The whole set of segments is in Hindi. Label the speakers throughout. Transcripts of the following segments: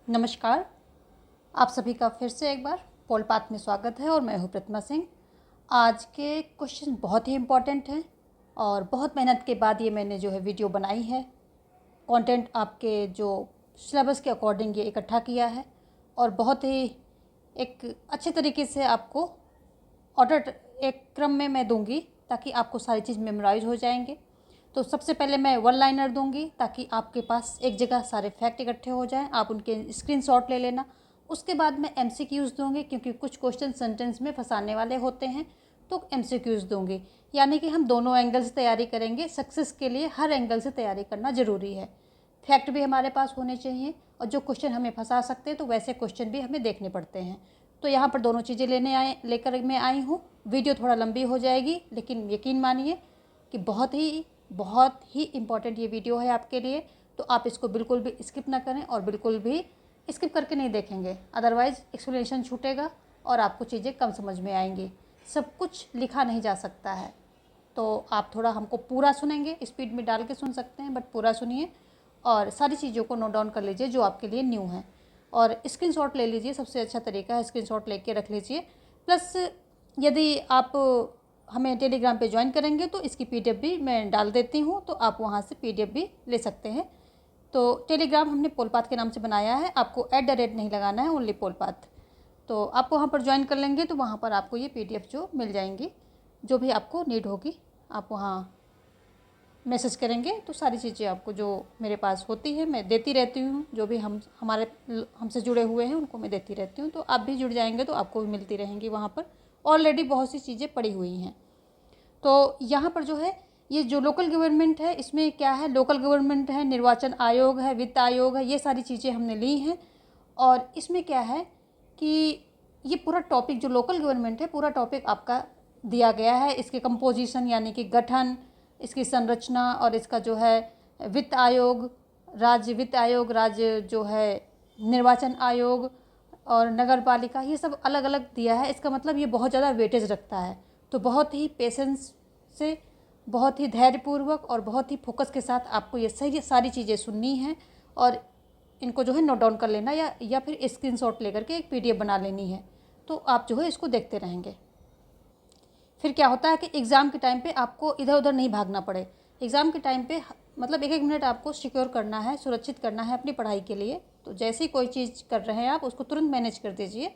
Speaker 1: नमस्कार। आप सभी का फिर से एक बार पोलपात में स्वागत है और मैं हूँ प्रतिमा सिंह। आज के क्वेश्चन बहुत ही इम्पोर्टेंट हैं और बहुत मेहनत के बाद ये मैंने जो है वीडियो बनाई है। कंटेंट आपके जो सिलेबस के अकॉर्डिंग ये इकट्ठा किया है और बहुत ही एक अच्छे तरीके से आपको ऑर्डर एक क्रम में मैं दूंगी ताकि आपको सारी चीज़ मेमोराइज हो जाएंगे। तो सबसे पहले मैं वन लाइनर दूंगी ताकि आपके पास एक जगह सारे फैक्ट इकट्ठे हो जाएं, आप उनके स्क्रीनशॉट ले लेना। उसके बाद मैं एमसीक्यूज़ दूंगी क्योंकि कुछ क्वेश्चन सेंटेंस में फंसाने वाले होते हैं, तो एमसीक्यूज़ दूंगी। यानी कि हम दोनों एंगल से तैयारी करेंगे। सक्सेस के लिए हर एंगल से तैयारी करना ज़रूरी है। फैक्ट भी हमारे पास होने चाहिए और जो क्वेश्चन हमें फंसा सकते हैं तो वैसे क्वेश्चन भी हमें देखने पड़ते हैं। तो यहाँ पर दोनों चीज़ें लेकर मैं आई हूँ। वीडियो थोड़ा लंबी हो जाएगी लेकिन यकीन मानिए कि बहुत ही इम्पॉर्टेंट ये वीडियो है आपके लिए। तो आप इसको बिल्कुल भी स्किप ना करें और बिल्कुल भी स्किप करके नहीं देखेंगे, अदरवाइज़ एक्सप्लेनेशन छूटेगा और आपको चीज़ें कम समझ में आएंगी। सब कुछ लिखा नहीं जा सकता है, तो आप थोड़ा हमको पूरा सुनेंगे, स्पीड में डाल के सुन सकते हैं बट पूरा सुनिए और सारी चीज़ों को नोट डाउन कर लीजिए जो आपके लिए न्यू है। और स्क्रीनशॉट ले लीजिए, सबसे अच्छा तरीका है स्क्रीनशॉट लेके रख लीजिए। प्लस यदि आप हमें टेलीग्राम पे ज्वाइन करेंगे तो इसकी पीडीएफ भी मैं डाल देती हूँ, तो आप वहाँ से पीडीएफ भी ले सकते हैं। तो टेलीग्राम हमने पोलपात के नाम से बनाया है, आपको @ नहीं लगाना है, ओनली पोलपात। तो आप वहाँ पर ज्वाइन कर लेंगे तो वहाँ पर आपको ये पीडीएफ जो मिल जाएंगी, जो भी आपको नीड होगी आप वहाँ मैसेज करेंगे तो सारी चीज़ें आपको जो मेरे पास होती है मैं देती रहती हूँ। जो भी हमसे जुड़े हुए हैं उनको मैं देती रहती हूँ, तो आप भी जुड़ जाएंगे तो आपको भी मिलती रहेंगी। वहाँ पर ऑलरेडी बहुत सी चीज़ें पड़ी हुई हैं। तो यहाँ पर जो है ये जो लोकल गवर्नमेंट है, इसमें क्या है, लोकल गवर्नमेंट है, निर्वाचन आयोग है, वित्त आयोग है, ये सारी चीज़ें हमने ली हैं। और इसमें क्या है कि ये पूरा टॉपिक जो लोकल गवर्नमेंट है, पूरा टॉपिक आपका दिया गया है। इसके कंपोजिशन यानी कि गठन, इसकी संरचना और इसका जो है वित्त आयोग, राज्य वित्त आयोग, राज्य जो है निर्वाचन आयोग और नगर पालिका, ये सब अलग अलग दिया है। इसका मतलब ये बहुत ज़्यादा वेटेज रखता है। तो बहुत ही पेशेंस से, बहुत ही धैर्यपूर्वक और बहुत ही फोकस के साथ आपको ये सारी चीज़ें सुननी है और इनको जो है नोट डाउन कर लेना या फिर स्क्रीनशॉट लेकर के एक पीडीएफ बना लेनी है। तो आप जो है इसको देखते रहेंगे। फिर क्या होता है कि एग्ज़ाम के टाइम पे आपको इधर उधर नहीं भागना पड़े। एग्ज़ाम के टाइम पे मतलब एक मिनट आपको सिक्योर करना है, सुरक्षित करना है अपनी पढ़ाई के लिए। तो जैसे ही कोई चीज़ कर रहे हैं आप उसको तुरंत मैनेज कर दीजिए,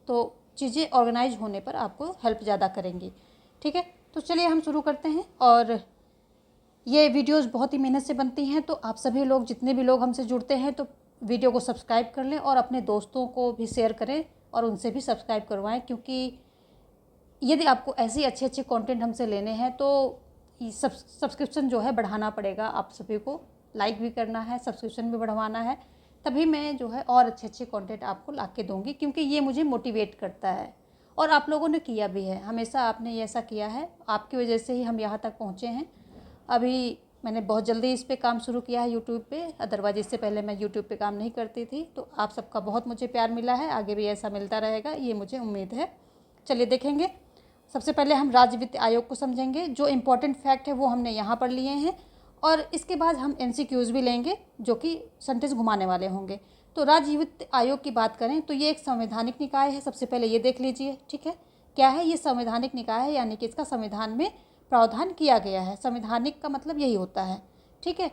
Speaker 1: तो चीज़ें ऑर्गेनाइज होने पर आपको हेल्प ज़्यादा करेंगी। ठीक है, तो चलिए हम शुरू करते हैं। और ये वीडियोस बहुत ही मेहनत से बनती हैं, तो आप सभी लोग, जितने भी लोग हमसे जुड़ते हैं, तो वीडियो को सब्सक्राइब कर लें और अपने दोस्तों को भी शेयर करें और उनसे भी सब्सक्राइब करवाएं। क्योंकि यदि आपको ऐसे अच्छे अच्छे कंटेंट हमसे लेने हैं तो सब्सक्रिप्शन जो है बढ़ाना पड़ेगा। आप सभी को लाइक भी करना है, सब्सक्रिप्शन भी बढ़वाना है, तभी मैं जो है और अच्छे अच्छे कंटेंट आपको ला के दूँगी। क्योंकि ये मुझे मोटिवेट करता है और आप लोगों ने किया भी है, हमेशा आपने ऐसा किया है, आपकी वजह से ही हम यहाँ तक पहुँचे हैं। अभी मैंने बहुत जल्दी इस पे काम शुरू किया है यूट्यूब पे, अदरवाइज इससे पहले मैं यूट्यूब पे काम नहीं करती थी। तो आप सबका बहुत मुझे प्यार मिला है, आगे भी ऐसा मिलता रहेगा, ये मुझे उम्मीद है। चलिए देखेंगे। सबसे पहले हम राज्य वित्त आयोग को समझेंगे। जो इम्पोर्टेंट फैक्ट है वो हमने यहाँ पर लिए हैं और इसके बाद हम एमसीक्यूज़ भी लेंगे जो कि सेंटेंस घुमाने वाले होंगे। तो राज्य वित्त आयोग की बात करें तो ये एक संवैधानिक निकाय है। सबसे पहले ये देख लीजिए, ठीक है, क्या है ये संवैधानिक निकाय है, यानी कि इसका संविधान में प्रावधान किया गया है। संवैधानिक का मतलब यही होता है, ठीक है।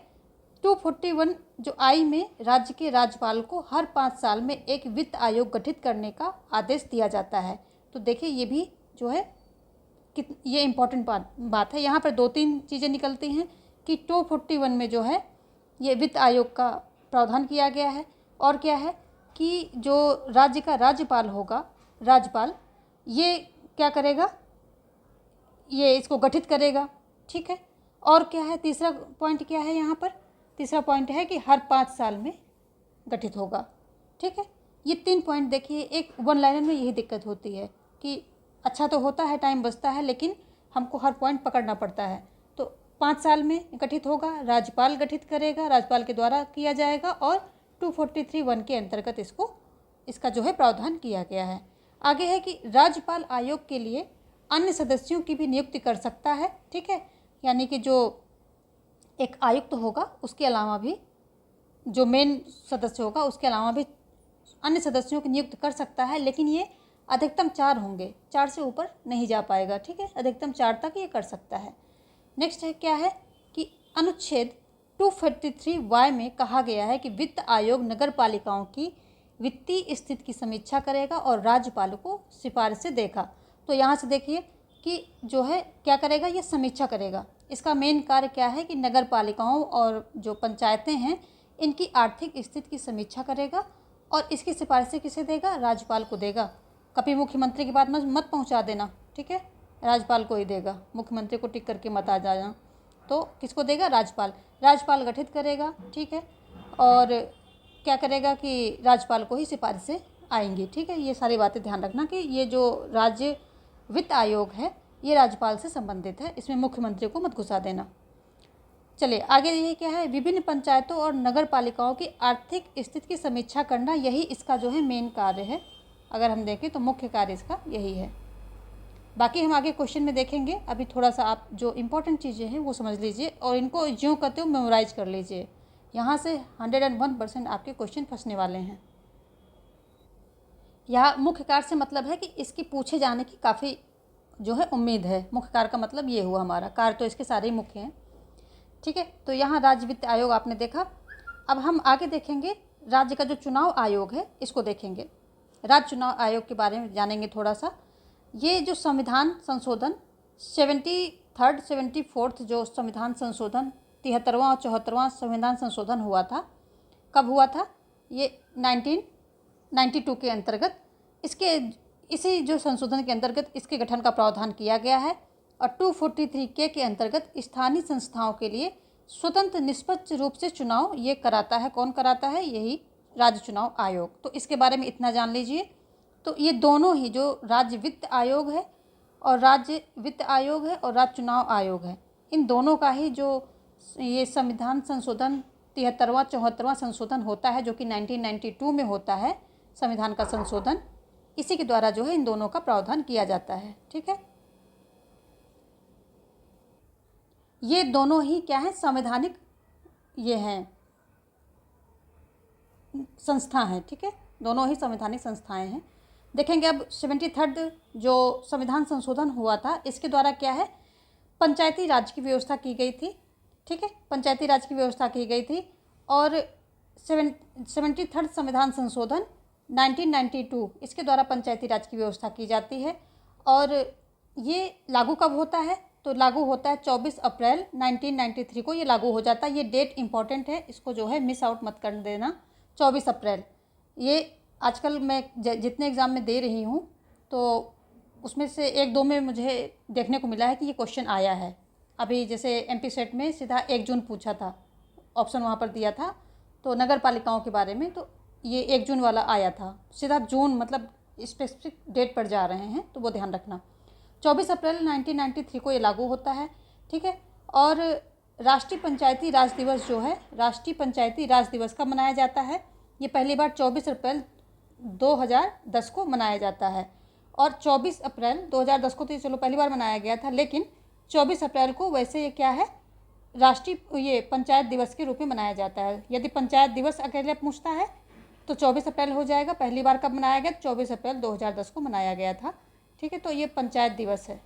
Speaker 1: 241 जो आई में राज्य के राज्यपाल को हर 5 साल में एक वित्त आयोग गठित करने का आदेश दिया जाता है। तो देखिए ये भी जो है ये इम्पॉर्टेंट बात है। यहाँ पर 2-3 चीज़ें निकलती हैं कि 241 में जो है ये वित्त आयोग का प्रावधान किया गया है। और क्या है कि जो राज्य का राज्यपाल होगा, राज्यपाल ये क्या करेगा, ये इसको गठित करेगा, ठीक है। और क्या है, तीसरा पॉइंट क्या है यहाँ पर, तीसरा पॉइंट है कि हर 5 साल में गठित होगा, ठीक है। ये 3 पॉइंट देखिए, एक वन लाइनर में यही दिक्कत होती है कि अच्छा तो होता है, टाइम बचता है, लेकिन हमको हर पॉइंट पकड़ना पड़ता है। तो 5 साल में गठित होगा, राज्यपाल गठित करेगा, राज्यपाल के द्वारा किया जाएगा और 243(1) के अंतर्गत इसका जो है प्रावधान किया गया है। आगे है कि राज्यपाल आयोग के लिए अन्य सदस्यों की भी नियुक्ति कर सकता है, ठीक है। यानी कि जो एक आयुक्त होगा उसके अलावा भी, जो मेन सदस्य होगा उसके अलावा भी अन्य सदस्यों की नियुक्त कर सकता है, लेकिन ये अधिकतम 4 होंगे, 4 से ऊपर नहीं जा पाएगा। ठीक है, अधिकतम 4 तक ये कर सकता है। नेक्स्ट है क्या है कि अनुच्छेद 243Y में कहा गया है कि वित्त आयोग नगर पालिकाओं की वित्तीय स्थिति की समीक्षा करेगा और राज्यपाल को सिफारिश से देगा। तो यहाँ से देखिए कि जो है क्या करेगा, ये समीक्षा करेगा। इसका मेन कार्य क्या है कि नगर पालिकाओं और जो पंचायतें हैं इनकी आर्थिक स्थिति की समीक्षा करेगा और इसकी सिफारिशें किसे देगा, राज्यपाल को देगा। कभी मुख्यमंत्री की बात मत पहुंचा देना, ठीक है, राज्यपाल को ही देगा। मुख्यमंत्री को टिक करके मत आ जाना, तो किसको देगा, राज्यपाल। राज्यपाल गठित करेगा, ठीक है, और क्या करेगा कि राज्यपाल को ही सिफारिशें आएंगी। ठीक है, ये सारी बातें ध्यान रखना कि ये जो राज्य वित्त आयोग है ये राज्यपाल से संबंधित है, इसमें मुख्यमंत्री को मत घुसा देना। चलिए आगे ये क्या है, विभिन्न पंचायतों और नगर पालिकाओं की आर्थिक स्थिति की समीक्षा करना, यही इसका जो है मेन कार्य है। अगर हम देखें तो मुख्य कार्य इसका यही है। बाकी हम आगे क्वेश्चन में देखेंगे। अभी थोड़ा सा आप जो इम्पोर्टेंट चीज़ें हैं वो समझ लीजिए और इनको ज्यों करते हो मेमोराइज कर लीजिए। यहाँ से 101% आपके क्वेश्चन फंसने वाले हैं। यहाँ मुख्य कार्य से मतलब है कि इसकी पूछे जाने की काफ़ी जो है उम्मीद है। मुख्य कार्य का मतलब ये हुआ, हमारा कार्य तो इसके सारे ही मुख्य हैं। ठीक है, तो यहाँ राज्य वित्त आयोग आपने देखा। अब हम आगे देखेंगे राज्य का जो चुनाव आयोग है इसको देखेंगे। राज्य चुनाव आयोग के बारे में जानेंगे थोड़ा सा। ये जो संविधान संशोधन 73rd 74th जो संविधान संशोधन 73वां और 74वां संविधान संशोधन हुआ था, कब हुआ था, ये 1992 के अंतर्गत इसी जो संशोधन के अंतर्गत इसके गठन का प्रावधान किया गया है। और 243K के अंतर्गत स्थानीय संस्थाओं के लिए स्वतंत्र निष्पक्ष रूप से चुनाव ये कराता है। कौन कराता है, यही राज्य चुनाव आयोग। तो इसके बारे में इतना जान लीजिए। तो ये दोनों ही जो राज्य वित्त आयोग है और राज्य चुनाव आयोग है, इन दोनों का ही जो ये संविधान संशोधन 73वां 74वां संशोधन होता है, जो कि 1992 में होता है संविधान का संशोधन, इसी के द्वारा जो है इन दोनों का प्रावधान किया जाता है। ठीक है, ये दोनों ही क्या है, संवैधानिक ये हैं संस्था हैं। ठीक है, दोनों ही संवैधानिक संस्थाएं हैं। देखेंगे अब 73rd जो संविधान संशोधन हुआ था, इसके द्वारा क्या है, पंचायती राज की व्यवस्था की गई थी। ठीक है, पंचायती राज की व्यवस्था की गई थी। और 73rd संविधान संशोधन 1992 इसके द्वारा पंचायती राज की व्यवस्था की जाती है। और ये लागू कब होता है, तो लागू होता है 24 अप्रैल 1993 को ये लागू हो जाता है। ये डेट इंपॉर्टेंट है, इसको जो है मिस आउट मत कर देना। 24 अप्रैल, ये आजकल मैं जितने एग्ज़ाम में दे रही हूँ तो उसमें से 1-2 में मुझे देखने को मिला है कि ये क्वेश्चन आया है। अभी जैसे MP सेट में सीधा 1 जून पूछा था, ऑप्शन वहाँ पर दिया था, तो नगर पालिकाओं के बारे में, तो ये 1 जून वाला आया था। सीधा जून मतलब स्पेसिफिक डेट पर जा रहे हैं, तो वो ध्यान रखना। 24 अप्रैल 1993 को ये लागू होता है। ठीक है, और राष्ट्रीय पंचायती राज दिवस जो है, राष्ट्रीय पंचायती राज दिवस कब मनाया जाता है, ये पहली बार 24 अप्रैल 2010 को मनाया जाता है। और 24 अप्रैल 2010 को तो चलो पहली बार मनाया गया था, लेकिन 24 अप्रैल को वैसे ये क्या है, राष्ट्रीय ये पंचायत दिवस के रूप में मनाया जाता है। यदि पंचायत दिवस अकेले पूछता है तो 24 अप्रैल हो जाएगा। पहली बार कब मनाया गया, 24 अप्रैल 2010 को मनाया गया था। ठीक है, तो ये पंचायत दिवस है,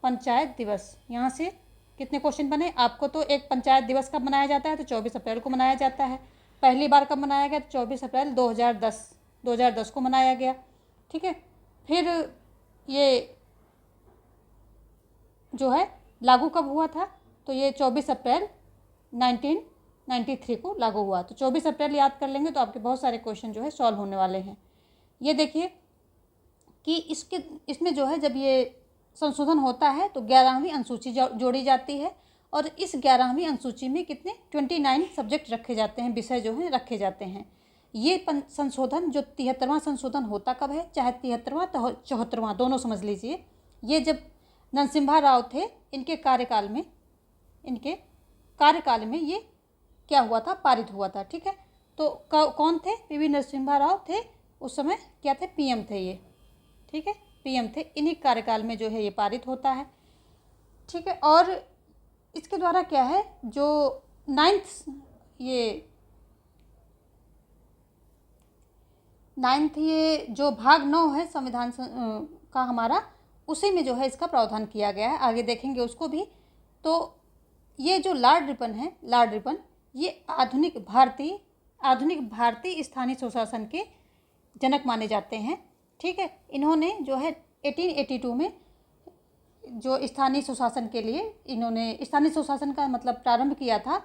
Speaker 1: पंचायत दिवस। यहाँ से कितने क्वेश्चन बने आपको, तो एक पंचायत दिवस कब मनाया जाता है, तो 24 अप्रैल को मनाया जाता है। पहली बार कब मनाया गया, तो 24 अप्रैल 2010 को मनाया गया। ठीक है, फिर ये जो है लागू कब हुआ था, तो ये 24 अप्रैल 1993 को लागू हुआ। तो 24 अप्रैल याद कर लेंगे तो आपके बहुत सारे क्वेश्चन जो है सॉल्व होने वाले हैं। ये देखिए कि इसमें जो है जब ये संशोधन होता है तो 11वीं अनुसूची जोड़ी जाती है। और इस 11वीं अनुसूची में कितने 29 सब्जेक्ट रखे जाते हैं, विषय जो हैं रखे जाते हैं। ये संशोधन जो 73वां संशोधन होता कब है, चाहे 73वां 74वां दोनों समझ लीजिए, ये जब नरसिम्हा राव थे इनके कार्यकाल में ये क्या हुआ था, पारित हुआ था। ठीक है, तो कौन थे, PV नरसिम्हा राव थे उस समय, क्या थे, PM थे ये। ठीक है, PM थे, इन्हीं कार्यकाल में जो है ये पारित होता है। ठीक है, और इसके द्वारा क्या है, जो 9th ये 9th ये जो भाग 9 है संविधान का हमारा, उसी में जो है इसका प्रावधान किया गया है। आगे देखेंगे उसको भी। तो ये जो लॉर्ड रिपन है, लॉर्ड रिपन, ये आधुनिक भारतीय स्थानीय स्वशासन के जनक माने जाते हैं। ठीक है, इन्होंने जो है 1882 में जो स्थानीय स्वशासन के लिए इन्होंने स्थानीय स्वशासन का मतलब प्रारंभ किया था,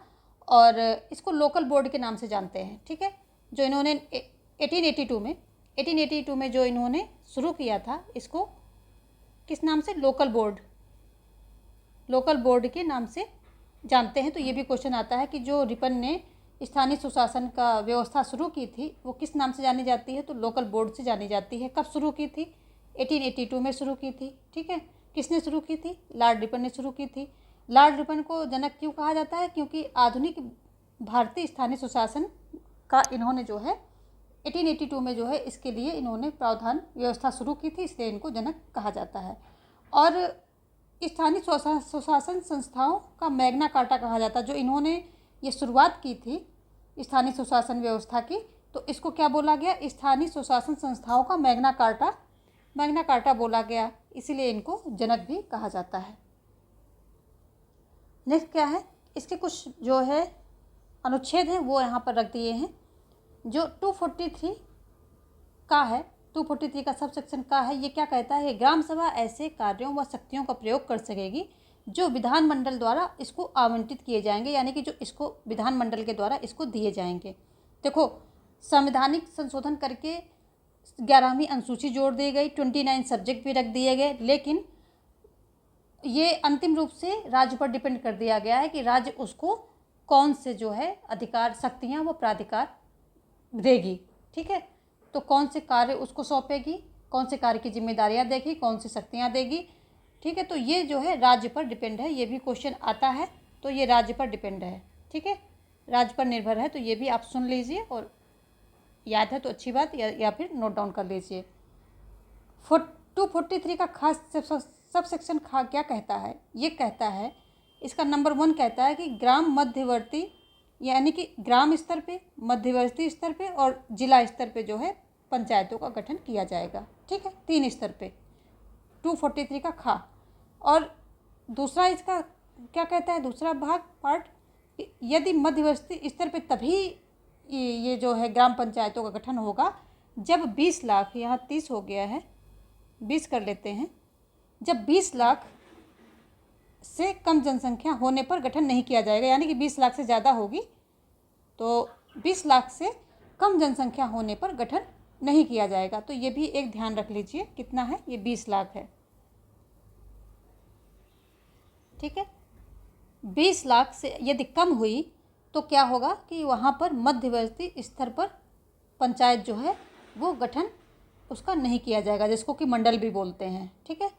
Speaker 1: और इसको लोकल बोर्ड के नाम से जानते हैं। ठीक है, जो इन्होंने 1882 में जो इन्होंने शुरू किया था, इसको किस नाम से, लोकल बोर्ड के नाम से जानते हैं। तो ये भी क्वेश्चन आता है कि जो रिपन ने स्थानीय सुशासन का व्यवस्था शुरू की थी वो किस नाम से जानी जाती है, तो लोकल बोर्ड से जानी जाती है। कब शुरू की थी? 1882 में शुरू की थी। ठीक है, किसने शुरू की थी? लॉर्ड रिपन ने शुरू की थी। लॉर्ड रिपन को जनक क्यों कहा जाता है? क्योंकि आधुनिक भारतीय स्थानीय सुशासन का इन्होंने जो है 1882 में जो है इसके लिए इन्होंने प्रावधान व्यवस्था शुरू की थी, इसलिए इनको जनक कहा जाता है। और स्थानीय स्वशासन संस्थाओं का मैग्ना कार्टा कहा जाता है। जो इन्होंने ये शुरुआत की थी स्थानीय स्वशासन व्यवस्था की, तो इसको क्या बोला गया? स्थानीय स्वशासन संस्थाओं का मैग्ना कार्टा बोला गया, इसीलिए इनको जनक भी कहा जाता है। नेक्स्ट क्या है? इसके कुछ जो है अनुच्छेद हैं वो यहाँ पर रख दिए हैं। जो 243 का है, 243 का सब सेक्शन का है, ये क्या कहता है? ग्राम सभा ऐसे कार्यों व शक्तियों का प्रयोग कर सकेगी जो विधानमंडल द्वारा इसको आवंटित किए जाएंगे, यानी कि जो इसको विधानमंडल के द्वारा इसको दिए जाएंगे। देखो, संवैधानिक संशोधन करके 11वीं अनुसूची जोड़ दी गई, 29 सब्जेक्ट भी रख दिए गए, लेकिन ये अंतिम रूप से राज्य पर डिपेंड कर दिया गया है कि राज्य उसको कौन से जो है अधिकार, शक्तियाँ व प्राधिकार देगी। ठीक है, तो कौन से कार्य उसको सौंपेगी, कौन से कार्य की जिम्मेदारियां देगी, कौन सी शक्तियां देगी। ठीक है, तो ये जो है राज्य पर डिपेंड है। ये भी क्वेश्चन आता है, तो ये राज्य पर डिपेंड है। ठीक है, राज्य पर निर्भर है, तो ये भी आप सुन लीजिए और याद है तो अच्छी बात, या फिर नोट डाउन कर लीजिए। 243 का खास सब सेक्शन क्या कहता है? ये कहता है, इसका नंबर 1 कहता है कि ग्राम मध्यवर्ती, यानी कि ग्राम स्तर पे, मध्यवर्ती स्तर पे और जिला स्तर पे जो है पंचायतों का गठन किया जाएगा। ठीक है, 3 स्तर पे 243 का खा। और दूसरा इसका क्या कहता है? दूसरा पार्ट, यदि मध्यवर्ती स्तर पे तभी ये जो है ग्राम पंचायतों का गठन होगा जब 20 लाख, यहाँ 30 हो गया है, 20 कर लेते हैं, जब 20 लाख से कम जनसंख्या होने पर गठन नहीं किया जाएगा। यानी कि 20 लाख से ज़्यादा होगी तो 20 लाख से कम जनसंख्या होने पर गठन नहीं किया जाएगा। तो ये भी एक ध्यान रख लीजिए, कितना है ये? 20 लाख है। ठीक है, 20 लाख से यदि कम हुई तो क्या होगा कि वहाँ पर मध्यवर्ती स्तर पर पंचायत जो है वो गठन उसका नहीं किया जाएगा, जिसको कि मंडल भी बोलते हैं। ठीक है,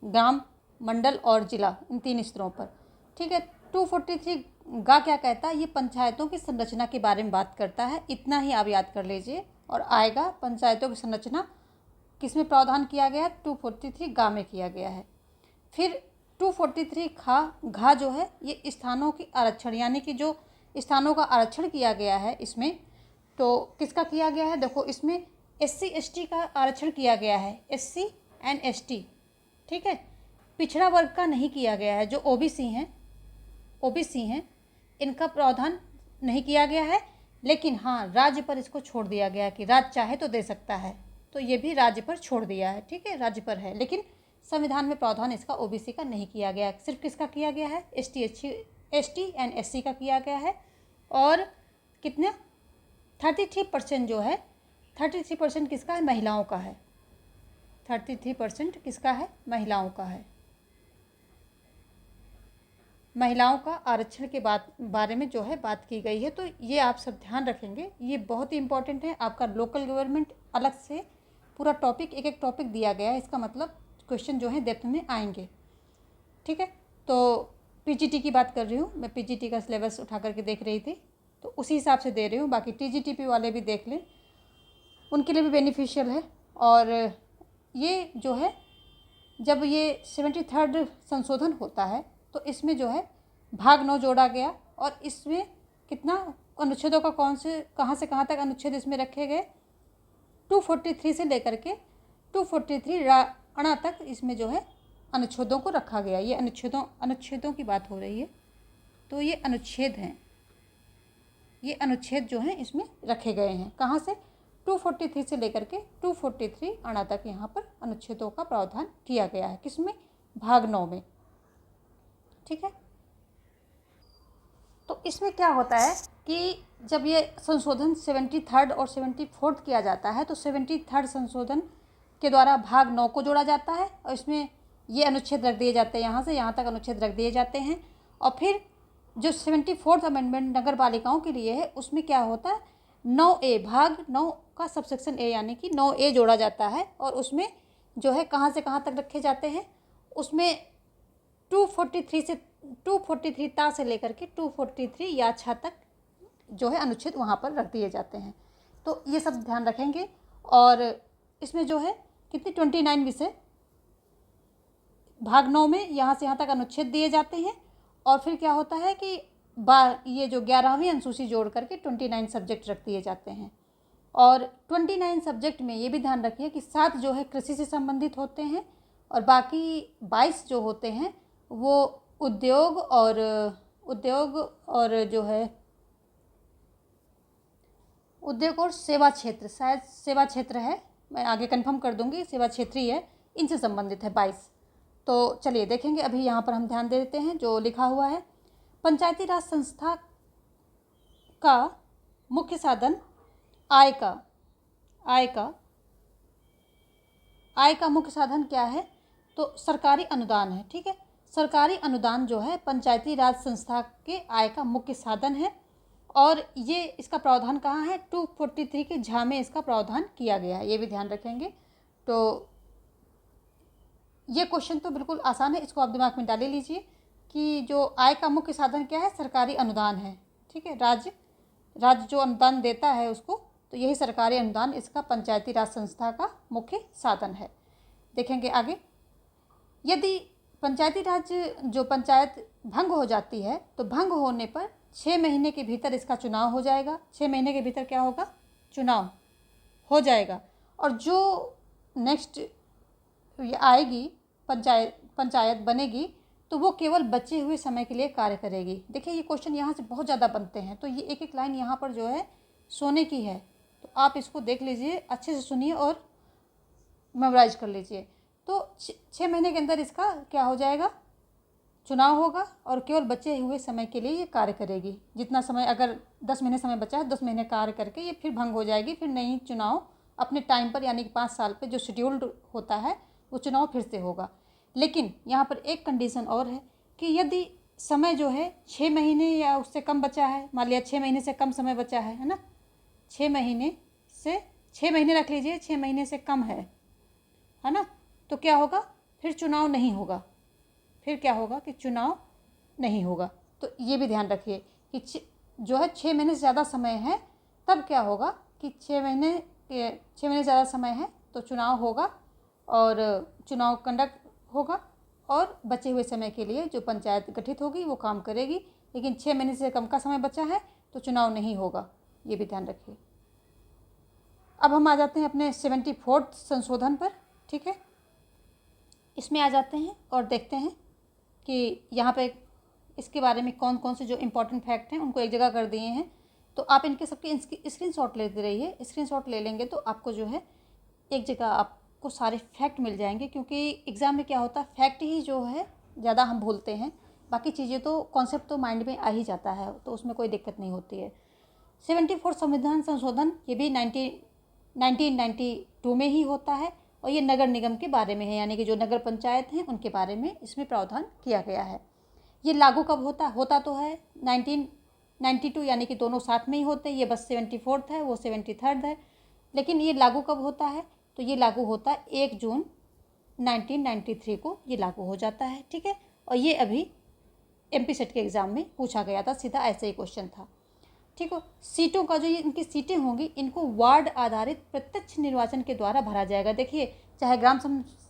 Speaker 1: ग्राम, मंडल और जिला, इन 3 स्तरों पर। ठीक है, 243 गा क्या कहता है? ये पंचायतों की संरचना के बारे में बात करता है। इतना ही आप याद कर लीजिए और आएगा पंचायतों की संरचना किस में प्रावधान किया गया है? 243 गा में किया गया है। फिर 243 घा जो है ये स्थानों की आरक्षण, यानी कि जो स्थानों का आरक्षण किया गया है इसमें, तो किसका किया गया है? देखो, इसमें SC ST का आरक्षण किया गया है, SC एंड ST। ठीक है, पिछड़ा वर्ग का नहीं किया गया है। जो OBC हैं इनका प्रावधान नहीं किया गया है, लेकिन हाँ राज्य पर इसको छोड़ दिया गया है कि राज्य चाहे तो दे सकता है, तो ये भी राज्य पर छोड़ दिया है। ठीक है, राज्य पर है, लेकिन संविधान में प्रावधान इसका OBC का नहीं किया गया है। सिर्फ किसका किया गया है? ST एंड SC का किया गया है। और कितने 33% जो है, 33% किसका है? महिलाओं का है। 33% किसका है? महिलाओं का है। महिलाओं का आरक्षण के बारे में जो है बात की गई है, तो ये आप सब ध्यान रखेंगे, ये बहुत ही इंपॉर्टेंट है। आपका लोकल गवर्नमेंट अलग से पूरा टॉपिक, एक टॉपिक दिया गया है, इसका मतलब क्वेश्चन जो है डेप्थ में आएंगे। ठीक है, तो PGT की बात कर रही हूँ मैं, PGT का सिलेबस उठा करके देख रही थी, तो उसी हिसाब से दे रही हूँ। बाकी TGTP वाले भी देख लें, उनके लिए भी बेनिफिशियल है। और ये जो है जब ये 73rd संशोधन होता है तो इसमें जो है भाग 9 जोड़ा गया, और इसमें कितना अनुच्छेदों का कहाँ से कहाँ तक अनुच्छेद इसमें रखे गए? 243 से लेकर के 243 अणा तक इसमें जो है अनुच्छेदों को रखा गया। ये अनुच्छेदों की बात हो रही है, तो ये अनुच्छेद हैं, ये अनुच्छेद जो हैं इसमें रखे गए हैं। कहाँ से? 243 से लेकर के 243 अणा तक यहाँ पर अनुच्छेदों का प्रावधान किया गया है। किसमें? भाग 9 में। ठीक है, तो इसमें क्या होता है कि जब ये संशोधन 73 और 74 किया जाता है तो 73 संशोधन के द्वारा भाग 9 को जोड़ा जाता है और इसमें ये अनुच्छेद रख दिए जाते हैं, यहाँ से यहाँ तक अनुच्छेद रख दिए जाते हैं। और फिर जो 74th अमेंडमेंट नगर पालिकाओं के लिए है उसमें क्या होता है, 9A भाग 9 का सबसेक्शन ए यानी कि 9A जोड़ा जाता है और उसमें जो है कहाँ से कहाँ तक रखे जाते हैं, उसमें 243 ता से लेकर के 243 या 6 तक जो है अनुच्छेद वहाँ पर रख दिए जाते हैं। तो ये सब ध्यान रखेंगे। और इसमें जो है कितने 29 विषय भाग 9 में यहाँ से यहाँ तक अनुच्छेद दिए जाते हैं। और फिर क्या होता है कि ये जो 11वीं अनुसूची जोड़ करके 29 सब्जेक्ट रख दिए जाते हैं। और 29 सब्जेक्ट में ये भी ध्यान रखिए कि 7 जो है कृषि से संबंधित होते हैं और बाकी 22 जो होते हैं वो उद्योग और जो है उद्योग और सेवा क्षेत्र, शायद सेवा क्षेत्र है, मैं आगे कंफर्म कर दूंगी, सेवा क्षेत्र ही है, इनसे संबंधित है 22। तो चलिए देखेंगे, अभी यहाँ पर हम ध्यान दे देते हैं जो लिखा हुआ है। पंचायती राज संस्था का मुख्य साधन आय का मुख्य साधन क्या है? तो सरकारी अनुदान है। ठीक है, सरकारी अनुदान जो है पंचायती राज संस्था के आय का मुख्य साधन है और ये इसका प्रावधान कहाँ है? 243 के झा में इसका प्रावधान किया गया है, ये भी ध्यान रखेंगे। तो ये क्वेश्चन तो बिल्कुल आसान है, इसको आप दिमाग में डाले लीजिए कि जो आय का मुख्य साधन क्या है? सरकारी अनुदान है। ठीक है, राज्य जो अनुदान देता है उसको, तो यही सरकारी अनुदान इसका पंचायती राज संस्था का मुख्य साधन है। देखेंगे आगे, यदि पंचायती राज जो पंचायत भंग हो जाती है तो भंग होने पर 6 महीने के भीतर इसका चुनाव हो जाएगा। 6 महीने के भीतर क्या होगा? चुनाव हो जाएगा। और जो नेक्स्ट आएगी पंचायत बनेगी तो वो केवल बचे हुए समय के लिए कार्य करेगी। देखिए ये क्वेश्चन यहाँ से बहुत ज़्यादा बनते हैं, तो ये एक एक लाइन यहाँ पर जो है सोने की है, तो आप इसको देख लीजिए, अच्छे से सुनिए और मेमोराइज कर लीजिए। तो 6 महीने के अंदर इसका क्या हो जाएगा? चुनाव होगा और केवल बचे हुए समय के लिए ये कार्य करेगी। जितना समय, अगर 10 महीने समय बचा है, 10 महीने कार्य करके ये फिर भंग हो जाएगी, फिर नई चुनाव अपने टाइम पर यानी कि 5 साल पे जो शेड्यूल्ड होता है वो चुनाव फिर से होगा। लेकिन यहाँ पर एक कंडीशन और है कि यदि समय जो है 6 महीने या उससे कम बचा है, मान लिया 6 महीने से कम समय बचा है ना, 6 महीने रख लीजिए, 6 महीने से कम है ना, तो क्या होगा? फिर चुनाव नहीं होगा। फिर क्या होगा कि चुनाव नहीं होगा। तो ये भी ध्यान रखिए कि जो है 6 महीने से ज़्यादा समय है, तब क्या होगा कि 6 महीने से ज़्यादा समय है तो चुनाव होगा और चुनाव कंडक्ट होगा और बचे हुए समय के लिए जो पंचायत गठित होगी वो काम करेगी। लेकिन 6 महीने से कम का समय बचा है तो चुनाव नहीं होगा, ये भी ध्यान रखिए। अब हम आ जाते हैं अपने 74th संशोधन पर। ठीक है, इसमें आ जाते हैं और देखते हैं कि यहाँ पे इसके बारे में कौन कौन से जो इम्पोर्टेंट फैक्ट हैं उनको एक जगह कर दिए हैं। तो आप इनके सबके स्क्रीनशॉट लेते रहिए। स्क्रीनशॉट ले लेंगे तो आपको जो है एक जगह आपको सारे फैक्ट मिल जाएंगे, क्योंकि एग्ज़ाम में क्या होता है, फैक्ट ही जो है ज़्यादा हम भूलते हैं, बाकी चीज़ें तो कॉन्सेप्ट तो माइंड में आ ही जाता है, तो उसमें कोई दिक्कत नहीं होती है। 74 संविधान संशोधन ये भी 1992 में ही होता है और ये नगर निगम के बारे में है, यानी कि जो नगर पंचायत हैं उनके बारे में इसमें प्रावधान किया गया है। ये लागू कब होता तो है 1992, यानी कि दोनों साथ में ही होते हैं। ये बस 74th है, वो 73rd है। लेकिन ये लागू कब होता है? तो ये लागू होता है 1 जून 1993 को ये लागू हो जाता है। ठीक है, और ये अभी MP सेट के एग्ज़ाम में पूछा गया था, सीधा ऐसे ही क्वेश्चन था। ठीक हो, सीटों का जो ये इनकी सीटें होंगी इनको वार्ड आधारित प्रत्यक्ष निर्वाचन के द्वारा भरा जाएगा। देखिए, चाहे ग्राम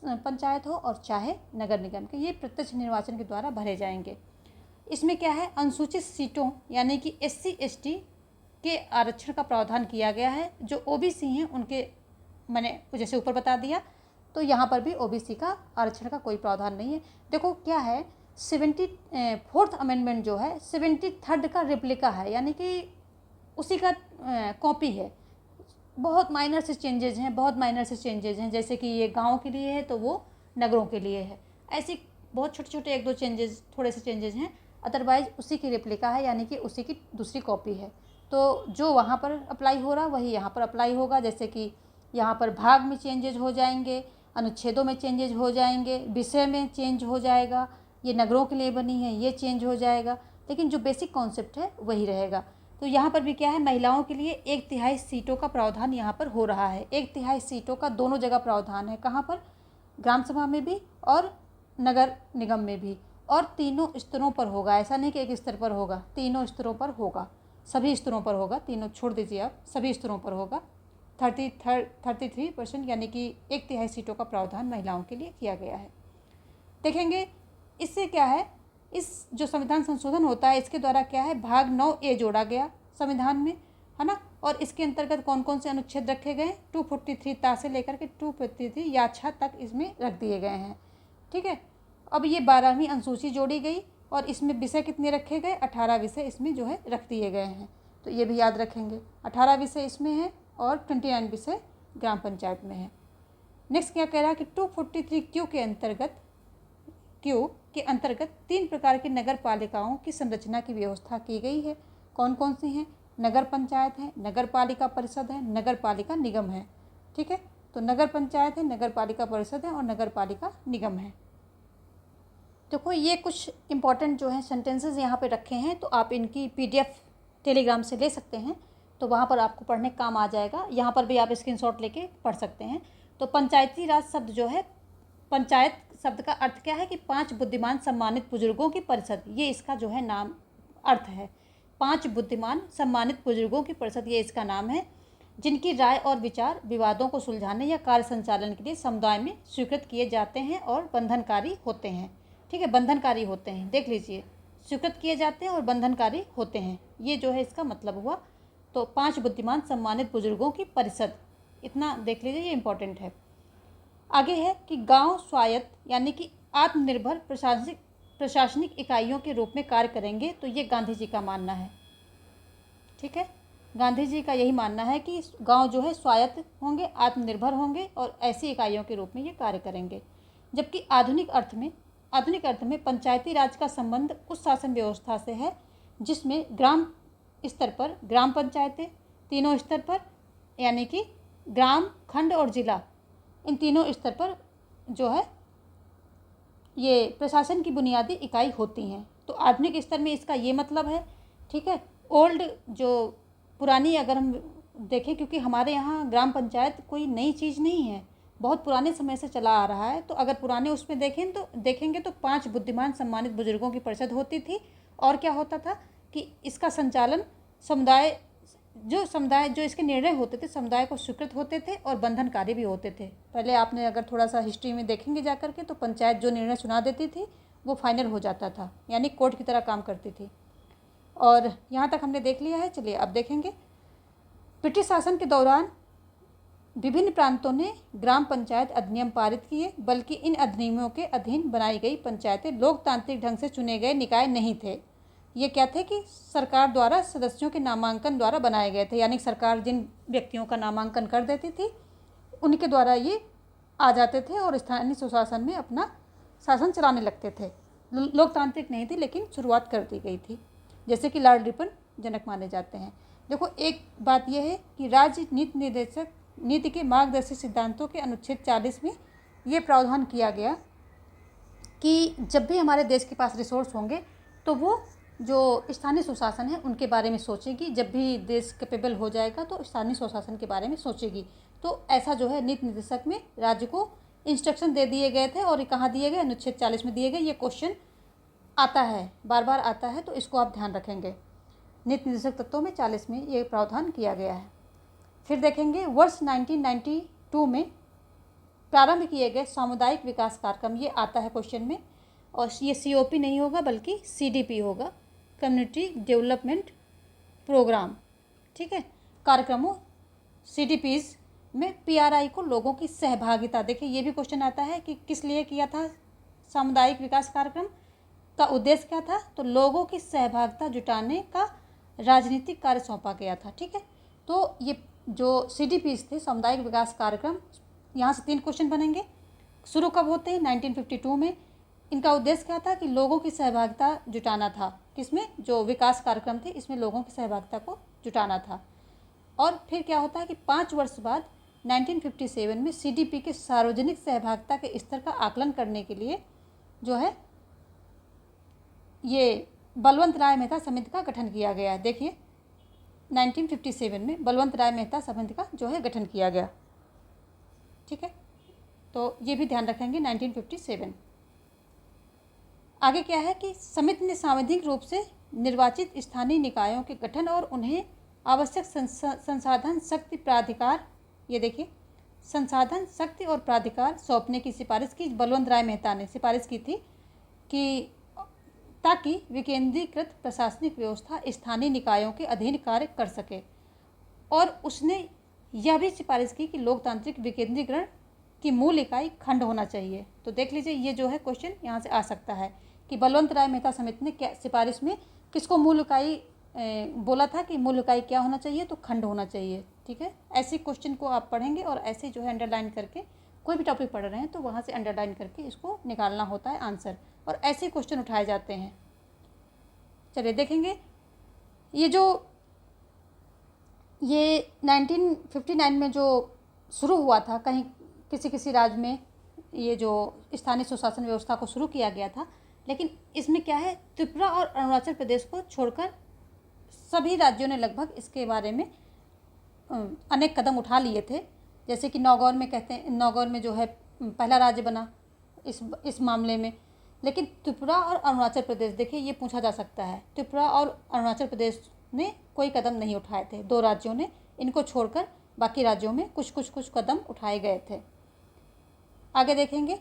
Speaker 1: पंचायत हो और चाहे नगर निगम के, ये प्रत्यक्ष निर्वाचन के द्वारा भरे जाएंगे। इसमें क्या है, अनुसूचित सीटों यानी कि SC ST के आरक्षण का प्रावधान किया गया है। जो OBC हैं उनके मैंने जैसे ऊपर बता दिया, तो यहाँ पर भी ओबीसी का आरक्षण का कोई प्रावधान नहीं है। देखो क्या है, 74th अमेंडमेंट जो है 73rd का रिप्लिका है, यानी कि उसी का कॉपी है। बहुत माइनर से चेंजेज हैं, बहुत माइनर से चेंजेज हैं, जैसे कि ये गाँव के लिए है तो वो नगरों के लिए है। ऐसी बहुत छोटे छोटे 1-2 चेंजेस, थोड़े से चेंजेज हैं, अदरवाइज उसी की रेप्लिका है, यानी कि उसी की दूसरी कॉपी है। तो जो वहाँ पर अप्लाई हो रहा वही यहाँ पर अप्लाई होगा। जैसे कि यहाँ पर भाग में चेंजेज हो जाएंगे, अनुच्छेदों में चेंजेज हो जाएंगे, विषय में चेंज हो जाएगा, ये नगरों के लिए बनी है ये चेंज हो जाएगा, लेकिन जो बेसिक कॉन्सेप्ट है वही रहेगा। तो यहाँ पर भी क्या है, महिलाओं के लिए 1/3 सीटों का प्रावधान यहाँ पर हो रहा है। 1/3 सीटों का दोनों जगह प्रावधान है। कहाँ पर? ग्राम सभा में भी और नगर निगम में भी, और तीनों स्तरों पर होगा। ऐसा नहीं कि एक स्तर पर होगा, तीनों स्तरों पर होगा, सभी स्तरों पर होगा, तीनों छोड़ दीजिए आप, सभी स्तरों पर होगा। 33% यानी कि 1/3 सीटों का प्रावधान महिलाओं के लिए किया गया है। देखेंगे इससे क्या है, इस जो संविधान संशोधन होता है इसके द्वारा क्या है, भाग 9A जोड़ा गया संविधान में, है ना। और इसके अंतर्गत कौन कौन से अनुच्छेद रखे गए? 243 ता से लेकर के 253 या 6 तक इसमें रख दिए गए हैं। ठीक है, अब ये 12वीं अनुसूची जोड़ी गई और इसमें विषय कितने रखे गए? 18 विषय इसमें जो है रख दिए गए हैं। तो ये भी याद रखेंगे, 18 विषय इसमें है और 29 विषय ग्राम पंचायत में है। नेक्स्ट क्या कह रहा है कि 243 क्यू के अंतर्गत 3 प्रकार की नगर पालिकाओं की संरचना की व्यवस्था की गई है। कौन कौन सी हैं? नगर पंचायत है, नगर पालिका परिषद है, नगर पालिका निगम है। ठीक है, तो नगर पंचायत है, नगर पालिका परिषद है और नगर पालिका निगम है। देखो ये कुछ इंपॉर्टेंट जो हैं सेंटेंसेस यहाँ पे रखे हैं, तो आप इनकी PDF टेलीग्राम से ले सकते हैं, तो वहाँ पर आपको पढ़ने काम आ जाएगा। यहाँ पर भी आप स्क्रीनशॉट लेके पढ़ सकते हैं। तो पंचायती राज शब्द जो है, पंचायत शब्द का अर्थ क्या है कि 5 बुद्धिमान सम्मानित बुजुर्गों की परिषद, ये इसका जो है नाम अर्थ है। 5 बुद्धिमान सम्मानित बुजुर्गों की परिषद ये इसका नाम है, जिनकी राय और विचार विवादों को सुलझाने या कार्य संचालन के लिए समुदाय में स्वीकृत किए जाते हैं और बंधनकारी होते हैं। ठीक है, बंधनकारी होते हैं, देख लीजिए, स्वीकृत किए जाते हैं और बंधनकारी होते हैं, ये जो है इसका मतलब हुआ। तो 5 बुद्धिमान सम्मानित बुजुर्गों की परिषद, इतना देख लीजिए, ये इंपॉर्टेंट है। आगे है कि गांव स्वायत्त यानी कि आत्मनिर्भर प्रशासनिक इकाइयों के रूप में कार्य करेंगे, तो ये गांधी जी का मानना है। ठीक है, गांधी जी का यही मानना है कि गांव जो है स्वायत्त होंगे, आत्मनिर्भर होंगे और ऐसी इकाइयों के रूप में ये कार्य करेंगे। जबकि आधुनिक अर्थ में पंचायती राज का संबंध उस शासन व्यवस्था से है जिसमें ग्राम स्तर पर ग्राम पंचायतें, तीनों स्तर पर यानी कि ग्राम, खंड और जिला, इन तीनों स्तर पर जो है ये प्रशासन की बुनियादी इकाई होती हैं। तो आधुनिक स्तर में इसका ये मतलब है। ठीक है, ओल्ड जो पुरानी अगर हम देखें, क्योंकि हमारे यहाँ ग्राम पंचायत कोई नई चीज़ नहीं है, बहुत पुराने समय से चला आ रहा है। तो अगर पुराने उसमें देखेंगे तो 5 बुद्धिमान सम्मानित बुजुर्गों की परिषद होती थी। और क्या होता था कि इसका संचालन समुदाय जो इसके निर्णय होते थे समुदाय को स्वीकृत होते थे और बंधनकारी भी होते थे। पहले आपने अगर थोड़ा सा हिस्ट्री में देखेंगे जा करके, तो पंचायत जो निर्णय सुना देती थी वो फाइनल हो जाता था, यानी कोर्ट की तरह काम करती थी। और यहाँ तक हमने देख लिया है। चलिए अब देखेंगे, ब्रिटिश शासन के दौरान विभिन्न प्रांतों ने ग्राम पंचायत अधिनियम पारित किए, बल्कि इन अधिनियमों के अधीन बनाई गई पंचायतें लोकतांत्रिक ढंग से चुने गए निकाय नहीं थे। ये क्या थे कि सरकार द्वारा सदस्यों के नामांकन द्वारा बनाए गए थे, यानी सरकार जिन व्यक्तियों का नामांकन कर देती थी उनके द्वारा ये आ जाते थे और स्थानीय स्वशासन में अपना शासन चलाने लगते थे। लोकतांत्रिक नहीं थी, लेकिन शुरुआत कर दी गई थी, जैसे कि लॉर्ड रिपन जनक माने जाते हैं। देखो एक बात यह है कि राज्य नीति के मार्गदर्शी सिद्धांतों के अनुच्छेद 40 में ये प्रावधान किया गया कि जब भी हमारे देश के पास रिसोर्स होंगे तो वो जो स्थानीय स्वशासन है उनके बारे में सोचेगी। जब भी देश कैपेबल हो जाएगा तो स्थानीय स्वशासन के बारे में सोचेगी। तो ऐसा जो है नीति निर्देशक में राज्य को इंस्ट्रक्शन दे दिए गए थे, और ये कहाँ दिए गए? अनुच्छेद 40 में दिए गए। ये क्वेश्चन आता है, बार बार आता है, तो इसको आप ध्यान रखेंगे। नीति निर्देशक तत्वों में 40 में ये प्रावधान किया गया है। फिर देखेंगे वर्ष 1992 में प्रारंभ किए गए सामुदायिक विकास कार्यक्रम, ये आता है क्वेश्चन में, और ये COP नहीं होगा बल्कि CDP होगा, कम्युनिटी डेवलपमेंट प्रोग्राम। ठीक है, कार्यक्रमों CDPs में PRI को लोगों की सहभागिता, देखिए ये भी क्वेश्चन आता है कि किस लिए किया था सामुदायिक विकास कार्यक्रम का उद्देश्य क्या था, तो लोगों की सहभागिता जुटाने का राजनीतिक कार्य सौंपा गया था। ठीक है, तो ये जो CDPs थे सामुदायिक विकास कार्यक्रम, यहाँ से 3 क्वेश्चन बनेंगे। शुरू कब होते हैं? 1952 में। इनका उद्देश्य क्या था कि लोगों की सहभागिता जुटाना था, किसमें? जो विकास कार्यक्रम थे इसमें लोगों की सहभागिता को जुटाना था। और फिर क्या होता है कि 5 वर्ष बाद 1957 में CDP के सार्वजनिक सहभागिता के स्तर का आकलन करने के लिए जो है ये बलवंत राय मेहता समिति का गठन किया गया। देखिए 1957 में बलवंत राय मेहता समिति का जो है गठन किया गया। ठीक है, तो ये भी ध्यान रखेंगे 1957। आगे क्या है कि समिति ने सांविधिक रूप से निर्वाचित स्थानीय निकायों के गठन और उन्हें आवश्यक संसाधन शक्ति प्राधिकार, ये देखिए संसाधन शक्ति और प्राधिकार सौंपने की सिफारिश की। बलवंत राय मेहता ने सिफारिश की थी कि ताकि विकेंद्रीकृत प्रशासनिक व्यवस्था स्थानीय निकायों के अधीन कार्य कर सके। और उसने यह भी सिफारिश की कि लोकतांत्रिक विकेंद्रीकरण की मूल इकाई खंड होना चाहिए। तो देख लीजिए ये जो है क्वेश्चन यहाँ से आ सकता है कि बलवंत राय मेहता समिति ने क्या सिफारिश में किसको मूल इकाई बोला था कि मूल इकाई क्या होना चाहिए, तो खंड होना चाहिए। ठीक है, ऐसे क्वेश्चन को आप पढ़ेंगे और ऐसे जो है अंडरलाइन करके, कोई भी टॉपिक पढ़ रहे हैं तो वहाँ से अंडरलाइन करके इसको निकालना होता है आंसर, और ऐसे क्वेश्चन उठाए जाते हैं। चलिए देखेंगे ये 1959 में जो शुरू हुआ था, कहीं किसी किसी राज्य में ये जो स्थानीय स्वशासन व्यवस्था को शुरू किया गया था, लेकिन इसमें क्या है, त्रिपुरा और अरुणाचल प्रदेश को छोड़कर सभी राज्यों ने लगभग इसके बारे में अनेक कदम उठा लिए थे। जैसे कि नौगौर में कहते हैं, नौगौर में जो है पहला राज्य बना इस मामले में। लेकिन त्रिपुरा और अरुणाचल प्रदेश, देखिए ये पूछा जा सकता है, त्रिपुरा और अरुणाचल प्रदेश ने कोई कदम नहीं उठाए थे। 2 राज्यों ने, इनको छोड़कर बाकी राज्यों में कुछ कदम उठाए गए थे। आगे देखेंगे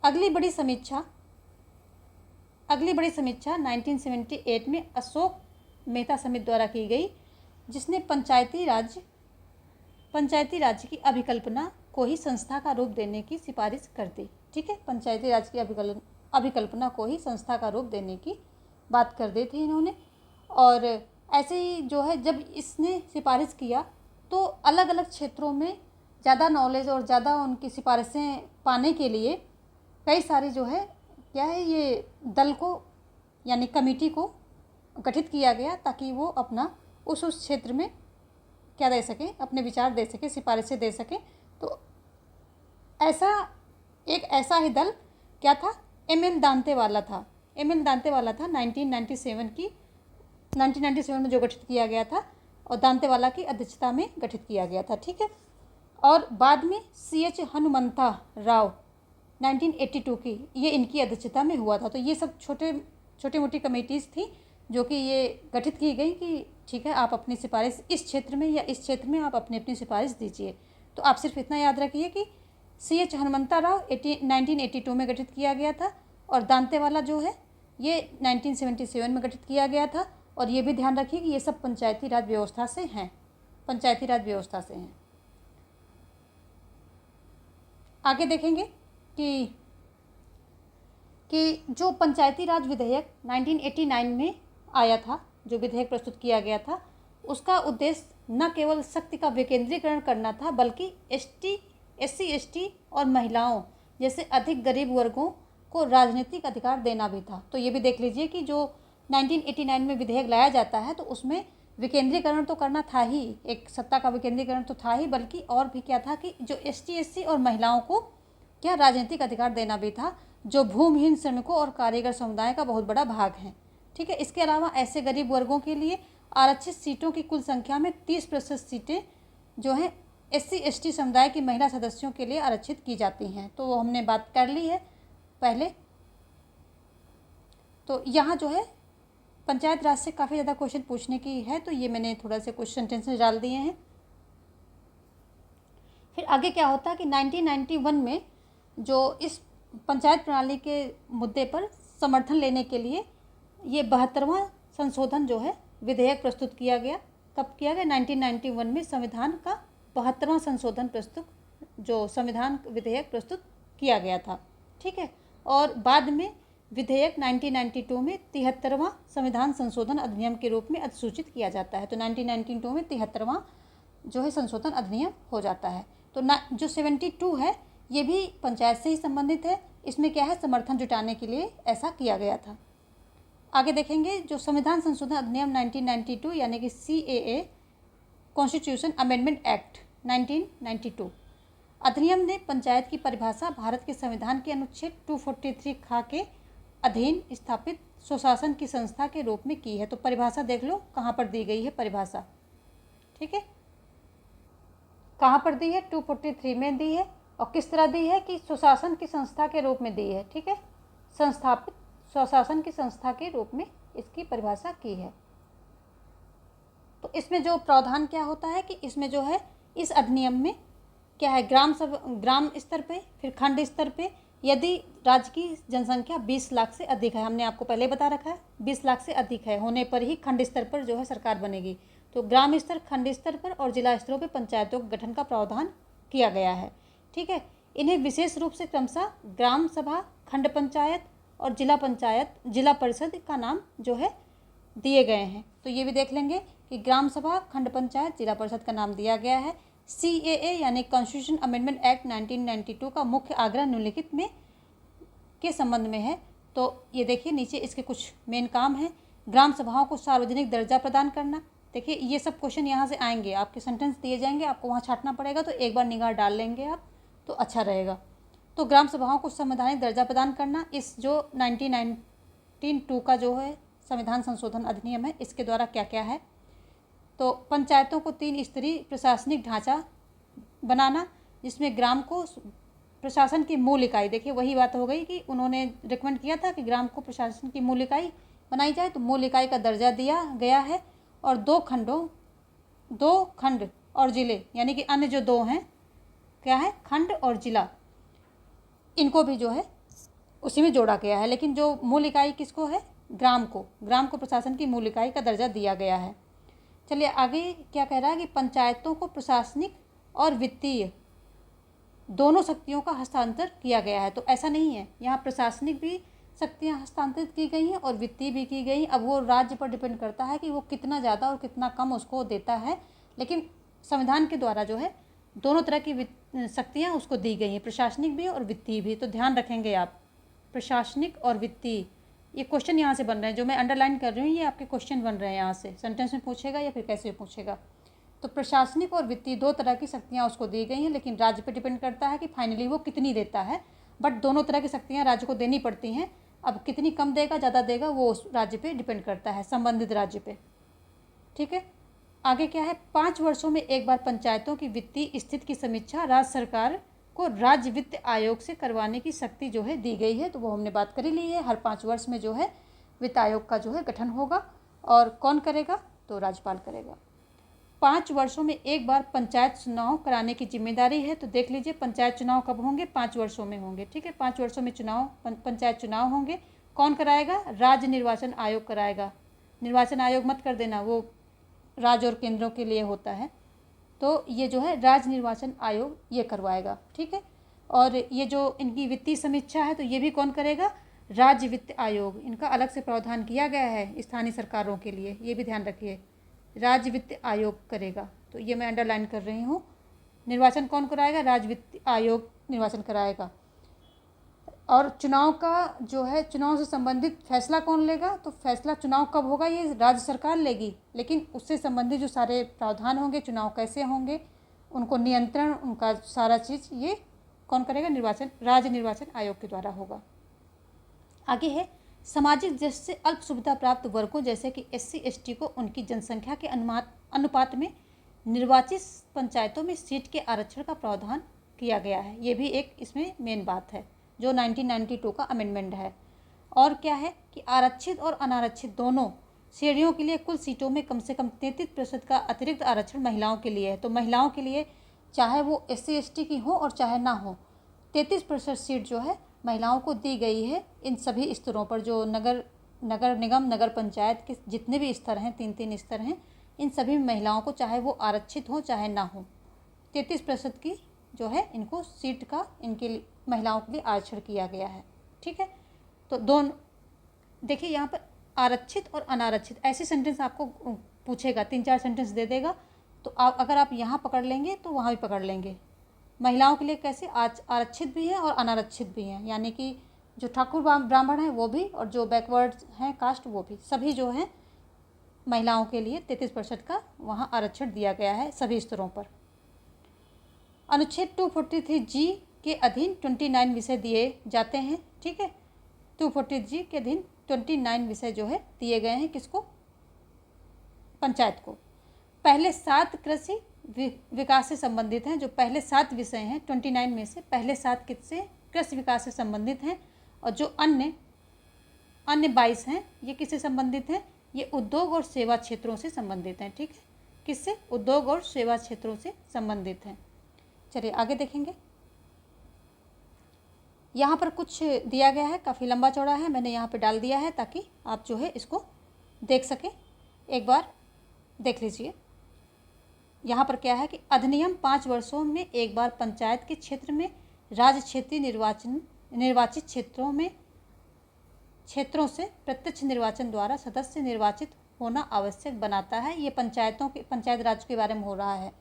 Speaker 1: अगली बड़ी समीक्षा 1978 में अशोक मेहता समिति द्वारा की गई, जिसने पंचायती राज्य की अभिकल्पना को ही संस्था का रूप देने की सिफारिश कर दी। ठीक है, पंचायती राज की अभिकल्पना को ही संस्था का रूप देने की बात कर दी थी इन्होंने। और ऐसे ही जो है जब इसने सिफारिश किया तो अलग अलग क्षेत्रों में ज़्यादा नॉलेज और ज़्यादा उनकी सिफारिशें पाने के लिए कई सारी जो है क्या है, ये दल को यानी कमेटी को गठित किया गया, ताकि वो अपना उस क्षेत्र में क्या दे सकें, अपने विचार दे सकें, सिफारिशें दे सकें। तो ऐसा ही दल क्या था, ML दांतेवाला था। 1997 में जो गठित किया गया था, और दांतेवाला की अध्यक्षता में गठित किया गया था। ठीक है, और बाद में CH हनुमंता राव 1982 की, ये इनकी अध्यक्षता में हुआ था। तो ये सब छोटी मोटी कमेटीज़ थी जो कि ये गठित की गई कि ठीक है, आप अपनी सिफारिश इस क्षेत्र में या इस क्षेत्र में आप अपनी सिफारिश दीजिए। तो आप सिर्फ इतना याद रखिए कि CH हनुमंता राव 1982 में गठित किया गया था, और दांतेवाला जो है ये 1977 में गठित किया गया था। और ये भी ध्यान रखिए कि ये सब पंचायती राज व्यवस्था से हैं। आगे देखेंगे कि जो पंचायती राज विधेयक 1989 में आया था, जो विधेयक प्रस्तुत किया गया था, उसका उद्देश्य न केवल शक्ति का विकेंद्रीकरण करना था, बल्कि SC/ST और महिलाओं जैसे अधिक गरीब वर्गों को राजनीतिक अधिकार देना भी था। तो ये भी देख लीजिए कि जो 1989 में विधेयक लाया जाता है तो उसमें विकेंद्रीकरण तो करना था ही, एक सत्ता का विकेंद्रीकरण तो था ही, बल्कि और भी क्या था कि जो ST/SC और महिलाओं को क्या राजनीतिक अधिकार देना भी था, जो भूमिहीन श्रमिकों और कारीगर समुदाय का बहुत बड़ा भाग हैं। ठीक है, इसके अलावा ऐसे गरीब वर्गों के लिए आरक्षित सीटों की कुल संख्या में 30% सीटें जो हैं SC/ST समुदाय की महिला सदस्यों के लिए आरक्षित की जाती हैं। तो वो हमने बात कर ली है पहले। तो यहाँ जो है पंचायत राज से काफ़ी ज़्यादा क्वेश्चन पूछने की है, तो ये मैंने थोड़ा से कुछ सेंटेंसेस डाल दिए हैं। फिर आगे क्या होता है कि 1991 में जो इस पंचायत प्रणाली के मुद्दे पर समर्थन लेने के लिए ये 72वां संशोधन जो है विधेयक प्रस्तुत किया गया। कब किया गया? 1991 में संविधान का 72वां संशोधन प्रस्तुत, जो संविधान विधेयक प्रस्तुत किया गया था, ठीक है। और बाद में विधेयक 1992 में 73वां संविधान संशोधन अधिनियम के रूप में अधिसूचित किया जाता है। तो 1992 में 73वां जो है संशोधन अधिनियम हो जाता है। तो जो 72 है ये भी पंचायत से ही संबंधित है। इसमें क्या है, समर्थन जुटाने के लिए ऐसा किया गया था। आगे देखेंगे जो संविधान संशोधन अधिनियम 1992 यानी कि CAA, कॉन्स्टिट्यूशन अमेंडमेंट एक्ट 1992, अधिनियम ने पंचायत की परिभाषा भारत के संविधान के अनुच्छेद 243 खा के अधीन स्थापित स्वशासन की संस्था के रूप में की है। तो परिभाषा देख लो कहाँ पर दी गई है परिभाषा, ठीक है, कहाँ पर दी है, 243 में दी है। और किस तरह दी है कि स्वशासन की संस्था के रूप में दी है, ठीक है, संस्थापित स्वशासन की संस्था के रूप में इसकी परिभाषा की है। तो इसमें जो प्रावधान क्या होता है कि इसमें जो है इस अधिनियम में क्या है, ग्राम स्तर पे, फिर खंड स्तर पे यदि राज्य की जनसंख्या 20 लाख से अधिक है, हमने आपको पहले बता रखा है 20 लाख से अधिक है होने पर ही खंड स्तर पर जो है सरकार बनेगी। तो ग्राम स्तर, खंड स्तर पर और जिला स्तरों पर पंचायतों के गठन का प्रावधान किया गया है, ठीक है। इन्हें विशेष रूप से क्रमशः ग्राम सभा, खंड पंचायत और जिला पंचायत, जिला परिषद का नाम जो है दिए गए हैं। तो ये भी देख लेंगे कि ग्राम सभा, खंड पंचायत, जिला परिषद का नाम दिया गया है। CAA यानी कॉन्स्टिट्यूशन अमेंडमेंट एक्ट 1992 का मुख्य आग्रह निम्नलिखित में के संबंध में है। तो ये देखिए नीचे इसके कुछ मेन काम हैं। ग्राम सभाओं को सार्वजनिक दर्जा प्रदान करना। देखिए ये सब क्वेश्चन यहाँ से आएंगे, आपके सेंटेंस दिए जाएंगे, आपको वहाँ छांटना पड़ेगा, तो एक बार निगाह डाल लेंगे आप तो अच्छा रहेगा। तो ग्राम सभाओं को संवैधानिक दर्जा प्रदान करना, इस जो 1992 का जो है संविधान संशोधन अधिनियम है इसके द्वारा क्या क्या है। तो पंचायतों को 3 स्तरीय प्रशासनिक ढांचा बनाना, जिसमें ग्राम को प्रशासन की मूल इकाई, देखिए वही बात हो गई कि उन्होंने रिकमेंड किया था कि ग्राम को प्रशासन की मूल इकाई बनाई जाए, तो मूल इकाई का दर्जा दिया गया है। और 2 खंड और जिले यानी कि अन्य जो 2 हैं क्या है, खंड और जिला, इनको भी जो है उसी में जोड़ा गया है। लेकिन जो मूल इकाई किसको है, ग्राम को प्रशासन की मूल इकाई का दर्जा दिया गया है। चलिए आगे क्या कह रहा है कि पंचायतों को प्रशासनिक और वित्तीय दोनों शक्तियों का हस्तांतर किया गया है। तो ऐसा नहीं है, यहाँ प्रशासनिक भी शक्तियाँ हस्तांतरित की गई हैं और वित्तीय भी की गई। अब वो राज्य पर डिपेंड करता है कि वो कितना ज़्यादा और कितना कम उसको देता है, लेकिन संविधान के द्वारा जो है दोनों तरह की शक्तियाँ उसको दी गई हैं, प्रशासनिक भी और वित्तीय भी। तो ध्यान रखेंगे आप, प्रशासनिक और वित्तीय, ये क्वेश्चन यहाँ से बन रहे हैं, जो मैं अंडरलाइन कर रही हूँ ये आपके क्वेश्चन बन रहे हैं, यहाँ से सेंटेंस में पूछेगा या फिर कैसे पूछेगा। तो प्रशासनिक और वित्तीय 2 तरह की शक्तियाँ उसको दी गई हैं, लेकिन राज्य पर डिपेंड करता है कि फाइनली वो कितनी देता है। बट दोनों तरह की शक्तियाँ राज्य को देनी पड़ती हैं। अब कितनी कम देगा, ज़्यादा देगा, वो उस राज्य पे डिपेंड करता है, संबंधित राज्य पे, ठीक है। आगे क्या है, 5 वर्षों में एक बार पंचायतों की वित्तीय स्थिति की समीक्षा राज्य सरकार को राज्य वित्त आयोग से करवाने की शक्ति जो है दी गई है। तो वो हमने बात कर ही ली है, हर 5 वर्ष में जो है वित्त आयोग का जो है गठन होगा। और कौन करेगा, तो राज्यपाल करेगा। 5 वर्षों में एक बार पंचायत चुनाव कराने की जिम्मेदारी है। तो देख लीजिए पंचायत चुनाव कब होंगे, 5 वर्षों में होंगे, ठीक है। 5 वर्षों में पंचायत चुनाव होंगे। कौन कराएगा, राज्य निर्वाचन आयोग कराएगा। निर्वाचन आयोग मत कर देना, वो राज्य और केंद्रों के लिए होता है। तो ये जो है राज्य निर्वाचन आयोग ये करवाएगा, ठीक है। और ये जो इनकी वित्तीय समीक्षा है तो ये भी कौन करेगा, राज्य वित्त आयोग। इनका अलग से प्रावधान किया गया है स्थानीय सरकारों के लिए, ये भी ध्यान रखिए, राज्य वित्त आयोग करेगा। तो ये मैं अंडरलाइन कर रही हूँ। निर्वाचन कौन कराएगा, राज्य वित्त आयोग निर्वाचन कराएगा। और चुनाव का जो है, चुनाव से संबंधित फैसला कौन लेगा, तो फैसला चुनाव कब होगा ये राज्य सरकार लेगी, लेकिन उससे संबंधित जो सारे प्रावधान होंगे, चुनाव कैसे होंगे, उनको नियंत्रण, उनका सारा चीज़ ये कौन करेगा, राज्य निर्वाचन आयोग के द्वारा होगा। आगे है सामाजिक दृष्टि से अल्प सुविधा प्राप्त वर्गों जैसे कि SC ST को उनकी जनसंख्या के अनुपात में निर्वाचित पंचायतों में सीट के आरक्षण का प्रावधान किया गया है। ये भी एक इसमें मेन बात है जो 1992 का अमेंडमेंट है। और क्या है कि आरक्षित और अनारक्षित दोनों श्रेणियों के लिए कुल सीटों में कम से कम 33% का अतिरिक्त आरक्षण महिलाओं के लिए है। तो महिलाओं के लिए चाहे वो SC ST की हो और चाहे ना हो, 33% सीट जो है महिलाओं को दी गई है। इन सभी स्तरों पर जो नगर निगम, नगर पंचायत के जितने भी स्तर हैं, 3-3 स्तर हैं, इन सभी महिलाओं को चाहे वो आरक्षित हो चाहे ना हो, 33% की जो है इनको सीट का इनके महिलाओं के लिए आरक्षण किया गया है। ठीक है, तो दोनों देखिए यहाँ पर आरक्षित और अनारक्षित ऐसे सेंटेंस आपको पूछेगा, 3-4 सेंटेंस दे देगा, तो आप अगर आप यहाँ पकड़ लेंगे तो वहाँ भी पकड़ लेंगे। महिलाओं के लिए कैसे आरक्षित भी हैं और अनारक्षित भी हैं, यानी कि जो ठाकुर ब्राह्मण हैं वो भी और जो बैकवर्ड हैं कास्ट वो भी, सभी जो हैं महिलाओं के लिए 33% का वहाँ आरक्षण दिया गया है सभी स्तरों पर। अनुच्छेद 243G के अधीन 29 विषय दिए जाते हैं। ठीक है, 243G के अधीन 29 विषय जो है दिए गए हैं किसको? पंचायत को। पहले 7 कृषि विकास से संबंधित हैं। जो पहले 7 विषय हैं 29 में से पहले 7 किससे? कृषि विकास से संबंधित हैं। और जो अन्य 22 हैं ये किससे संबंधित हैं? ये उद्योग और सेवा क्षेत्रों से संबंधित हैं। ठीक है, किससे? उद्योग और सेवा क्षेत्रों से संबंधित हैं। चलिए आगे देखेंगे। यहाँ पर कुछ दिया गया है, काफ़ी लंबा चौड़ा है, मैंने यहाँ पे डाल दिया है ताकि आप जो है इसको देख सकें। एक बार देख लीजिए। यहाँ पर क्या है कि अधिनियम 5 वर्षों में एक बार पंचायत के क्षेत्र में राज्य क्षेत्रीय निर्वाचित क्षेत्रों से प्रत्यक्ष निर्वाचन द्वारा सदस्य निर्वाचित होना आवश्यक बनाता है। ये पंचायत राज के बारे में हो रहा है।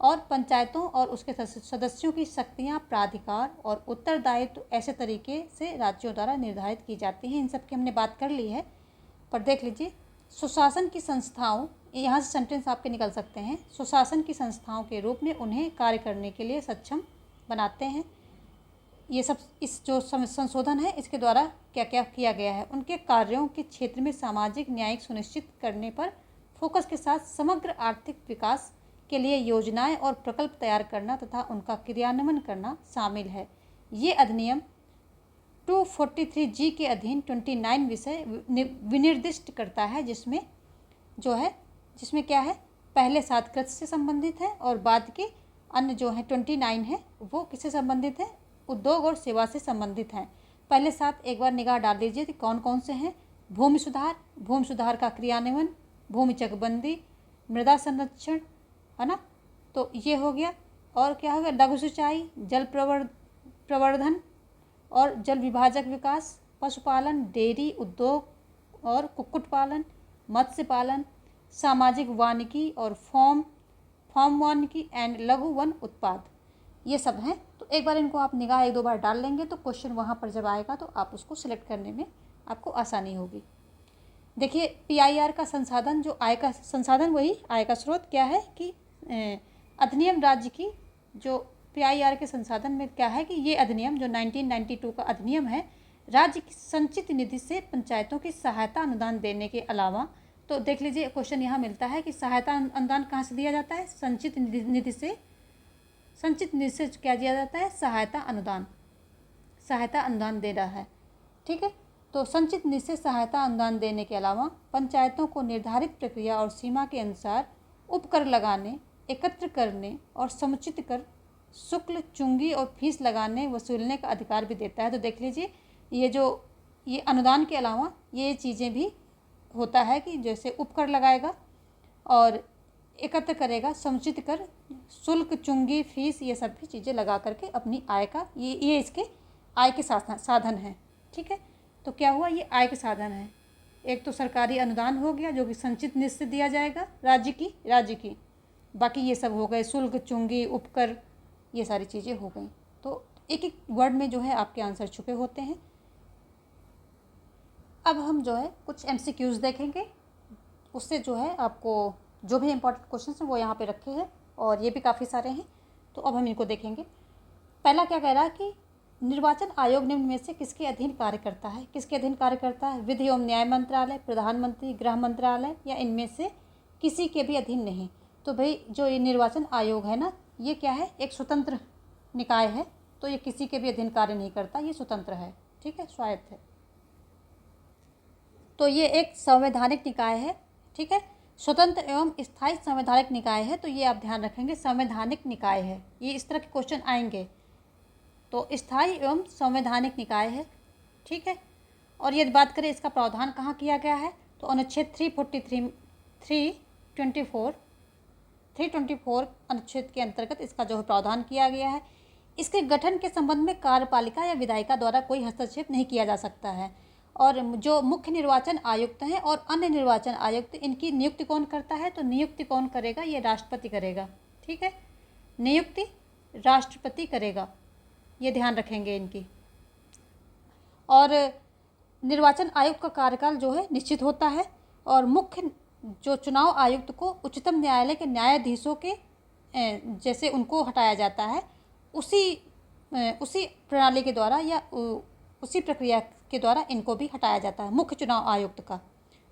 Speaker 1: और पंचायतों और उसके सदस्यों की शक्तियाँ, प्राधिकार और उत्तरदायित्व ऐसे तरीके से राज्यों द्वारा निर्धारित की जाती हैं। इन सब की हमने बात कर ली है, पर देख लीजिए। सुशासन की संस्थाओं, यहाँ से सेंटेंस आपके निकल सकते हैं। सुशासन की संस्थाओं के रूप में उन्हें कार्य करने के लिए सक्षम बनाते हैं। ये सब इस जो संशोधन है इसके द्वारा क्या क्या किया गया है? उनके कार्यों के क्षेत्र में सामाजिक न्याय सुनिश्चित करने पर फोकस के साथ समग्र आर्थिक विकास के लिए योजनाएं और प्रकल्प तैयार करना तथा उनका क्रियान्वयन करना शामिल है। ये अधिनियम 243G के अधीन 29 विषय विनिर्दिष्ट करता है, जिसमें क्या है? पहले 7 कृषि से संबंधित है और बाद के अन्य जो है 29 है वो किससे संबंधित है? उद्योग और सेवा से संबंधित हैं। पहले 7 एक बार निगाह डाल दीजिए कि कौन कौन से हैं। भूमि सुधार का क्रियान्वयन, भूमि चकबंदी, मृदा संरक्षण, है ना, तो ये हो गया। और क्या हो गया? लघु सिंचाई, जल प्रवर्धन और जल विभाजक विकास, पशुपालन, डेयरी उद्योग और कुक्कुट पालन, मत्स्य पालन, सामाजिक वानिकी और फॉर्म वानिकी एंड लघु वन उत्पाद, ये सब हैं। तो एक बार इनको आप निगाह 1-2 बार डाल लेंगे तो क्वेश्चन वहाँ पर जब आएगा तो आप उसको सिलेक्ट करने में आपको आसानी होगी। देखिए, PIR का संसाधन, जो आय का संसाधन वही आय का स्रोत क्या है कि अधिनियम राज्य की जो PIR के संसाधन में क्या है कि ये अधिनियम जो 1992 का अधिनियम है, राज्य की संचित निधि से पंचायतों की सहायता अनुदान देने के अलावा, तो देख लीजिए क्वेश्चन यहाँ मिलता है कि सहायता अनुदान कहाँ से दिया जाता है? संचित निधि से क्या दिया जाता है? सहायता अनुदान दे रहा है। ठीक है, तो संचित निधि से सहायता अनुदान देने के अलावा पंचायतों को निर्धारित प्रक्रिया और सीमा के अनुसार उपकर लगाने, एकत्र करने और समुचित कर, शुल्क, चुंगी और फीस लगाने वसूलने का अधिकार भी देता है। तो देख लीजिए, ये अनुदान के अलावा ये चीज़ें भी होता है कि जैसे उपकर लगाएगा और एकत्र करेगा, समुचित कर, शुल्क, चुंगी, फीस, ये सब भी चीज़ें लगा करके अपनी आय का ये इसके आय के साधन है। ठीक है, तो क्या हुआ? ये आय के साधन है। एक तो सरकारी अनुदान हो गया जो कि संचित निधि से दिया जाएगा राज्य की, बाकी ये सब हो गए शुल्क, चुंगी, उपकर, ये सारी चीज़ें हो गई। तो एक एक वर्ड में जो है आपके आंसर छुपे होते हैं। अब हम जो है कुछ MCQs देखेंगे, उससे जो है आपको जो भी इम्पोर्टेंट क्वेश्चन हैं वो यहाँ पे रखे हैं और ये भी काफ़ी सारे हैं, तो अब हम इनको देखेंगे। पहला क्या कह रहा है कि निर्वाचन आयोग निम्न में से किसके अधीन कार्य करता है? किसके अधीन कार्य करता है? विधि एवं न्याय मंत्रालय, प्रधानमंत्री, गृह मंत्रालय या इनमें से किसी के भी अधीन नहीं। तो भाई जो ये निर्वाचन आयोग है ना, ये क्या है? एक स्वतंत्र निकाय है, तो ये किसी के भी अधीन कार्य नहीं करता, ये स्वतंत्र है। ठीक है, स्वायत्त है। तो ये एक संवैधानिक निकाय है। ठीक है, स्वतंत्र एवं स्थायी संवैधानिक निकाय है, तो ये आप ध्यान रखेंगे, संवैधानिक निकाय है। ये इस तरह के क्वेश्चन आएंगे, तो स्थायी एवं संवैधानिक निकाय है। ठीक है, और यदि बात करें इसका प्रावधान कहाँ किया गया है, तो अनुच्छेद 324 324 अनुच्छेद के अंतर्गत इसका जो है प्रावधान किया गया है। इसके गठन के संबंध में कार्यपालिका या विधायिका द्वारा कोई हस्तक्षेप नहीं किया जा सकता है। और जो मुख्य निर्वाचन आयुक्त हैं और अन्य निर्वाचन आयुक्त, इनकी नियुक्ति कौन करता है? तो नियुक्ति कौन करेगा? ये राष्ट्रपति करेगा। ठीक है, नियुक्ति राष्ट्रपति करेगा, ये ध्यान रखेंगे इनकी। और निर्वाचन आयुक्त का कार्यकाल जो है निश्चित होता है और मुख्य जो चुनाव आयुक्त को उच्चतम न्यायालय के न्यायाधीशों के जैसे उनको हटाया जाता है, उसी प्रणाली के द्वारा या उसी प्रक्रिया के द्वारा इनको भी हटाया जाता है, मुख्य चुनाव आयुक्त का।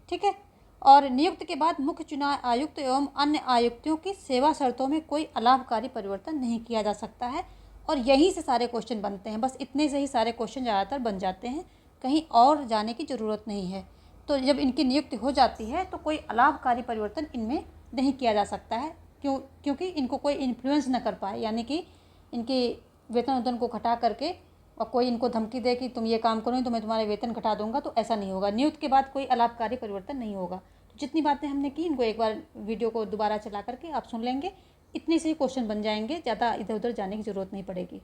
Speaker 1: ठीक है, और नियुक्ति के बाद मुख्य चुनाव आयुक्त एवं अन्य आयुक्तों की सेवा शर्तों में कोई अलाभकारी परिवर्तन नहीं किया जा सकता है। और यहीं से सारे क्वेश्चन बनते हैं, बस इतने से ही सारे क्वेश्चन ज़्यादातर बन जाते हैं, कहीं और जाने की ज़रूरत नहीं है। तो जब इनकी नियुक्ति हो जाती है तो कोई अलाभकारी परिवर्तन इनमें नहीं किया जा सकता है, क्योंकि इनको कोई इन्फ्लुएंस न कर पाए, यानी कि इनके वेतन उतन को घटा करके और कोई इनको धमकी दे कि तुम ये काम करो तो मैं तुम्हारे वेतन घटा दूंगा, तो ऐसा नहीं होगा। नियुक्ति के बाद कोई अलाभकारी परिवर्तन नहीं होगा। तो जितनी बातें हमने की इनको एक बार वीडियो को दोबारा चला करके आप सुन लेंगे, इतने से ही क्वेश्चन बन जाएंगे, ज़्यादा इधर उधर जाने की ज़रूरत नहीं पड़ेगी।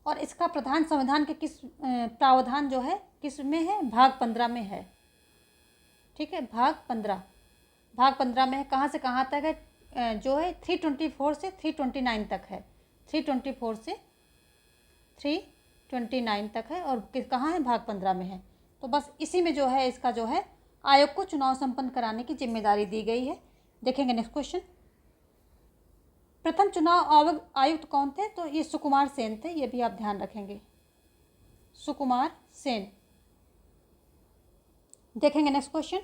Speaker 1: और इसका प्रधान संविधान के किस प्रावधान जो है किस में है? भाग 15 में है। ठीक है, भाग 15 में है। कहाँ से कहाँ तक है? जो है 324 से 329 तक है। 324 से 329 तक है और कहाँ है? भाग 15 में है। तो बस इसी में जो है इसका जो है आयोग को चुनाव संपन्न कराने की जिम्मेदारी दी गई है। देखेंगे नेक्स्ट क्वेश्चन। प्रथम चुनाव आयुक्त कौन थे? तो ये सुकुमार सेन थे, ये भी आप ध्यान रखेंगे, सुकुमार सेन। देखेंगे नेक्स्ट क्वेश्चन।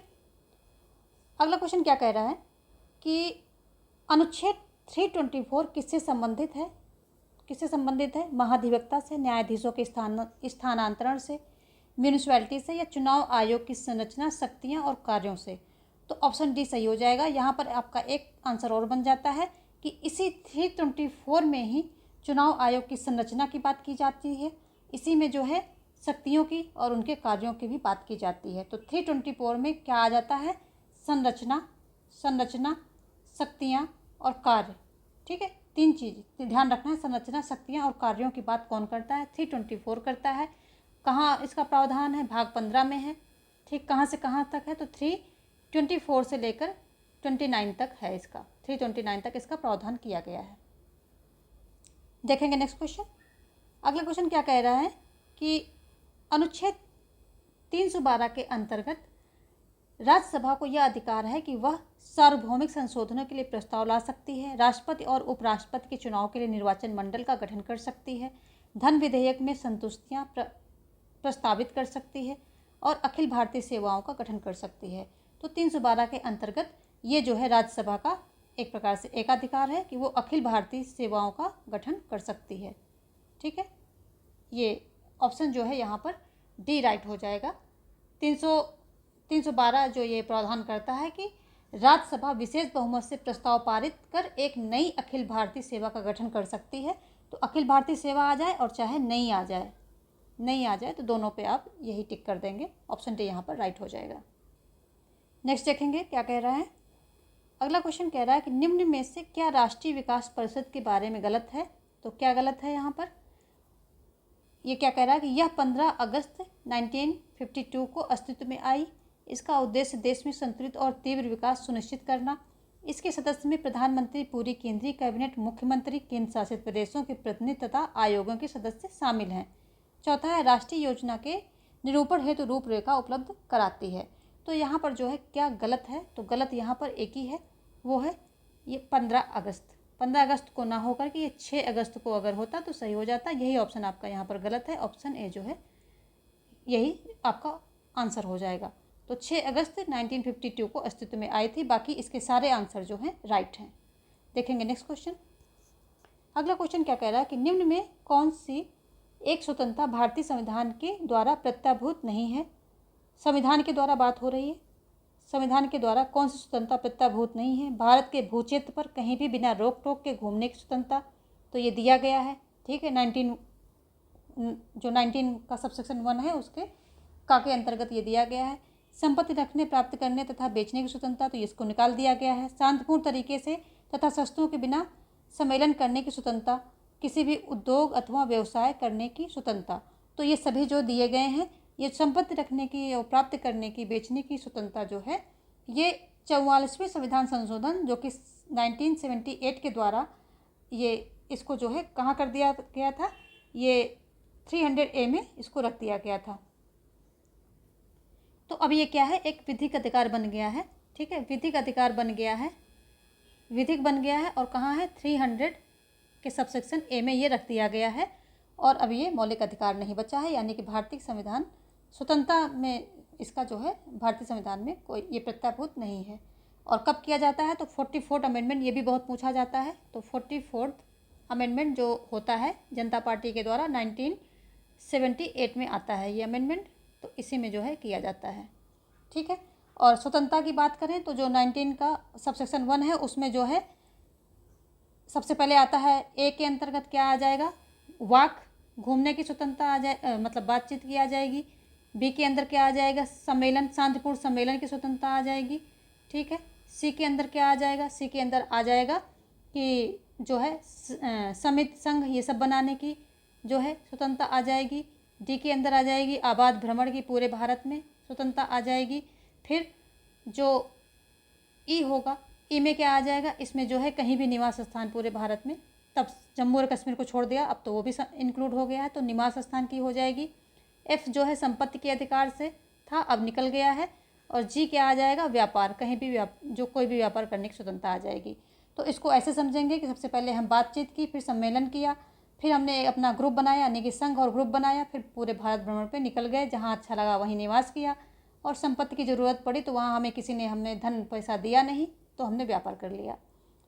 Speaker 1: अगला क्वेश्चन क्या कह रहा है कि अनुच्छेद 324 किससे संबंधित है? किससे संबंधित है? महाधिवक्ता से, न्यायाधीशों के स्थानांतरण से, म्यूनिसिपैलिटी से, या चुनाव आयोग की संरचना, शक्तियां और कार्यों से। तो ऑप्शन डी सही हो जाएगा। यहाँ पर आपका एक आंसर और बन जाता है कि इसी 324 में ही चुनाव आयोग की संरचना की बात की जाती है, इसी में जो है शक्तियों की और उनके कार्यों की भी बात की जाती है। तो 324 में क्या आ जाता है? संरचना, शक्तियाँ और कार्य। ठीक है, तीन चीज़ ध्यान रखना है। संरचना, शक्तियाँ और कार्यों की बात कौन करता है? 324 करता है। कहाँ इसका प्रावधान है? भाग 15 में है। ठीक, कहाँ से कहाँ तक है? तो 324 से लेकर 29 तक है इसका, 329 तक इसका प्रावधान किया गया है। देखेंगे नेक्स्ट क्वेश्चन। अगला क्वेश्चन क्या कह रहा है कि अनुच्छेद 312 के अंतर्गत राज्यसभा को यह अधिकार है कि वह सार्वभौमिक संशोधनों के लिए प्रस्ताव ला सकती है, राष्ट्रपति और उपराष्ट्रपति के चुनाव के लिए निर्वाचन मंडल का गठन कर सकती है, धन विधेयक में संतुष्टियां प्रस्तावित कर सकती है और अखिल भारतीय सेवाओं का गठन कर सकती है। तो 312 के अंतर्गत ये जो है राज्यसभा का एक प्रकार से एकाधिकार है कि वो अखिल भारतीय सेवाओं का गठन कर सकती है। ठीक है, ये ऑप्शन जो है यहाँ पर डी राइट हो जाएगा। 312 जो ये प्रावधान करता है कि राज्यसभा विशेष बहुमत से प्रस्ताव पारित कर एक नई अखिल भारतीय सेवा का गठन कर सकती है। तो अखिल भारतीय सेवा आ जाए और चाहे नई आ जाए तो दोनों पे आप यही टिक कर देंगे। ऑप्शन डी यहाँ पर राइट हो जाएगा। नेक्स्ट देखेंगे क्या कह रहा है। अगला क्वेश्चन कह रहा है कि निम्न में से क्या राष्ट्रीय विकास परिषद के बारे में गलत है? तो क्या गलत है यहाँ पर? ये क्या कह रहा है कि यह 15 अगस्त 1952 को अस्तित्व में आई। इसका उद्देश्य देश में संतुलित और तीव्र विकास सुनिश्चित करना। इसके सदस्य में प्रधानमंत्री, पूरी केंद्रीय कैबिनेट, मुख्यमंत्री, केंद्र शासित प्रदेशों के प्रतिनिधि तथा आयोगों के सदस्य शामिल हैं। चौथा है राष्ट्रीय योजना के निरूपण हेतु रूपरेखा उपलब्ध कराती है। तो यहाँ पर जो है क्या गलत है? तो गलत यहाँ पर एक ही है, वो है ये 15 अगस्त को ना होकर के ये 6 अगस्त को अगर होता तो सही हो जाता। यही ऑप्शन आपका यहाँ पर गलत है। ऑप्शन ए जो है यही आपका आंसर हो जाएगा। तो 6 अगस्त 1952 को अस्तित्व में आई थी। बाकी इसके सारे आंसर जो हैं राइट हैं। देखेंगे नेक्स्ट क्वेश्चन। अगला क्वेश्चन क्या कह रहा है कि निम्न में कौन सी एक स्वतंत्रता भारतीय संविधान के द्वारा प्रत्याभूत नहीं है? संविधान के द्वारा बात हो रही है। संविधान के द्वारा कौन सी स्वतंत्रता प्रत्याभूत नहीं है? भारत के भूक्षेत्र पर कहीं भी बिना रोक टोक के घूमने की स्वतंत्रता, तो ये दिया गया है। ठीक है, 19 का सबसेक्शन 1 है उसके के अंतर्गत ये दिया गया है। संपत्ति रखने, प्राप्त करने तथा बेचने की स्वतंत्रता, तो इसको निकाल दिया गया है। शांतिपूर्ण तरीके से तथा शस्त्रों के बिना सम्मेलन करने की स्वतंत्रता, किसी भी उद्योग अथवा व्यवसाय करने की स्वतंत्रता। तो ये सभी जो दिए गए हैं, ये संपत्ति रखने की और प्राप्त करने की, बेचने की स्वतंत्रता जो है, ये 44वें संविधान संशोधन जो कि 1978 के द्वारा ये इसको जो है कहाँ कर दिया गया था, ये 300A में इसको रख दिया गया था। तो अब ये क्या है, एक विधिक अधिकार बन गया है। ठीक है, विधिक अधिकार बन गया है, विधिक बन गया है और कहाँ है, 300 के सबसेक्शन ए में ये रख दिया गया है। और अब ये मौलिक अधिकार नहीं बचा है, यानी कि भारतीय संविधान स्वतंत्रता में इसका जो है भारतीय संविधान में कोई ये प्रत्याभूत नहीं है। और कब किया जाता है, तो 44th अमेंडमेंट, ये भी बहुत पूछा जाता है। तो 44th अमेंडमेंट जो होता है जनता पार्टी के द्वारा 1978 में आता है ये अमेंडमेंट, तो इसी में जो है किया जाता है। ठीक है, और स्वतंत्रता की बात करें तो जो 19 का सबसेक्शन 1 है उसमें जो है सबसे पहले आता है, ए के अंतर्गत क्या आ जाएगा, वाक, घूमने की स्वतंत्रता आ जाए, मतलब बातचीत की आ जाएगी। बी के अंदर क्या आ जाएगा, सम्मेलन, शांतिपूर्ण सम्मेलन की स्वतंत्रता आ जाएगी। ठीक है, सी के अंदर क्या आ जाएगा, सी के अंदर आ जाएगा कि जो है समिति, संघ, ये सब बनाने की जो है स्वतंत्रता आ जाएगी। डी के अंदर आ जाएगी आबाद भ्रमण की, पूरे भारत में स्वतंत्रता आ जाएगी। फिर जो ई होगा, ई में क्या आ जाएगा, इसमें जो है कहीं भी निवास स्थान पूरे भारत में, तब जम्मू और कश्मीर को छोड़ दिया, अब तो वो भी इंक्लूड हो गया है, तो निवास स्थान की हो जाएगी। एफ जो है संपत्ति के अधिकार से था, अब निकल गया है। और जी क्या आ जाएगा, व्यापार, कहीं भी जो कोई भी व्यापार करने की स्वतंत्रता आ जाएगी। तो इसको ऐसे समझेंगे कि सबसे पहले हम बातचीत की, फिर सम्मेलन किया, फिर हमने अपना ग्रुप बनाया, यानी कि संघ और ग्रुप बनाया, फिर पूरे भारत भ्रमण पे निकल गए, जहाँ अच्छा लगा वहीं निवास किया, और संपत्ति की ज़रूरत पड़ी तो वहाँ हमें किसी ने, हमने धन पैसा दिया नहीं तो हमने व्यापार कर लिया।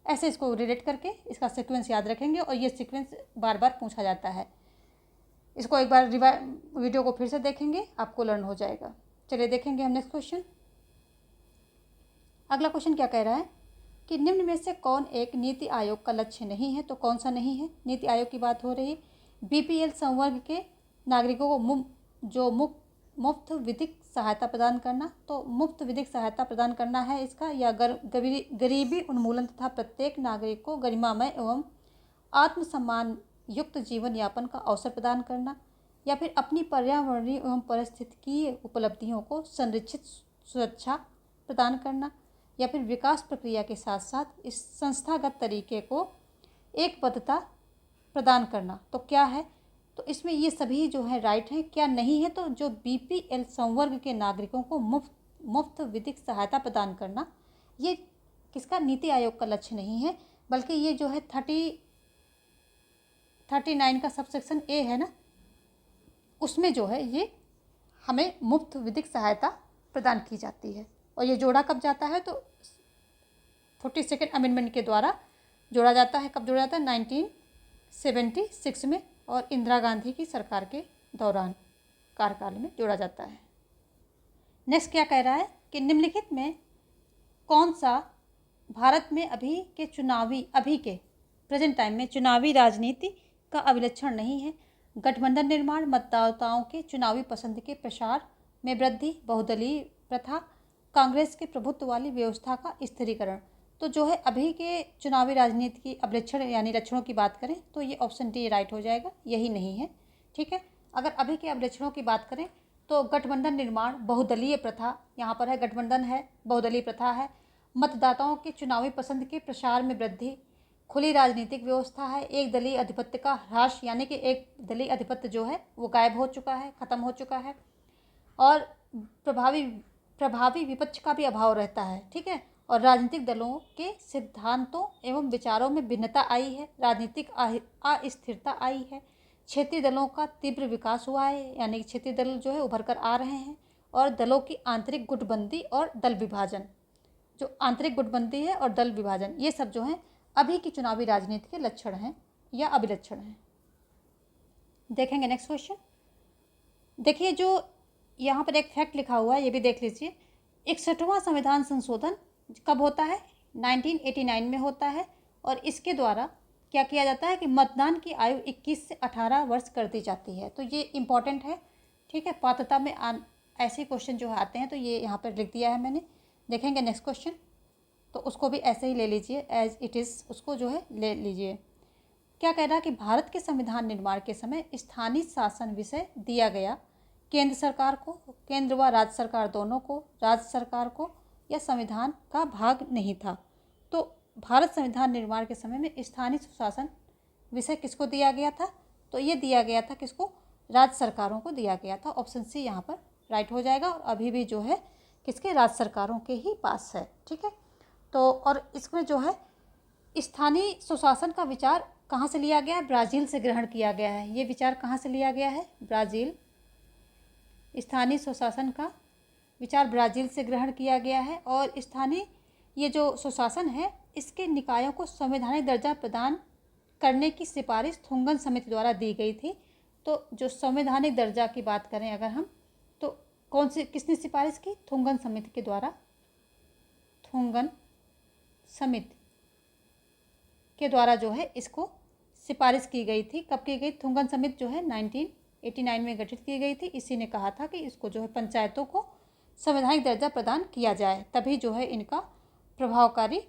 Speaker 1: ऐसे इसको रिलेट करके इसका सीक्वेंस याद रखेंगे, और ये सीक्वेंस बार बार पूछा जाता है। इसको एक बार वीडियो को फिर से देखेंगे, आपको लर्न हो जाएगा। चलिए देखेंगे हम नेक्स्ट क्वेश्चन। अगला क्वेश्चन क्या कह रहा है कि निम्न में से कौन एक नीति आयोग का लक्ष्य नहीं है, तो कौन सा नहीं है। नीति आयोग की बात हो रही है। बीपीएल संवर्ग के नागरिकों को जो मुफ्त विधिक सहायता प्रदान करना, तो मुफ्त विधिक सहायता प्रदान करना है इसका, या गरीबी उन्मूलन तथा प्रत्येक नागरिक को गरिमामय एवं आत्मसम्मान युक्त जीवन यापन का अवसर प्रदान करना, या फिर अपनी पर्यावरणीय एवं पारिस्थितिकीय उपलब्धियों को संरक्षित सुरक्षा प्रदान करना, या फिर विकास प्रक्रिया के साथ साथ इस संस्थागत तरीके को एकबद्धता प्रदान करना। तो क्या है, तो इसमें ये सभी जो है राइट हैं। क्या नहीं है, तो जो बीपीएल संवर्ग के नागरिकों को मुफ्त विधिक सहायता प्रदान करना, ये किसका, नीति आयोग का लक्ष्य नहीं है, बल्कि ये जो है 39 का सबसेक्शन ए है ना, उसमें जो है ये हमें मुफ्त विधिक सहायता प्रदान की जाती है। और ये जोड़ा कब जाता है, तो 42nd अमेंडमेंट के द्वारा जोड़ा जाता है। कब जोड़ा जाता है, 1976 में, और इंदिरा गांधी की सरकार के दौरान कार्यकाल में जोड़ा जाता है। नेक्स्ट क्या कह रहा है कि निम्नलिखित में कौन सा भारत में अभी के प्रेजेंट टाइम में चुनावी राजनीति का अभिलक्षण नहीं है। गठबंधन निर्माण, मतदाताओं के चुनावी पसंद के प्रसार में वृद्धि, बहुदलीय प्रथा, कांग्रेस के प्रभुत्व वाली व्यवस्था का स्थिरीकरण। तो जो है अभी के चुनावी राजनीति की अभिलक्षण यानी लक्षणों की बात करें तो ये ऑप्शन डी राइट हो जाएगा, यही नहीं है। ठीक है, अगर अभी के अभिलक्षणों की बात करें तो गठबंधन निर्माण, बहुदलीय प्रथा, यहाँ पर है गठबंधन है, बहुदलीय प्रथा है, मतदाताओं के चुनावी पसंद के प्रसार में वृद्धि, खुली राजनीतिक व्यवस्था है, एक दलीय अधिपत्य का ह्रास, यानी कि एक दलीय अधिपत्य जो है वो गायब हो चुका है, खत्म हो चुका है, और प्रभावी विपक्ष का भी अभाव रहता है। ठीक है, और राजनीतिक दलों के सिद्धांतों एवं विचारों में भिन्नता आई है, राजनीतिक अस्थिरता आई है, क्षेत्रीय दलों का तीव्र विकास हुआ है, यानी कि क्षेत्रीय दल जो है उभर कर आ रहे हैं, और दलों की आंतरिक गुटबंदी और दल विभाजन, जो आंतरिक गुटबंदी है और दल विभाजन, ये सब जो हैं अभी की चुनावी राजनीति के लक्षण हैं या अभिलक्षण हैं। देखेंगे नेक्स्ट क्वेश्चन। देखिए जो यहाँ पर एक फैक्ट लिखा हुआ है, ये भी देख लीजिए। 61वां संविधान संशोधन कब होता है, 1989 में होता है, और इसके द्वारा क्या किया जाता है कि मतदान की आयु 21 से 18 वर्ष कर दी जाती है। तो ये इम्पॉर्टेंट है। ठीक है, पात्रता में ऐसे क्वेश्चन जो आते हैं तो ये यहाँ पर लिख दिया है मैंने। देखेंगे नेक्स्ट क्वेश्चन। तो उसको भी ऐसे ही ले लीजिए, एज इट इज़ उसको जो है ले लीजिए। क्या कह रहा है कि भारत के संविधान निर्माण के समय स्थानीय शासन विषय दिया गया केंद्र सरकार को, केंद्र व राज्य सरकार दोनों को, राज्य सरकार को, या संविधान का भाग नहीं था। तो भारत संविधान निर्माण के समय में स्थानीय शासन विषय किसको दिया गया था? तो ये दिया गया था किसको? राज्य सरकारों को दिया गया था। ऑप्शन सी यहाँ पर राइट हो जाएगा। और अभी भी जो है किसके? राज्य सरकारों के ही पास है। ठीक है, तो और इसमें जो है स्थानीय सुशासन का विचार कहाँ से लिया गया है? ब्राज़ील से ग्रहण किया गया है। ये विचार कहाँ से लिया गया है? ब्राज़ील। स्थानीय सुशासन का विचार ब्राज़ील से ग्रहण किया गया है। और स्थानीय ये जो सुशासन है इसके निकायों को संवैधानिक दर्जा प्रदान करने की सिफारिश थुंगन समिति द्वारा दी गई थी। तो जो संवैधानिक दर्जा की बात करें अगर हम, तो कौन सी किसने सिफारिश की? थुंगन समिति के द्वारा। थुंगन समिति के द्वारा जो है इसको सिफारिश की गई थी। कब की गई? थुंगन समिति जो है 1989 में गठित की गई थी। इसी ने कहा था कि इसको जो है पंचायतों को संवैधानिक दर्जा प्रदान किया जाए, तभी जो है इनका प्रभावकारी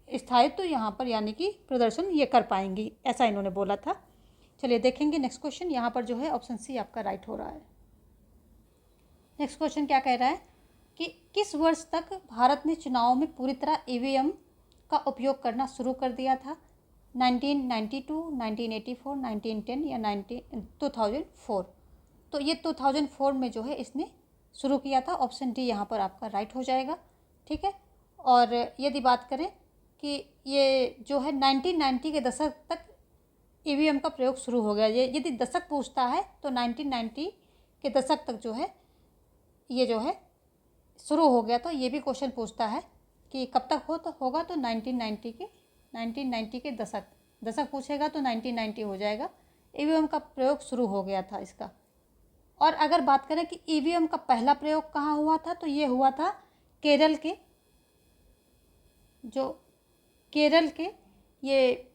Speaker 1: स्थायित्व यहाँ पर यानी कि प्रदर्शन ये कर पाएंगी, ऐसा इन्होंने बोला था। चलिए देखेंगे नेक्स्ट क्वेश्चन। यहाँ पर जो है ऑप्शन सी आपका राइट हो रहा है। नेक्स्ट क्वेश्चन क्या कह रहा है कि किस वर्ष तक भारत ने चुनावों में पूरी तरह ईवीएम का उपयोग करना शुरू कर दिया था? 1992, 1984, 1910 या 2004? तो ये 2004 में जो है इसने शुरू किया था। ऑप्शन डी यहाँ पर आपका राइट हो जाएगा। ठीक है, और यदि बात करें कि ये जो है 1990 के दशक तक ईवीएम का प्रयोग शुरू हो गया। ये यदि दशक पूछता है तो 1990 के दशक तक जो है ये जो है शुरू हो गया। तो ये भी क्वेश्चन पूछता है कि कब तक होगा, तो 1990 के दशक पूछेगा तो 1990 हो जाएगा। ईवीएम का प्रयोग शुरू हो गया था इसका। और अगर बात करें कि ईवीएम का पहला प्रयोग कहाँ हुआ था, तो ये हुआ था केरल के, जो केरल के ये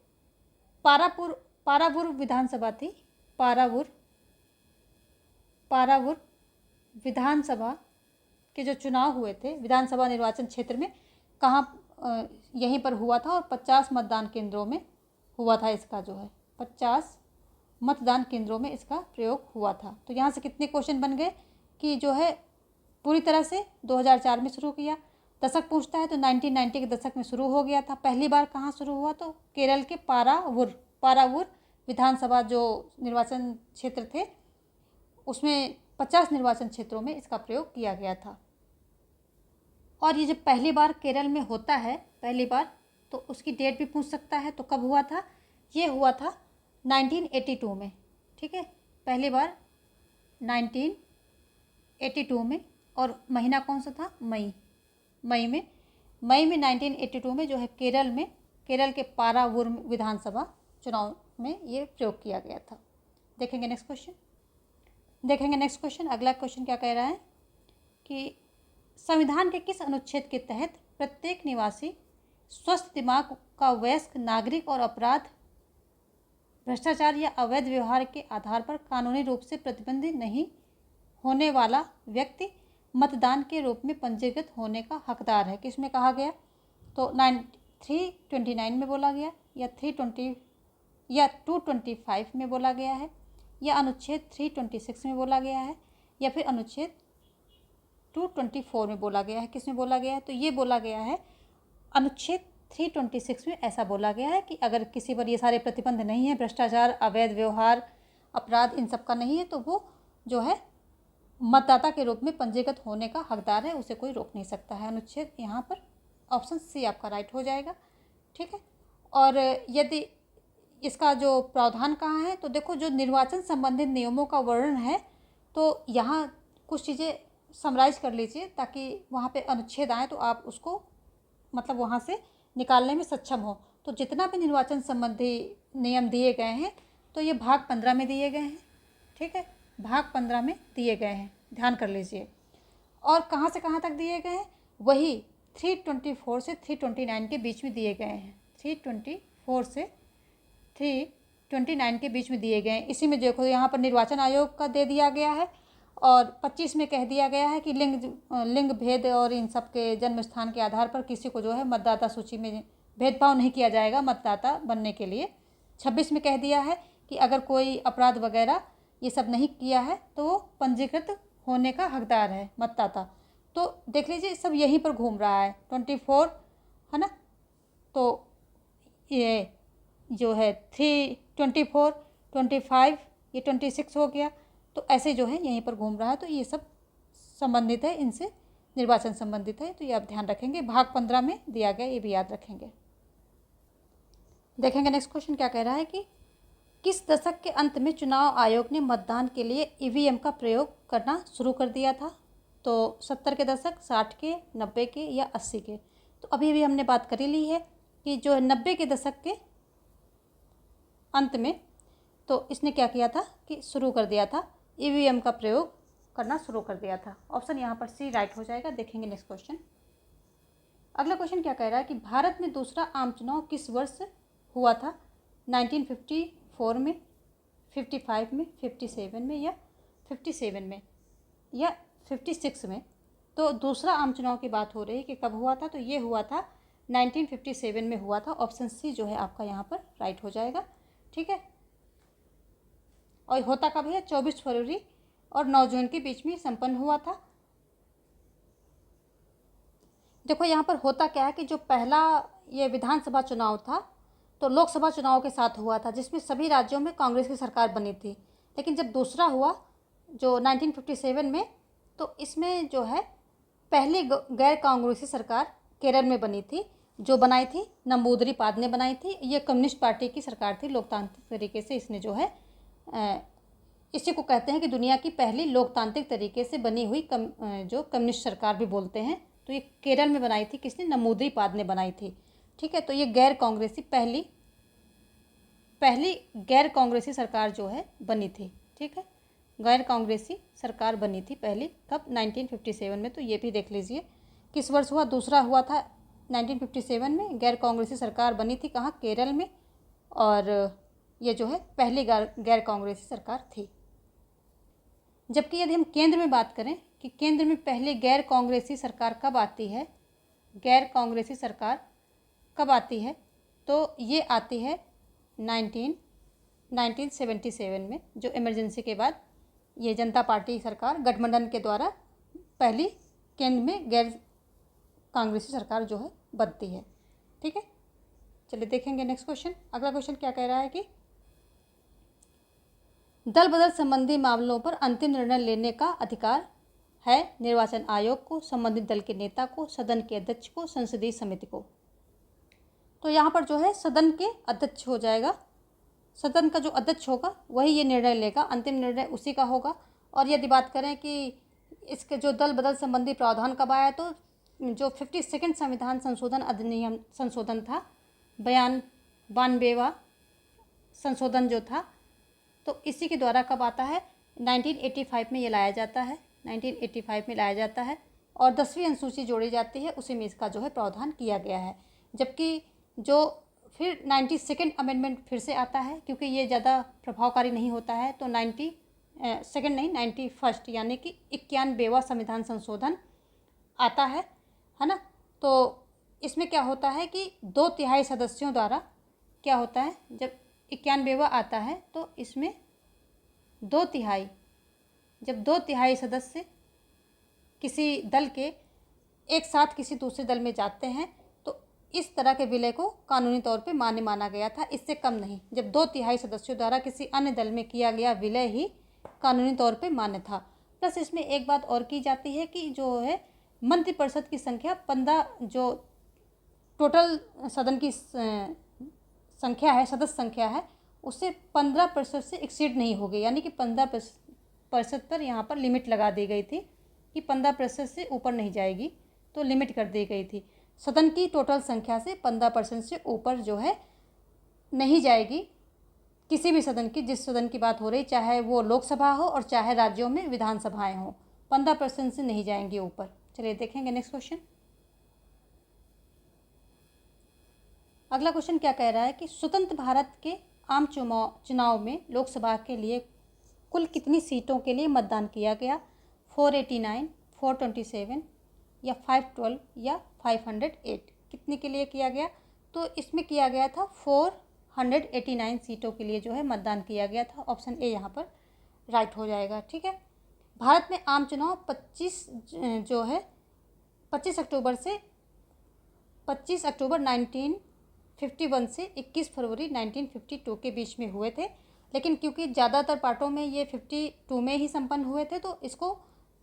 Speaker 1: पारावूर विधानसभा थी। पारावूर विधानसभा के जो चुनाव हुए थे विधानसभा निर्वाचन क्षेत्र में, कहाँ यहीं पर हुआ था। और 50 मतदान केंद्रों में हुआ था इसका जो है 50 मतदान केंद्रों में इसका प्रयोग हुआ था। तो यहाँ से कितने क्वेश्चन बन गए कि जो है पूरी तरह से 2004 में शुरू किया। दशक पूछता है तो 1990 के दशक में शुरू हो गया था। पहली बार कहाँ शुरू हुआ? तो केरल के पारावूर विधानसभा जो निर्वाचन क्षेत्र थे उसमें 50 निर्वाचन क्षेत्रों में इसका प्रयोग किया गया था। और ये जब पहली बार केरल में होता है पहली बार, तो उसकी डेट भी पूछ सकता है। तो कब हुआ था? ये हुआ था 1982 में। ठीक है, पहली बार 1982 में। और महीना कौन सा था? मई में 1982 में जो है केरल के पारावूर विधानसभा चुनाव में ये प्रयोग किया गया था। देखेंगे नेक्स्ट क्वेश्चन। अगला क्वेश्चन क्या कह रहा है कि संविधान के किस अनुच्छेद के तहत प्रत्येक निवासी स्वस्थ दिमाग का वयस्क नागरिक और अपराध, भ्रष्टाचार या अवैध व्यवहार के आधार पर कानूनी रूप से प्रतिबंधित नहीं होने वाला व्यक्ति मतदान के रूप में पंजीकृत होने का हकदार है? किसमें कहा गया? तो 329 में बोला गया, या 320 या 225 में बोला गया है, या अनुच्छेद 326 में बोला गया है, या फिर अनुच्छेद 224 में बोला गया है? किसमें बोला गया है? तो ये बोला गया है अनुच्छेद 326 में। ऐसा बोला गया है कि अगर किसी पर ये सारे प्रतिबंध नहीं है, भ्रष्टाचार, अवैध व्यवहार, अपराध, इन सब का नहीं है, तो वो जो है मतदाता के रूप में पंजीकृत होने का हकदार है, उसे कोई रोक नहीं सकता है। अनुच्छेद यहाँ पर ऑप्शन सी आपका राइट हो जाएगा। ठीक है, और यदि इसका जो प्रावधान कहाँ है, तो देखो जो निर्वाचन संबंधित नियमों का वर्णन है, तो यहाँ कुछ चीज़ें समराइज कर लीजिए ताकि वहाँ पे अनुच्छेद आए तो आप उसको मतलब वहाँ से निकालने में सक्षम हो। तो जितना भी निर्वाचन संबंधी नियम दिए गए हैं तो ये भाग 15 में दिए गए हैं। ठीक है, भाग 15 में दिए गए हैं, ध्यान कर लीजिए। और कहाँ से कहाँ तक दिए गए हैं? वही 324 से 329 के बीच में दिए गए हैं। 324 से 329 के बीच में दिए गए हैं। इसी में देखो यहाँ पर निर्वाचन आयोग का दे दिया गया है और 25 में कह दिया गया है कि लिंग भेद और इन सब के जन्म स्थान के आधार पर किसी को जो है मतदाता सूची में भेदभाव नहीं किया जाएगा मतदाता बनने के लिए। 26 में कह दिया है कि अगर कोई अपराध वगैरह ये सब नहीं किया है तो वो पंजीकृत होने का हकदार है मतदाता। तो देख लीजिए सब यहीं पर घूम रहा है। 24 है ना, तो ये जो है 24, 25, ये 26 हो गया। तो ऐसे जो है यहीं पर घूम रहा है। तो ये सब संबंधित है, इनसे निर्वाचन संबंधित है। तो ये आप ध्यान रखेंगे। भाग 15 में दिया गया, ये भी याद रखेंगे। देखेंगे नेक्स्ट क्वेश्चन क्या कह रहा है कि किस दशक के अंत में चुनाव आयोग ने मतदान के लिए ईवीएम का प्रयोग करना शुरू कर दिया था? तो 70 के दशक, 60 के, 90 के या 80 के? तो अभी भी हमने बात कर ही ली है कि जो 90 के दशक के अंत में तो इसने क्या किया था कि शुरू कर दिया था, ईवीएम का प्रयोग करना शुरू कर दिया था। ऑप्शन यहाँ पर सी राइट हो जाएगा। देखेंगे नेक्स्ट क्वेश्चन। अगला क्वेश्चन क्या कह रहा है कि भारत में दूसरा आम चुनाव किस वर्ष हुआ था? 1954 में, 55 में, 57 में या 57 में या 56 में? तो दूसरा आम चुनाव की बात हो रही है कि कब हुआ था? तो ये हुआ था 1957 में हुआ था। ऑप्शन सी जो है आपका यहाँ पर राइट हो जाएगा। ठीक है, और होता कब है? 24 फरवरी और 9 जून के बीच में संपन्न हुआ था। देखो यहाँ पर होता क्या है कि जो पहला ये विधानसभा चुनाव था तो लोकसभा चुनाव के साथ हुआ था, जिसमें सभी राज्यों में कांग्रेस की सरकार बनी थी। लेकिन जब दूसरा हुआ जो 1957 में, तो इसमें जो है पहली गैर कांग्रेसी सरकार केरल में बनी थी, जो बनाई थी नंबूदरी पाद ने बनाई थी। ये कम्युनिस्ट पार्टी की सरकार थी। लोकतांत्रिक तरीके से इसने जो है इसी को कहते हैं कि दुनिया की पहली लोकतांत्रिक तरीके से बनी हुई जो कम्युनिस्ट सरकार भी बोलते हैं। तो ये केरल में बनाई थी किसने? नंबूदरी पाद ने बनाई थी। ठीक है, तो ये गैर कांग्रेसी पहली गैर कांग्रेसी सरकार जो है बनी थी। ठीक है, गैर कांग्रेसी सरकार बनी थी पहली कब? 1957 में। तो ये भी देख लीजिए किस वर्ष हुआ। दूसरा हुआ था 1957 में। गैर कांग्रेसी सरकार बनी थी कहाँ? केरल में। और ये जो है पहली गैर कांग्रेसी सरकार थी। जबकि यदि हम केंद्र में बात करें कि केंद्र में पहली गैर कांग्रेसी सरकार कब आती है, गैर कांग्रेसी सरकार कब आती है? तो ये आती है 1977 में, जो इमरजेंसी के बाद ये जनता पार्टी सरकार गठबंधन के द्वारा पहली केंद्र में गैर कांग्रेसी सरकार जो है बनती है। ठीक है, चलिए देखेंगे नेक्स्ट क्वेश्चन। अगला क्वेश्चन क्या कह रहा है कि दल बदल संबंधी मामलों पर अंतिम निर्णय लेने का अधिकार है निर्वाचन आयोग को, संबंधित दल के नेता को, सदन के अध्यक्ष को, संसदीय समिति को? तो यहाँ पर जो है सदन के अध्यक्ष हो जाएगा। सदन का जो अध्यक्ष होगा वही ये निर्णय लेगा, अंतिम निर्णय उसी का होगा। और यदि बात करें कि इसके जो दल बदल संबंधी प्रावधान कब आया, तो जो 52वां संविधान संशोधन अधिनियम संशोधन था, 92वां संशोधन जो था, तो इसी के द्वारा कब आता है? 1985 में ये लाया जाता है। 1985 में लाया जाता है और 10वीं अनुसूची जोड़ी जाती है, उसी में इसका जो है प्रावधान किया गया है। जबकि जो फिर 92nd अमेंडमेंट फिर से आता है, क्योंकि ये ज़्यादा प्रभावकारी नहीं होता है, तो 91st यानी कि 91वां संविधान संशोधन आता है ना। तो इसमें क्या होता है कि 2/3 सदस्यों द्वारा क्या होता है, जब 91वां आता है तो इसमें 2/3, जब 2/3 सदस्य किसी दल के एक साथ किसी दूसरे दल में जाते हैं तो इस तरह के विलय को कानूनी तौर पे मान्य माना गया था, इससे कम नहीं। जब 2/3 सदस्यों द्वारा किसी अन्य दल में किया गया विलय ही कानूनी तौर पे मान्य था। प्लस इसमें एक बात और की जाती है कि जो है मंत्रिपरिषद की संख्या 15, जो टोटल सदन की संख्या है, सदस्य संख्या है, उससे 15% से एक्सीड नहीं होगी। यानी कि 15% पर यहाँ पर लिमिट लगा दी गई थी कि 15% से ऊपर नहीं जाएगी, तो लिमिट कर दी गई थी। सदन की टोटल संख्या से 15% से ऊपर जो है नहीं जाएगी किसी भी सदन की, जिस सदन की बात हो रही, चाहे वो लोकसभा हो और चाहे राज्यों में विधानसभाएं हों, 15% से नहीं जाएंगी ऊपर। चलिए देखेंगे नेक्स्ट क्वेश्चन। अगला क्वेश्चन क्या कह रहा है कि स्वतंत्र भारत के आम चुनाव में लोकसभा के लिए कुल कितनी सीटों के लिए मतदान किया गया? 489, 427 या 512 या 508 कितने के लिए किया गया? तो इसमें किया गया था 489 सीटों के लिए जो है मतदान किया गया था। ऑप्शन ए यहाँ पर राइट हो जाएगा। ठीक है। भारत में आम चुनाव 25 अक्टूबर 1951 से 21 फरवरी 1952 के बीच में हुए थे। लेकिन क्योंकि ज़्यादातर पार्टों में ये 52 में ही संपन्न हुए थे, तो इसको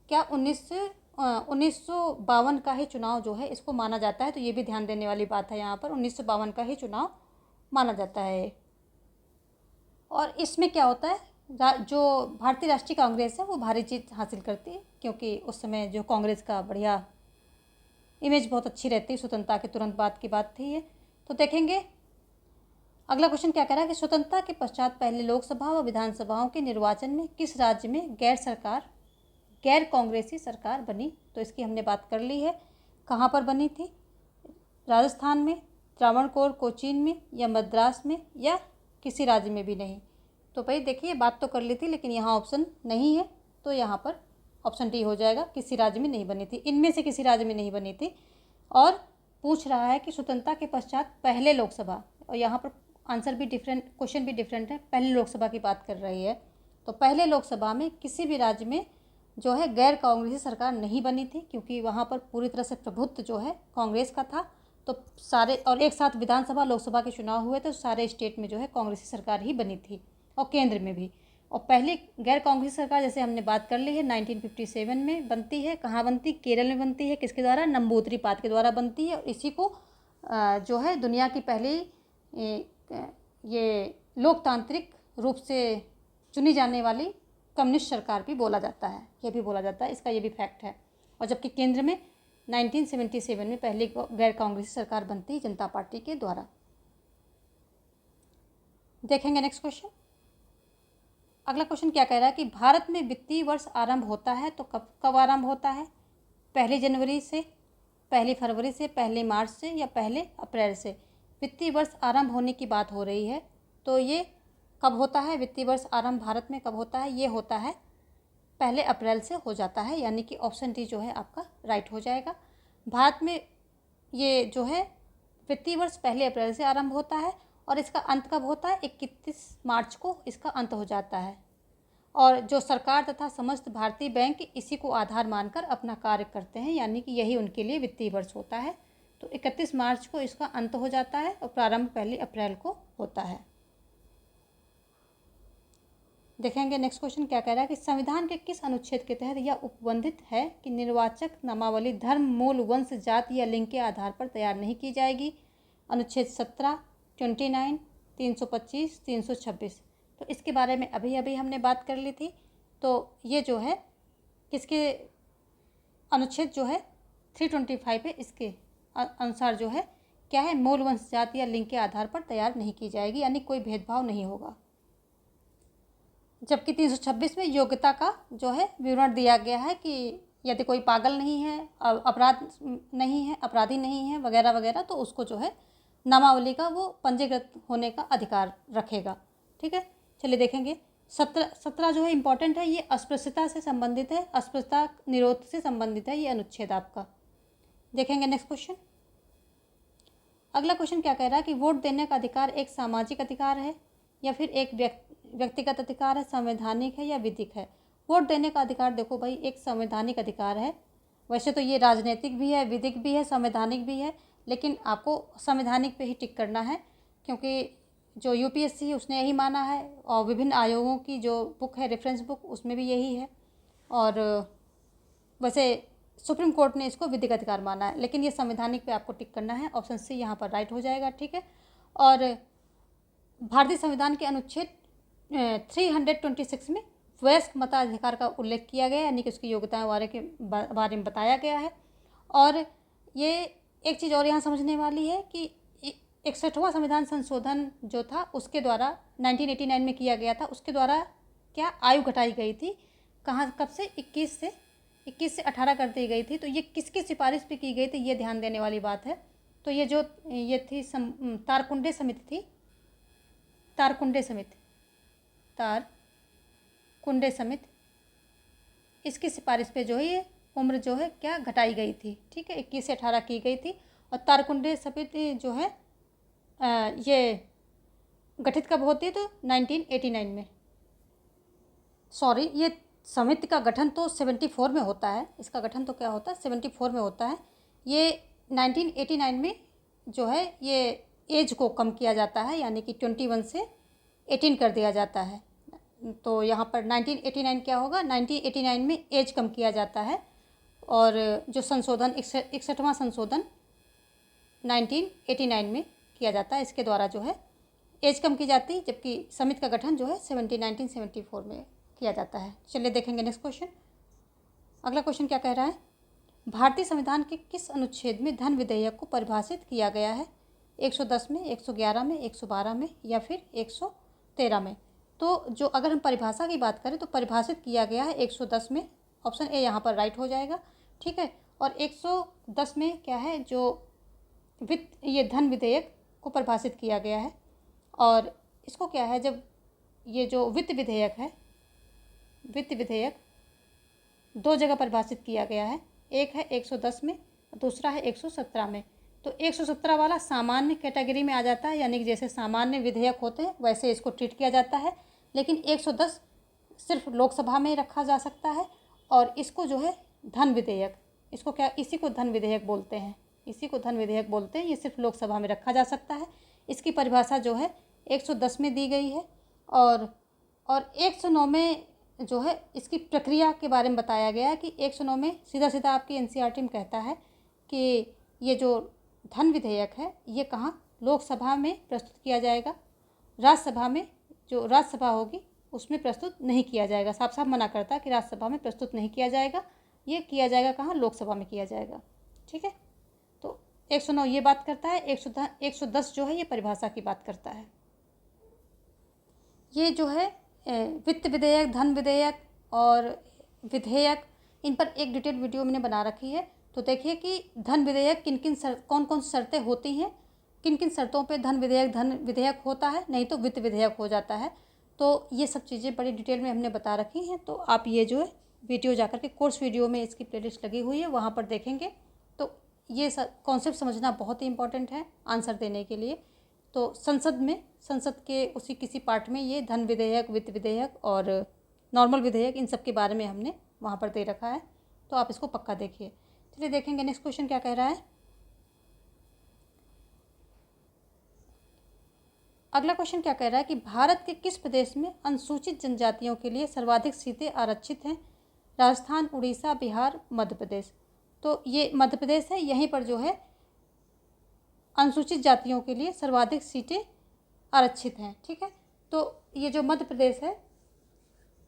Speaker 1: क्या 1952 का ही चुनाव जो है इसको माना जाता है। तो ये भी ध्यान देने वाली बात है, यहाँ पर 1952 का ही चुनाव माना जाता है। और इसमें क्या होता है, जो भारतीय राष्ट्रीय कांग्रेस है वो भारी जीत हासिल करती है, क्योंकि उस समय जो कांग्रेस का बढ़िया इमेज बहुत अच्छी रहती है। स्वतंत्रता के तुरंत बाद की बात थी ये। तो देखेंगे अगला क्वेश्चन क्या कह रहा है कि स्वतंत्रता के पश्चात पहले लोकसभा व विधानसभाओं के निर्वाचन में किस राज्य में गैर कांग्रेसी सरकार बनी? तो इसकी हमने बात कर ली है। कहाँ पर बनी थी? राजस्थान में, त्रावणकोर कोचीन में या मद्रास में या किसी राज्य में भी नहीं। तो भाई देखिए बात तो कर ली थी, लेकिन यहाँ ऑप्शन नहीं है, तो यहाँ पर ऑप्शन डी हो जाएगा, किसी राज्य में नहीं बनी थी। इनमें से किसी राज्य में नहीं बनी थी। और पूछ रहा है कि स्वतंत्रता के पश्चात पहले लोकसभा, और यहाँ पर आंसर भी डिफरेंट, क्वेश्चन भी डिफरेंट है। पहले लोकसभा की बात कर रही है, तो पहले लोकसभा में किसी भी राज्य में जो है गैर कांग्रेसी सरकार नहीं बनी थी, क्योंकि वहाँ पर पूरी तरह से प्रभुत्व जो है कांग्रेस का था। तो सारे, और एक साथ विधानसभा लोकसभा के चुनाव हुए तो सारे स्टेट में जो है कांग्रेसी सरकार ही बनी थी, और केंद्र में भी। और पहली गैर कांग्रेसी सरकार जैसे हमने बात कर ली है 1957 में बनती है। कहाँ बनती? केरल में बनती है। किसके द्वारा? नंबूतिरीपाद के द्वारा बनती है। और इसी को जो है दुनिया की पहली ये लोकतांत्रिक रूप से चुनी जाने वाली कम्युनिस्ट सरकार भी बोला जाता है, ये भी बोला जाता है, इसका ये भी फैक्ट है। और जबकि केंद्र में 1977 में पहली गैर कांग्रेसी सरकार बनती है जनता पार्टी के द्वारा। देखेंगे नेक्स्ट क्वेश्चन। अगला क्वेश्चन क्या कह रहा है कि भारत में वित्तीय वर्ष आरंभ होता है तो कब आरंभ होता है? 1 जनवरी से, 1 फरवरी से, 1 मार्च से या 1 अप्रैल से? वित्तीय वर्ष आरंभ होने की बात हो रही है, तो ये कब होता है? वित्तीय वर्ष आरंभ भारत में कब होता है? ये होता है 1 अप्रैल से हो जाता है, यानी कि ऑप्शन डी जो है आपका राइट हो जाएगा। भारत में ये जो है वित्तीय वर्ष 1 अप्रैल से आरंभ होता है, और इसका अंत कब होता है? 31 मार्च को इसका अंत हो जाता है। और जो सरकार तथा समस्त भारतीय बैंक इसी को आधार मानकर अपना कार्य करते हैं, यानी कि यही उनके लिए वित्तीय वर्ष होता है। तो 31 मार्च को इसका अंत हो जाता है और प्रारंभ 1 अप्रैल को होता है। देखेंगे नेक्स्ट क्वेश्चन क्या कह रहा है कि संविधान के किस अनुच्छेद के तहत यह उपबंधित है कि निर्वाचक नामावली धर्म, मूल, वंश, जाति या लिंग के आधार पर तैयार नहीं की जाएगी? अनुच्छेद 17, 29, 325, 326। तो इसके बारे में अभी अभी हमने बात कर ली थी। तो ये जो है किसके अनुच्छेद जो है 325 है, इसके अनुसार जो है क्या है? मूल, वंश, जाति या लिंग के आधार पर तैयार नहीं की जाएगी, यानी कोई भेदभाव नहीं होगा। जबकि 326 में योग्यता का जो है विवरण दिया गया है कि यदि कोई पागल नहीं है, अपराधी नहीं है वगैरह वगैरह, तो उसको जो है नामावली का वो पंजीकृत होने का अधिकार रखेगा। ठीक है, चलिए देखेंगे। 17 जो है इम्पॉर्टेंट है, ये अस्पृश्यता से संबंधित है, अस्पृश्यता निरोध से संबंधित है ये अनुच्छेद आपका। देखेंगे नेक्स्ट क्वेश्चन। अगला क्वेश्चन क्या कह रहा है कि वोट देने का अधिकार एक सामाजिक अधिकार है या फिर एक व्यक्तिगत अधिकार है, संवैधानिक है या विधिक है? वोट देने का अधिकार देखो भाई एक संवैधानिक अधिकार है। वैसे तो ये राजनीतिक भी है, विधिक भी है, संवैधानिक भी है, लेकिन आपको संवैधानिक पे ही टिक करना है, क्योंकि जो यूपीएससी है उसने यही माना है, और विभिन्न आयोगों की जो बुक है रेफरेंस बुक उसमें भी यही है, और वैसे सुप्रीम कोर्ट ने इसको विधिक अधिकार माना है, लेकिन ये संवैधानिक पे आपको टिक करना है। ऑप्शन सी यहाँ पर राइट हो जाएगा। ठीक है, और भारतीय संविधान के अनुच्छेद 326 में वयस्क मताधिकार का उल्लेख किया गया है, यानी कि उसकी योग्यताओं बारे में बताया गया है। और ये एक चीज़ और यहाँ समझने वाली है कि 61वां संविधान संशोधन जो था उसके द्वारा 1989 में किया गया था, उसके द्वारा क्या आयु घटाई गई थी, कहाँ कब से? 21 से 18 कर दी गई थी। तो ये किसकी सिफारिश पे की गई थी, ये ध्यान देने वाली बात है। तो ये जो ये थी तारकुंडे समिति थी, तारकुंडे समिति इसकी सिफारिश पे जो है ये उम्र जो है क्या घटाई गई थी, ठीक है, 21 से 18 की गई थी। और तारकुंडे समिति जो है ये गठित कब होती है, तो 1989 में। सॉरी, ये समिति का गठन तो 74 में होता है, इसका गठन तो क्या होता है 74 में होता है। ये 1989 में जो है ये एज को कम किया जाता है, यानी कि 21 से 18 कर दिया जाता है। तो यहाँ पर 1989 क्या होगा, 1989 में एज कम किया जाता है। और जो संशोधन 61वां संशोधन 1989 में किया जाता है, इसके द्वारा जो है एज कम की जाती है, जबकि समिति का गठन जो है 1974 में किया जाता है। चलिए देखेंगे नेक्स्ट क्वेश्चन। अगला क्वेश्चन क्या कह रहा है, भारतीय संविधान के किस अनुच्छेद में धन विधेयक को परिभाषित किया गया है, 110 में, 111 में, 112 में या फिर 113 में। तो जो अगर हम परिभाषा की बात करें तो परिभाषित किया गया है 110 में, ऑप्शन ए यहाँ पर राइट हो जाएगा, ठीक है। और 110 में क्या है, जो ये धन विधेयक को परिभाषित किया गया है। और इसको क्या है, जब ये जो वित्त विधेयक है, वित्त विधेयक दो जगह परिभाषित किया गया है, एक है 110 में, दूसरा है 117 में। तो 117 वाला सामान्य कैटेगरी में आ जाता है, यानी कि जैसे सामान्य विधेयक होते हैं वैसे इसको ट्रीट किया जाता है। लेकिन 110 सिर्फ लोकसभा में रखा जा सकता है, और इसको जो है धन विधेयक, इसको क्या, इसी को धन विधेयक बोलते हैं, इसी को धन विधेयक बोलते हैं। ये सिर्फ लोकसभा में रखा जा सकता है। इसकी परिभाषा जो है 110 में दी गई है। और 109 में जो है इसकी प्रक्रिया के बारे में बताया गया है कि 109 में सीधा सीधा आपकी एनसीईआरटी में कहता है कि ये जो धन विधेयक है ये कहाँ, लोकसभा में प्रस्तुत किया जाएगा, राज्यसभा में, जो राज्यसभा होगी उसमें प्रस्तुत नहीं किया जाएगा। साफ साफ मना करता है कि राज्यसभा में प्रस्तुत नहीं किया जाएगा, ये किया जाएगा कहाँ, लोकसभा में किया जाएगा, ठीक है। तो 109 ये बात करता है, 110 जो है ये परिभाषा की बात करता है। ये जो है वित्त विधेयक, धन विधेयक और विधेयक, इन पर एक डिटेल वीडियो मैंने बना रखी है। तो देखिए कि धन विधेयक कौन कौन सी शर्तें होती हैं, किन किन शर्तों पे धन विधेयक होता है, नहीं तो वित्त विधेयक हो जाता है। तो ये सब चीज़ें बड़ी डिटेल में हमने बता रखी हैं। तो आप ये जो है वीडियो जाकर के कोर्स वीडियो में इसकी प्लेलिस्ट लगी हुई है, वहाँ पर देखेंगे। तो ये कॉन्सेप्ट समझना बहुत ही इंपॉर्टेंट है आंसर देने के लिए। तो संसद के उसी किसी पार्ट में ये धन विधेयक, वित्त विधेयक और नॉर्मल विधेयक, इन सब के बारे में हमने वहाँ पर दे रखा है। तो आप इसको पक्का देखिए। चलिए देखेंगे नेक्स्ट क्वेश्चन क्या कह रहा है। अगला क्वेश्चन क्या कह रहा है कि भारत के किस प्रदेश में अनुसूचित जनजातियों के लिए सर्वाधिक सीटें आरक्षित हैं, राजस्थान, उड़ीसा, बिहार, मध्य प्रदेश। तो ये मध्य प्रदेश है, यहीं पर जो है अनुसूचित जातियों के लिए सर्वाधिक सीटें आरक्षित हैं, ठीक है। तो ये जो मध्य प्रदेश है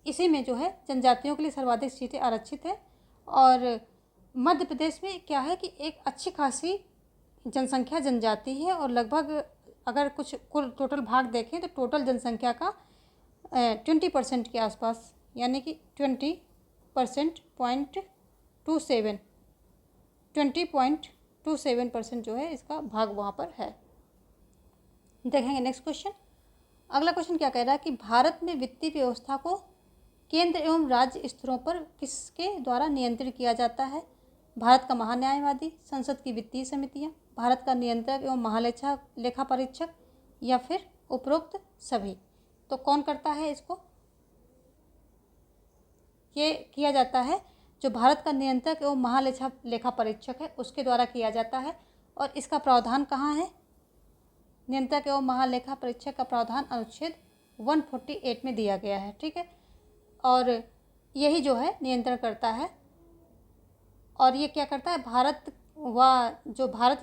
Speaker 1: इसी में जो है जनजातियों के लिए सर्वाधिक सीटें आरक्षित है। और मध्य प्रदेश में क्या है कि एक अच्छी खासी जनसंख्या जनजाति है, और लगभग अगर कुछ कुल टोटल भाग देखें तो टोटल जनसंख्या का 20% के आसपास, यानी कि 20.27% जो है इसका भाग वहाँ पर है। देखेंगे नेक्स्ट क्वेश्चन। अगला क्वेश्चन क्या कह रहा है कि भारत में वित्तीय व्यवस्था को केंद्र एवं राज्य स्तरों पर किसके द्वारा नियंत्रित किया जाता है, भारत का महान्यायवादी, संसद की वित्तीय समितियां, भारत का नियंत्रक एवं लेखा परीक्षक या फिर उपरोक्त सभी। तो कौन करता है इसको, ये किया जाता है जो भारत का नियंत्रक एवं लेखा परीक्षक है उसके द्वारा किया जाता है। और इसका प्रावधान कहाँ है, नियंत्रक एवं महालेखा परीक्षक का प्रावधान अनुच्छेद 148 में दिया गया है, ठीक है। और यही जो है नियंत्रण करता है। और ये क्या करता है, भारत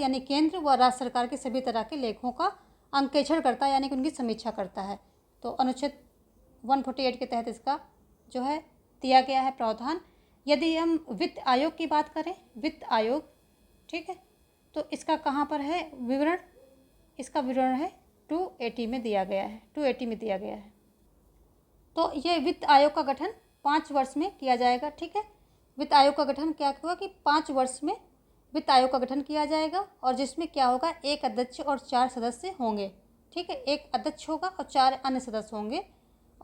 Speaker 1: यानी केंद्र व राज्य सरकार के सभी तरह के लेखों का अंकेक्षण करता है, यानी कि उनकी समीक्षा करता है। तो अनुच्छेद 148 के तहत इसका जो है दिया गया है प्रावधान। यदि हम वित्त आयोग की बात करें, वित्त आयोग, ठीक है, तो इसका कहाँ पर है विवरण, इसका विवरण है 280 में दिया गया है, 280 में दिया गया है। तो ये वित्त आयोग का गठन 5 वर्ष में किया जाएगा, ठीक है। वित्त आयोग का गठन क्या हुआ कि 5 वर्ष में वित्त आयोग का गठन किया जाएगा, और जिसमें क्या होगा, एक अध्यक्ष और 4 सदस्य होंगे, ठीक है। एक अध्यक्ष होगा और 4 अन्य सदस्य होंगे।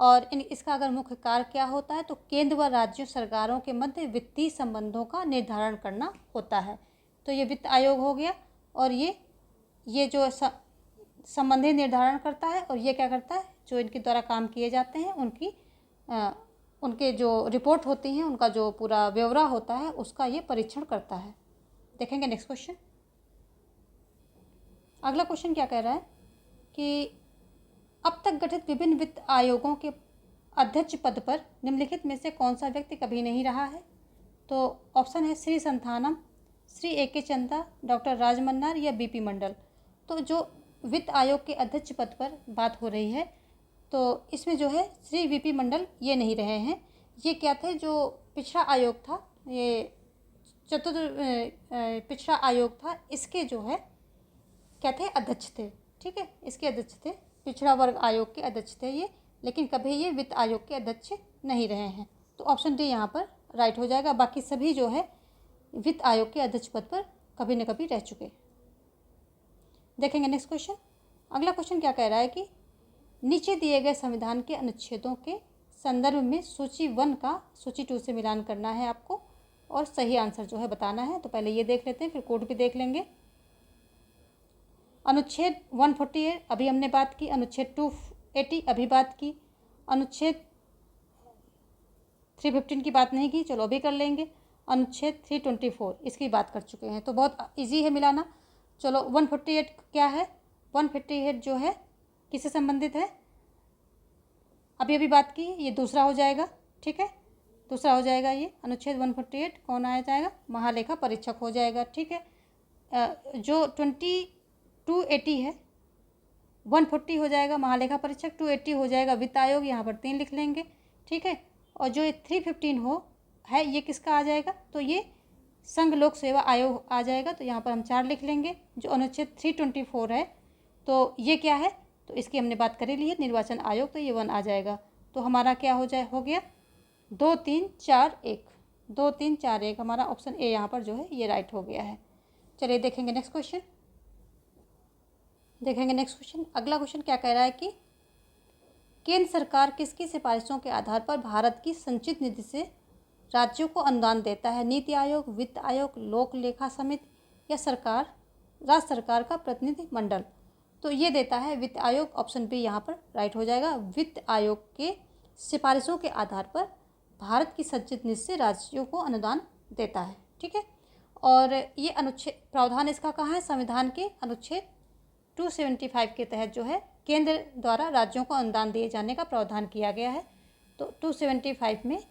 Speaker 1: और इसका अगर मुख्य कार्य क्या होता है तो केंद्र व राज्यों सरकारों के मध्य वित्तीय संबंधों का निर्धारण करना होता है। तो ये वित्त आयोग हो गया और ये जो संबंधी निर्धारण करता है और ये क्या करता है, जो इनके द्वारा काम किए जाते हैं उनके जो रिपोर्ट होती हैं, उनका जो पूरा ब्यौरा होता है उसका ये परीक्षण करता है। देखेंगे नेक्स्ट क्वेश्चन। अगला क्वेश्चन क्या कह रहा है कि अब तक गठित विभिन्न वित्त आयोगों के अध्यक्ष पद पर निम्नलिखित में से कौन सा व्यक्ति कभी नहीं रहा है। तो ऑप्शन है श्री संथानम, श्री ए.के. चंदा, डॉक्टर राजमन्नार या बी.पी. मंडल। तो जो वित्त आयोग के अध्यक्ष पद पर बात हो रही है तो इसमें जो है श्री वी.पी. मंडल ये नहीं रहे हैं। ये क्या थे, जो पिछड़ा आयोग था, ये पिछड़ा आयोग था, इसके जो है क्या थे, अध्यक्ष थे। ठीक है, इसके अध्यक्ष थे, पिछड़ा वर्ग आयोग के अध्यक्ष थे ये, लेकिन कभी ये वित्त आयोग के अध्यक्ष नहीं रहे हैं। तो ऑप्शन डी यहाँ पर राइट हो जाएगा। बाकी सभी जो है वित्त आयोग के अध्यक्ष पद पर कभी न कभी रह चुके। देखेंगे नेक्स्ट क्वेश्चन। अगला क्वेश्चन क्या कह रहा है कि नीचे दिए गए संविधान के अनुच्छेदों के संदर्भ में सूची 1 का सूची 2 से मिलान करना है आपको और सही आंसर जो है बताना है। तो पहले ये देख लेते हैं, फिर कोड भी देख लेंगे। अनुच्छेद 148 अभी हमने बात की, अनुच्छेद 280 अभी बात की, अनुच्छेद 315 की बात नहीं की, चलो अभी कर लेंगे। अनुच्छेद 324 इसकी बात कर चुके हैं, तो बहुत इजी है मिलाना। चलो 148 क्या है, 158 जो है किससे संबंधित है, अभी बात की, ये दूसरा हो जाएगा। ठीक है, दूसरा हो जाएगा ये अनुच्छेद 148 कौन आया जाएगा, महालेखा परीक्षक हो जाएगा। ठीक है, जो 280 है 140 हो जाएगा महालेखा परीक्षक, 280 हो जाएगा वित्त आयोग, यहाँ पर 3 लिख लेंगे। ठीक है, और जो 315 है ये किसका आ जाएगा, तो ये संघ लोक सेवा आयोग आ जाएगा, तो यहाँ पर हम 4 लिख लेंगे। जो अनुच्छेद 324 है तो ये क्या है, तो इसकी हमने बात करी ली है, निर्वाचन आयोग, तो ये 1 आ जाएगा। तो हमारा क्या हो गया 2 3 4 1, 2 3 4 1, हमारा ऑप्शन ए यहाँ पर जो है ये राइट हो गया है। चलिए देखेंगे नेक्स्ट क्वेश्चन। अगला क्वेश्चन क्या कह रहा है कि केंद्र सरकार किसकी सिफारिशों के आधार पर भारत की संचित निधि से राज्यों को अनुदान देता है, नीति आयोग, वित्त आयोग, लोक लेखा समिति या राज्य सरकार का प्रतिनिधि मंडल। तो ये देता है वित्त आयोग, ऑप्शन बी यहाँ पर राइट हो जाएगा। वित्त आयोग के सिफारिशों के आधार पर भारत की संचित निधि से राज्यों को अनुदान देता है। ठीक है, और ये अनुच्छेद प्रावधान इसका कहाँ है, संविधान के अनुच्छेद 275 के तहत जो है केंद्र द्वारा राज्यों को अनुदान दिए जाने का प्रावधान किया गया है। तो 275 में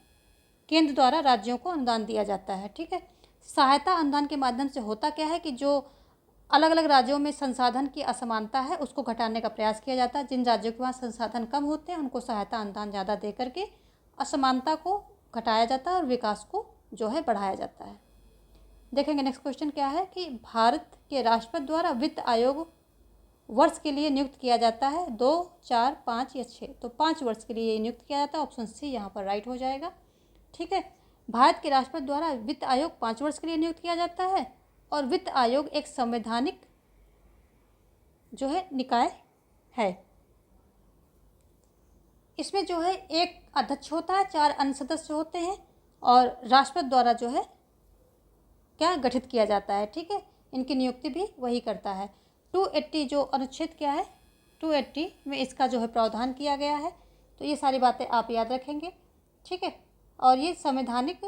Speaker 1: केंद्र द्वारा राज्यों को अनुदान दिया जाता है। ठीक है, सहायता अनुदान के माध्यम से होता क्या है कि जो अलग अलग राज्यों में संसाधन की असमानता है उसको घटाने का प्रयास किया जाता है। जिन राज्यों के पास संसाधन कम होते हैं उनको सहायता अनुदान ज़्यादा दे करके असमानता को घटाया जाता है और विकास को जो है बढ़ाया जाता है। देखेंगे नेक्स्ट क्वेश्चन क्या है कि भारत के राष्ट्रपति द्वारा वित्त आयोग वर्ष के लिए नियुक्त किया जाता है 2, 4, 5 या 6। तो 5 वर्ष के लिए नियुक्त किया जाता है, ऑप्शन सी यहाँ पर राइट हो जाएगा। ठीक है, भारत के राष्ट्रपति द्वारा वित्त आयोग 5 वर्ष के लिए नियुक्त किया जाता है और वित्त आयोग एक संवैधानिक जो है निकाय है। इसमें जो है एक अध्यक्ष होता है, 4 अन्य सदस्य होते हैं और राष्ट्रपति द्वारा जो है क्या गठित किया जाता है। ठीक है, इनकी नियुक्ति भी वही करता है। 280 जो अनुच्छेद क्या है, 280 में इसका जो है प्रावधान किया गया है। तो ये सारी बातें आप याद रखेंगे। ठीक है, और ये संवैधानिक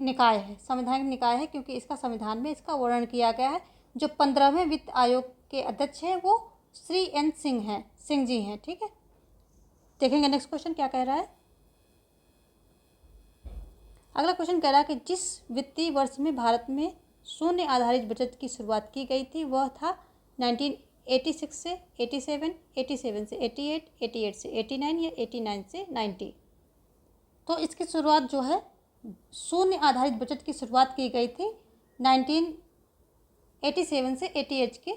Speaker 1: निकाय है क्योंकि इसका संविधान में इसका वर्णन किया गया है। जो 15वें वित्त आयोग के अध्यक्ष हैं वो श्री एन सिंह जी हैं। ठीक है, देखेंगे नेक्स्ट क्वेश्चन क्या कह रहा है। अगला क्वेश्चन कह रहा है कि जिस वित्तीय वर्ष में भारत में शून्य आधारित बजट की शुरुआत की गई थी वह था 1986 से 87, 87 से 88, 88 से 89 या 89 से 90। तो इसकी शुरुआत जो है शून्य आधारित बजट की शुरुआत की गई थी 1987 से 88 के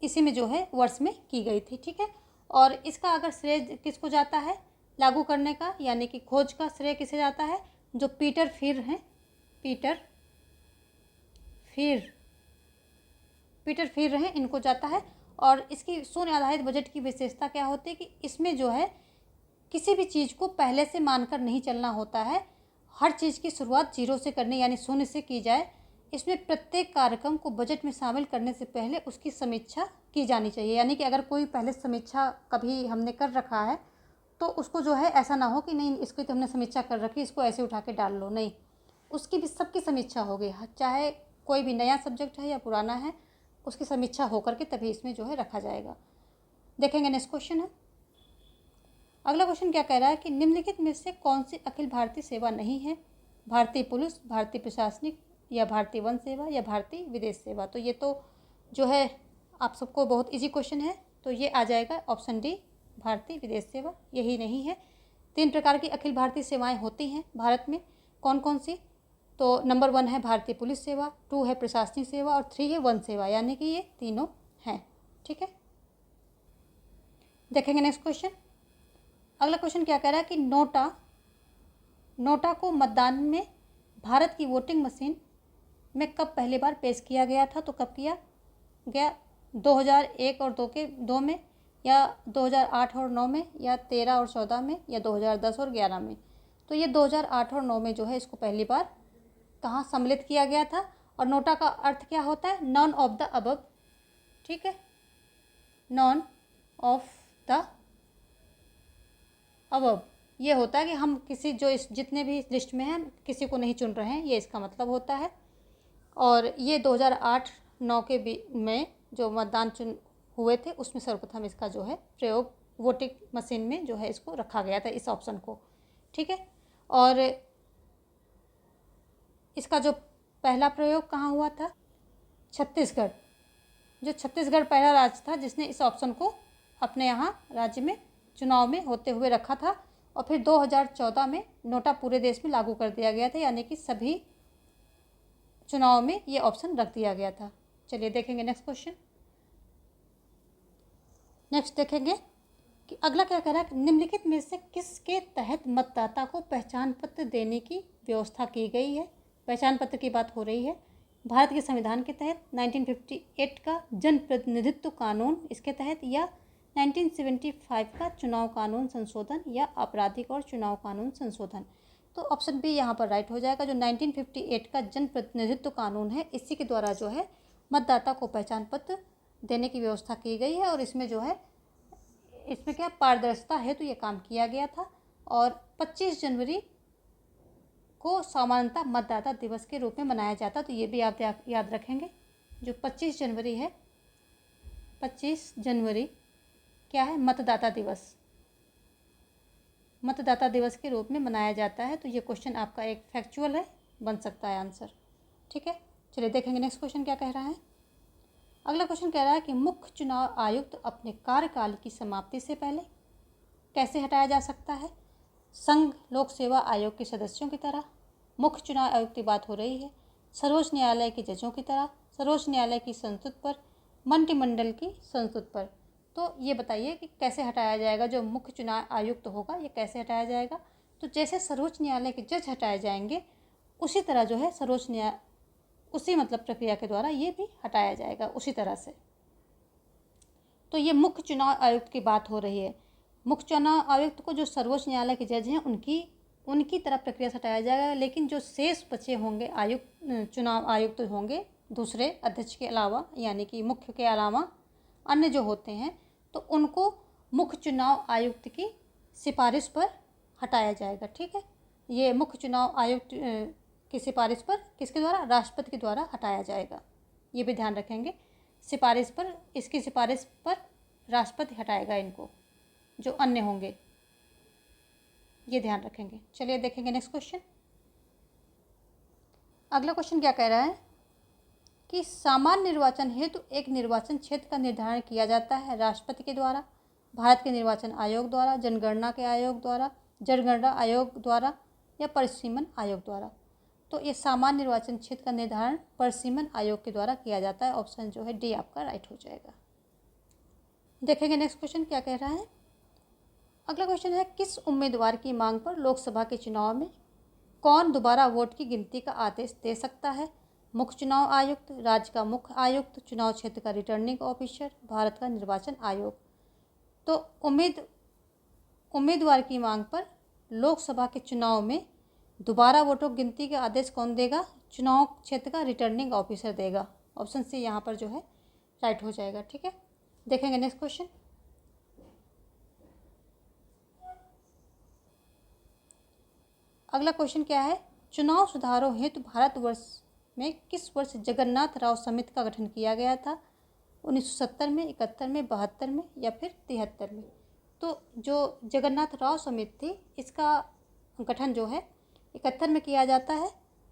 Speaker 1: इसी में जो है वर्ष में की गई थी। ठीक है, और इसका अगर श्रेय किसको जाता है लागू करने का, यानी कि खोज का श्रेय किसे जाता है, जो पीटर फिर हैं, पीटर फिर हैं, इनको जाता है। और इसकी शून्य आधारित बजट की विशेषता क्या होती है कि इसमें जो है किसी भी चीज़ को पहले से मानकर नहीं चलना होता है। हर चीज़ की शुरुआत जीरो से करनी यानी शून्य से की जाए। इसमें प्रत्येक कार्यक्रम को बजट में शामिल करने से पहले उसकी समीक्षा की जानी चाहिए। यानी कि अगर कोई पहले समीक्षा कभी हमने कर रखा है तो उसको जो है ऐसा ना हो कि नहीं इसकी तो हमने समीक्षा कर रखी, इसको ऐसे उठा के डाल लो, नहीं, उसकी भी सबकी समीक्षा होगी, चाहे कोई भी नया सब्जेक्ट है या पुराना है, उसकी समीक्षा होकर के तभी इसमें जो है रखा जाएगा। देखेंगे नेक्स्ट क्वेश्चन है। अगला क्वेश्चन क्या कह रहा है कि निम्नलिखित में से कौन सी अखिल भारतीय सेवा नहीं है? भारतीय पुलिस, भारतीय प्रशासनिक, या भारतीय वन सेवा, या भारतीय विदेश सेवा। तो ये तो जो है आप सबको बहुत इजी क्वेश्चन है, तो ये आ जाएगा ऑप्शन डी, भारतीय विदेश सेवा, यही नहीं है। 3 प्रकार की अखिल भारतीय सेवाएं होती हैं भारत में, कौन कौन सी? तो नंबर 1 है भारतीय पुलिस सेवा, 2 है प्रशासनिक सेवा और 3 है वन सेवा, यानी कि ये तीनों हैं। ठीक है, देखेंगे नेक्स्ट क्वेश्चन। अगला क्वेश्चन क्या कह रहा है कि नोटा को मतदान में भारत की वोटिंग मशीन में कब पहली बार पेश किया गया था? तो कब किया गया? 2001 और 2 में, या 2008 और 9 में, या 13 और 14 में, या 2010 और 11 में। तो ये 2008 और 9 में जो है इसको पहली बार कहाँ सम्मिलित किया गया था? और नोटा का अर्थ क्या होता है? None of the above. ठीक है, नॉन ऑफ द अबव ये होता है कि हम किसी जो इस जितने भी इस लिस्ट में हैं किसी को नहीं चुन रहे हैं, ये इसका मतलब होता है। और ये 2008-9 के में जो मतदान हुए थे उसमें सर्वप्रथम इसका जो है प्रयोग वोटिंग मशीन में जो है इसको रखा गया था, इस ऑप्शन को। ठीक है, और इसका जो पहला प्रयोग कहाँ हुआ था? छत्तीसगढ़। जो छत्तीसगढ़ पहला राज्य था जिसने इस ऑप्शन को अपने यहाँ राज्य में चुनाव में होते हुए रखा था। और फिर 2014 में नोटा पूरे देश में लागू कर दिया गया था, यानी कि सभी चुनाव में ये ऑप्शन रख दिया गया था। चलिए देखेंगे नेक्स्ट क्वेश्चन। नेक्स्ट देखेंगे कि अगला क्या कह रहा है कि निम्नलिखित में से किसके तहत मतदाता को पहचान पत्र देने की व्यवस्था की गई है? पहचान पत्र की बात हो रही है। भारत के संविधान के तहत, 1958 का जन प्रतिनिधित्व कानून इसके तहत, या 1975 का चुनाव कानून संशोधन, या आपराधिक और चुनाव कानून संशोधन। तो ऑप्शन बी यहाँ पर राइट हो जाएगा। जो 1958 का जन प्रतिनिधित्व कानून है इसी के द्वारा जो है मतदाता को पहचान पत्र देने की व्यवस्था की गई है। और इसमें जो है इसमें क्या पारदर्शिता है तो ये काम किया गया था। और 25 जनवरी को सामान्यतः मतदाता दिवस के रूप में मनाया जाता, तो ये भी आप याद रखेंगे। जो 25 जनवरी है, 25 जनवरी क्या है? मतदाता दिवस, मतदाता दिवस के रूप में मनाया जाता है। तो ये क्वेश्चन आपका एक फैक्चुअल है, बन सकता है आंसर। ठीक है, चलिए देखेंगे नेक्स्ट क्वेश्चन क्या कह रहा है। अगला क्वेश्चन कह रहा है कि मुख्य चुनाव आयुक्त अपने कार्यकाल की समाप्ति से पहले कैसे हटाया जा सकता है? संघ लोक सेवा आयोग के सदस्यों की तरह, मुख्य चुनाव आयुक्त की बात हो रही है, सर्वोच्च न्यायालय के जजों की तरह, सर्वोच्च न्यायालय की संस्तुति पर, मंत्रिमंडल की संस्तुति पर। तो ये बताइए कि कैसे हटाया जाएगा? जो मुख्य चुनाव आयुक्त होगा ये कैसे हटाया जाएगा? तो जैसे सर्वोच्च न्यायालय के जज हटाए जाएंगे उसी तरह जो है उसी मतलब प्रक्रिया के द्वारा ये भी हटाया जाएगा उसी तरह से। तो ये मुख्य चुनाव आयुक्त की बात हो रही है। मुख्य चुनाव आयुक्त को जो सर्वोच्च न्यायालय के जज हैं उनकी तरह प्रक्रिया से हटाया जाएगा। लेकिन जो शेष बचे होंगे चुनाव आयुक्त होंगे दूसरे अध्यक्ष के अलावा, यानी कि मुख्य के अलावा अन्य जो होते हैं, तो उनको मुख्य चुनाव आयुक्त की सिफारिश पर हटाया जाएगा। ठीक है, ये मुख्य चुनाव आयुक्त की सिफारिश पर किसके द्वारा? राष्ट्रपति के द्वारा हटाया जाएगा। ये भी ध्यान रखेंगे, सिफारिश पर, इसकी सिफारिश पर राष्ट्रपति हटाएगा इनको, जो अन्य होंगे, ये ध्यान रखेंगे। चलिए देखेंगे नेक्स्ट क्वेश्चन। अगला क्वेश्चन क्या कह रहा है कि सामान्य निर्वाचन हेतु एक निर्वाचन क्षेत्र का निर्धारण किया जाता है राष्ट्रपति के द्वारा, भारत के निर्वाचन आयोग द्वारा, जनगणना आयोग द्वारा, या परिसीमन आयोग द्वारा। तो ये सामान्य निर्वाचन क्षेत्र का निर्धारण परिसीमन आयोग के द्वारा किया जाता है। ऑप्शन जो है डी आपका राइट हो जाएगा। देखेंगे नेक्स्ट क्वेश्चन क्या कह रहा है। अगला क्वेश्चन है किस उम्मीदवार की मांग पर लोकसभा के चुनाव में कौन दोबारा वोट की गिनती का आदेश दे सकता है? मुख्य चुनाव आयुक्त, राज्य का मुख्य आयुक्त, चुनाव क्षेत्र का रिटर्निंग ऑफिसर, भारत का निर्वाचन आयोग। तो उम्मीदवार की मांग पर लोकसभा के चुनाव में दोबारा वोटों की गिनती का आदेश कौन देगा? चुनाव क्षेत्र का रिटर्निंग ऑफिसर देगा। ऑप्शन सी यहाँ पर जो है राइट हो जाएगा। ठीक है, देखेंगे नेक्स्ट क्वेश्चन। अगला क्वेश्चन क्या है? चुनाव सुधारों हेतु भारतवर्ष में किस वर्ष जगन्नाथ राव समिति का गठन किया गया था? 1970 में, 71 में, 72 में या फिर 73 में? तो जो जगन्नाथ राव समिति थी इसका गठन जो है 71 में किया जाता है।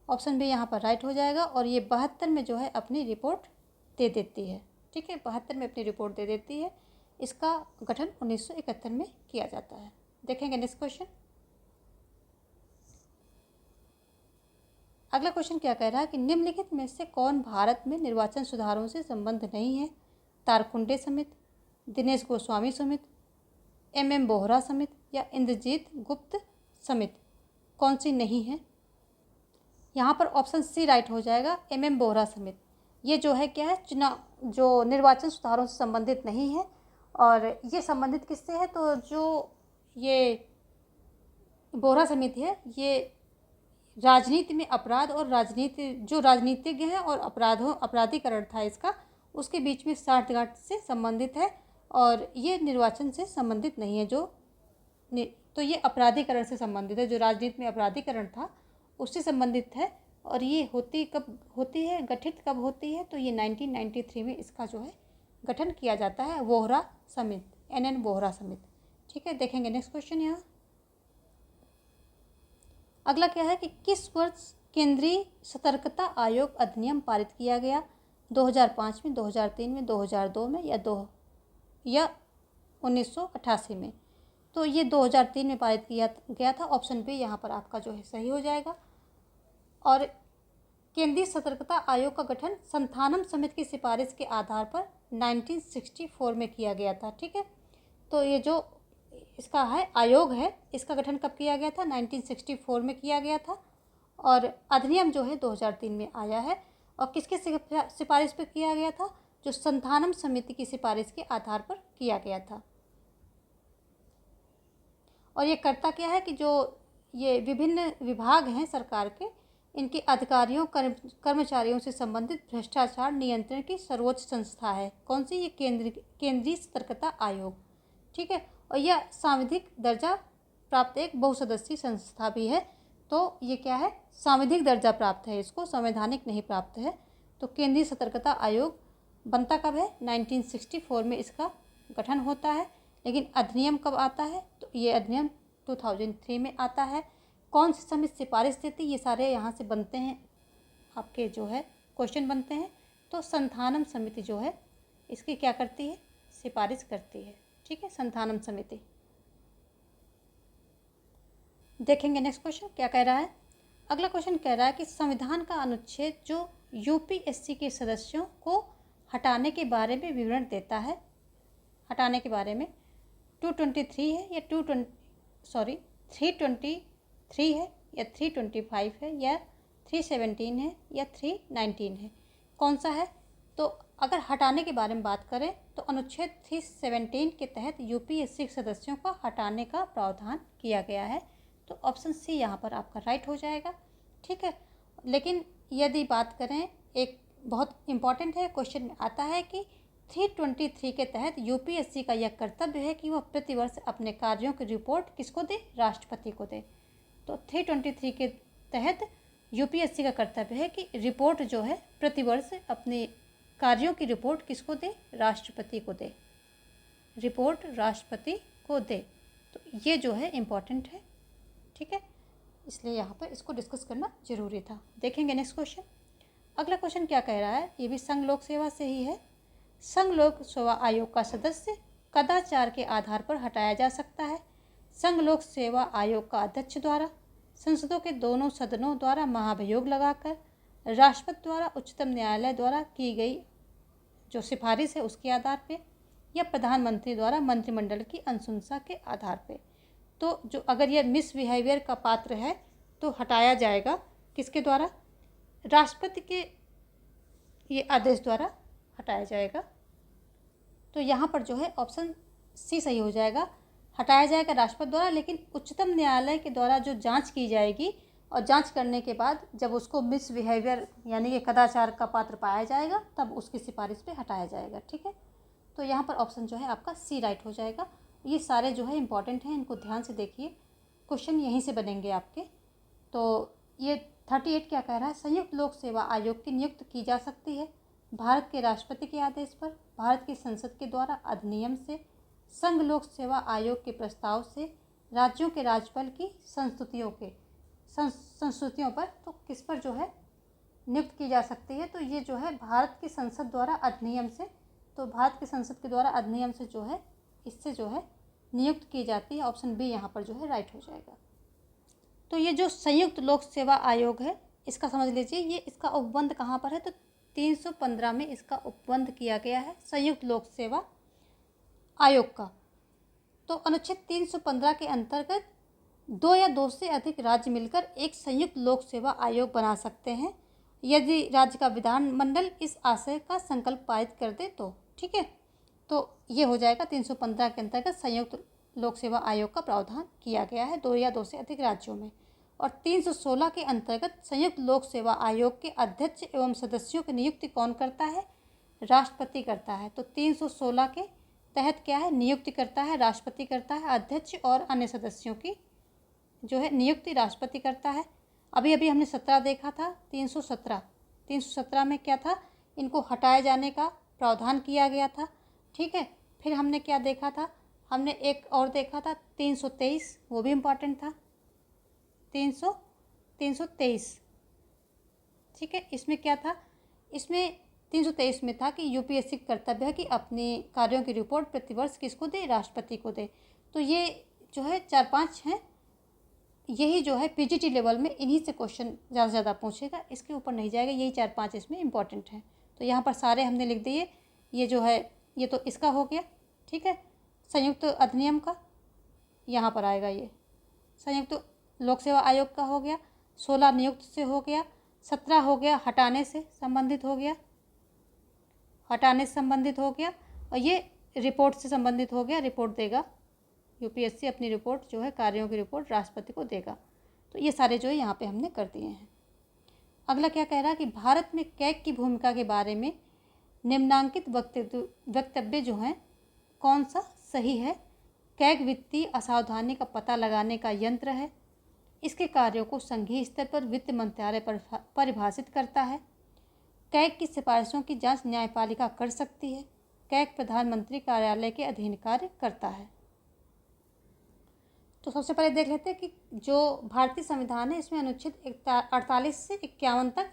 Speaker 1: ऑप्शन बी यहाँ पर राइट हो जाएगा। और ये 72 में जो है अपनी रिपोर्ट दे देती है। ठीक है, 72 में अपनी रिपोर्ट दे देती है। इसका गठन 1971 में किया जाता है। देखेंगे नेक्स्ट क्वेश्चन। अगला क्वेश्चन क्या कह रहा है कि निम्नलिखित में से कौन भारत में निर्वाचन सुधारों से संबंध नहीं है? तारकुंडे समिति, दिनेश गोस्वामी समिति, एम बोहरा समिति या इंद्रजीत गुप्त समिति? कौन सी नहीं है? यहाँ पर ऑप्शन सी राइट हो जाएगा, एम बोहरा समिति। ये जो है क्या है, चुनाव जो निर्वाचन सुधारों से संबंधित नहीं है। और ये संबंधित किससे है? तो जो ये बोहरा समिति है ये राजनीति में अपराध और जो राजनीतिज्ञ हैं और अपराधीकरण था इसका, उसके बीच में साठगांठ से संबंधित है। और ये निर्वाचन से संबंधित नहीं है। तो ये अपराधीकरण से संबंधित है। जो राजनीति में अपराधीकरण था उससे संबंधित है। और ये कब होती है, गठित कब होती है? तो ये 1993 में इसका जो है गठन किया जाता है, बोहरा समिति, NN बोहरा समिति। ठीक है, देखेंगे नेक्स्ट क्वेश्चन। यहाँ अगला क्या है कि किस वर्ष केंद्रीय सतर्कता आयोग अधिनियम पारित किया गया? 2005 में, 2003 में, 2002 में या 1988 में? तो ये 2003 में पारित किया गया था। ऑप्शन बी यहाँ पर आपका जो है सही हो जाएगा। और केंद्रीय सतर्कता आयोग का गठन संथानम समिति की सिफारिश के आधार पर 1964 में किया गया था। ठीक है, तो ये जो इसका है आयोग है, इसका गठन कब किया गया था? 1964 में किया गया था। और अधिनियम जो है 2003 में आया है। और किसके सिफारिश पर किया गया था? जो संथानम समिति की सिफारिश के आधार पर किया गया था। और ये करता क्या है कि जो ये विभिन्न विभाग हैं सरकार के, इनके अधिकारियों कर्मचारियों से संबंधित भ्रष्टाचार नियंत्रण की सर्वोच्च संस्था है। कौन सी? ये केंद्रीय सतर्कता आयोग। ठीक है, और यह सांविधिक दर्जा प्राप्त एक बहुसदस्यीय संस्था भी है। तो ये क्या है? सांविधिक दर्जा प्राप्त है, इसको संवैधानिक नहीं प्राप्त है। तो केंद्रीय सतर्कता आयोग बनता कब है? 1964 में इसका गठन होता है। लेकिन अधिनियम कब आता है? तो ये अधिनियम 2003 में आता है। कौन सी समिति सिफारिश देती? ये सारे यहाँ से बनते हैं, आपके जो है क्वेश्चन बनते हैं। तो संथानम समिति जो है इसकी क्या करती है? सिफारिश करती है। ठीक है, संथानम समिति। देखेंगे नेक्स्ट क्वेश्चन क्या कह रहा है। अगला क्वेश्चन कह रहा है कि संविधान का अनुच्छेद जो यूपीएससी के सदस्यों को हटाने के बारे में विवरण देता है, हटाने के बारे में 223 है या 323 है या 325 है या 317 है या 319 है? कौन सा है? तो अगर हटाने के बारे में बात करें तो अनुच्छेद 317 के तहत यूपीएससी सदस्यों को हटाने का प्रावधान किया गया है। तो ऑप्शन सी यहाँ पर आपका राइट हो जाएगा। ठीक है, लेकिन यदि बात करें, एक बहुत इम्पॉर्टेंट है, क्वेश्चन में आता है कि 323 के तहत यूपीएससी का यह कर्तव्य है कि वह प्रतिवर्ष अपने कार्यों की रिपोर्ट किसको दे? राष्ट्रपति को दे। तो 323 के तहत यूपीएससी का कर्तव्य है कि रिपोर्ट जो है प्रतिवर्ष अपने कार्यों की रिपोर्ट किसको दे? राष्ट्रपति को दे। रिपोर्ट राष्ट्रपति को दे। तो ये जो है इम्पॉर्टेंट है। ठीक है, इसलिए यहाँ पर इसको डिस्कस करना जरूरी था। देखेंगे नेक्स्ट क्वेश्चन। अगला क्वेश्चन क्या कह रहा है? ये भी संघ लोक सेवा से ही है। संघ लोक सेवा आयोग का सदस्य कदाचार के आधार पर हटाया जा सकता है। संघ लोक सेवा आयोग का अध्यक्ष द्वारा, संसदों के दोनों सदनों द्वारा महाभियोग लगाकर, राष्ट्रपति द्वारा उच्चतम न्यायालय द्वारा की गई जो सिफारिश है उसके आधार पे, या प्रधानमंत्री द्वारा मंत्रिमंडल की अनुशंसा के आधार पे। तो जो अगर यह मिसबिहेवियर का पात्र है तो हटाया जाएगा किसके द्वारा? राष्ट्रपति के ये आदेश द्वारा हटाया जाएगा। तो यहाँ पर जो है ऑप्शन सी सही हो जाएगा। हटाया जाएगा राष्ट्रपति द्वारा, लेकिन उच्चतम न्यायालय के द्वारा जो जांच की जाएगी और जांच करने के बाद जब उसको मिसबिहेवियर यानी कि कदाचार का पात्र पाया जाएगा तब उसकी सिफारिश पे हटाया जाएगा। ठीक है, तो यहाँ पर ऑप्शन जो है आपका सी राइट हो जाएगा। ये सारे जो है इंपॉर्टेंट हैं, इनको ध्यान से देखिए, क्वेश्चन यहीं से बनेंगे आपके। तो ये 38 क्या कह रहा है, संयुक्त लोक सेवा आयोग की नियुक्ति की जा सकती है भारत के राष्ट्रपति के आदेश पर, भारत की संसद के द्वारा अधिनियम से, संघ लोक सेवा आयोग के प्रस्ताव से, राज्यों के राज्यपाल की संस्तुतियों पर, तो किस पर जो है नियुक्त की जा सकती है। तो ये जो है भारत की संसद द्वारा अधिनियम से, तो भारत की संसद के द्वारा अधिनियम से जो है इससे जो है नियुक्त की जाती है। ऑप्शन बी यहाँ पर जो है राइट हो जाएगा। तो ये जो संयुक्त लोक सेवा आयोग है इसका समझ लीजिए, ये इसका उपबंध कहाँ पर है, तो 315 में इसका उपबंध किया गया है संयुक्त लोक सेवा आयोग का। तो अनुच्छेद 315 के अंतर्गत 2 या 2 से अधिक राज्य मिलकर एक संयुक्त लोक सेवा आयोग बना सकते हैं यदि राज्य का विधानमंडल इस आशय का संकल्प पारित कर दे तो। ठीक है, तो ये हो जाएगा 315 के अंतर्गत संयुक्त लोक सेवा आयोग का प्रावधान किया गया है 2 या 2 से अधिक राज्यों में। और 316 के अंतर्गत संयुक्त लोक सेवा आयोग के अध्यक्ष एवं सदस्यों की नियुक्ति कौन करता है, राष्ट्रपति करता है। तो 316 के तहत क्या है, नियुक्ति करता है राष्ट्रपति करता है, अध्यक्ष और अन्य सदस्यों की जो है नियुक्ति राष्ट्रपति करता है। अभी अभी हमने 17 देखा था, 317 में क्या था, इनको हटाए जाने का प्रावधान किया गया था। ठीक है, फिर हमने क्या देखा था, हमने एक और देखा था 323, वो भी इम्पॉर्टेंट था, 323। ठीक है, इसमें क्या था, इसमें 323 में था कि यूपीएससी का कर्तव्य है कि अपने कार्यों की रिपोर्ट प्रतिवर्ष किसको दे, राष्ट्रपति को दे। तो ये जो है 4-5 हैं, यही जो है पीजीटी लेवल में इन्हीं से क्वेश्चन ज़्यादा से ज़्यादा पूछेगा, इसके ऊपर नहीं जाएगा, यही 4-5 इसमें इंपॉर्टेंट हैं। तो यहाँ पर सारे हमने लिख दिए, ये जो है ये तो इसका हो गया। ठीक है, संयुक्त अधिनियम का यहाँ पर आएगा, ये संयुक्त लोक सेवा आयोग का हो गया, 16 नियुक्त से हो गया, 17 हो गया हटाने से संबंधित हो गया, और ये रिपोर्ट से संबंधित हो गया, रिपोर्ट देगा यूपीएससी अपनी रिपोर्ट जो है कार्यों की रिपोर्ट राष्ट्रपति को देगा। तो ये सारे जो है यहाँ पे हमने कर दिए हैं। अगला क्या कह रहा है कि भारत में कैग की भूमिका के बारे में निम्नांकित वक्तव्य जो हैं कौन सा सही है। कैग वित्तीय असावधानी का पता लगाने का यंत्र है, इसके कार्यों को संघीय स्तर पर वित्त मंत्रालय परिभाषित करता है। कैग की सिफारिशों की जांच न्यायपालिका कर सकती है। कैग प्रधानमंत्री कार्यालय के अधीन कार्य करता है। तो सबसे पहले देख लेते हैं कि जो भारतीय संविधान है इसमें अनुच्छेद 48 से 51 तक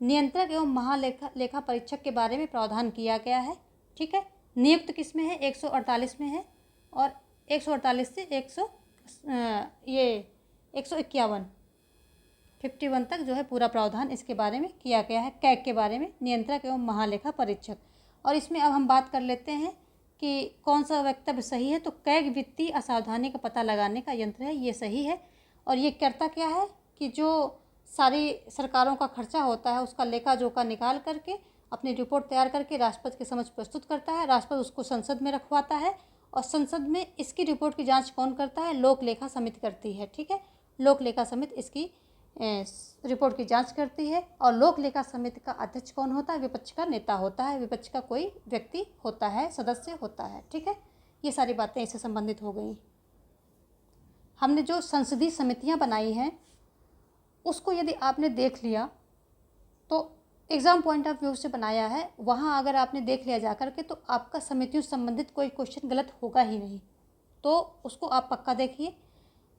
Speaker 1: नियंत्रक एवं लेखा परीक्षक के बारे में प्रावधान किया गया है। ठीक है, नियुक्त किस में है, 148 में है, और 148 से 151 तक जो है पूरा प्रावधान इसके बारे में किया गया है, कैग के बारे में, नियंत्रक एवं महालेखा परीक्षक। और इसमें अब हम बात कर लेते हैं कि कौन सा वक्तव्य सही है। तो कैग वित्तीय असावधानी का पता लगाने का यंत्र है, ये सही है। और ये करता क्या है कि जो सारी सरकारों का खर्चा होता है उसका लेखा जोखा निकाल करके अपनी रिपोर्ट तैयार करके राष्ट्रपति के समक्ष प्रस्तुत करता है, राष्ट्रपति उसको संसद में रखवाता है, और संसद में इसकी रिपोर्ट की जांच कौन करता है, लोक लेखा समिति करती है। ठीक है, लोक लेखा समिति इसकी रिपोर्ट की जांच करती है। और लोक लेखा समिति का अध्यक्ष कौन होता है, विपक्ष का नेता होता है, विपक्ष का कोई व्यक्ति होता है, सदस्य होता है। ठीक है, ये सारी बातें इससे संबंधित हो गई। हमने जो संसदीय समितियां बनाई हैं उसको यदि आपने देख लिया तो एग्ज़ाम पॉइंट ऑफ व्यू से बनाया है, वहाँ अगर आपने देख लिया जा कर के तो आपका समितियों से संबंधित कोई क्वेश्चन गलत होगा ही नहीं। तो उसको आप पक्का देखिए,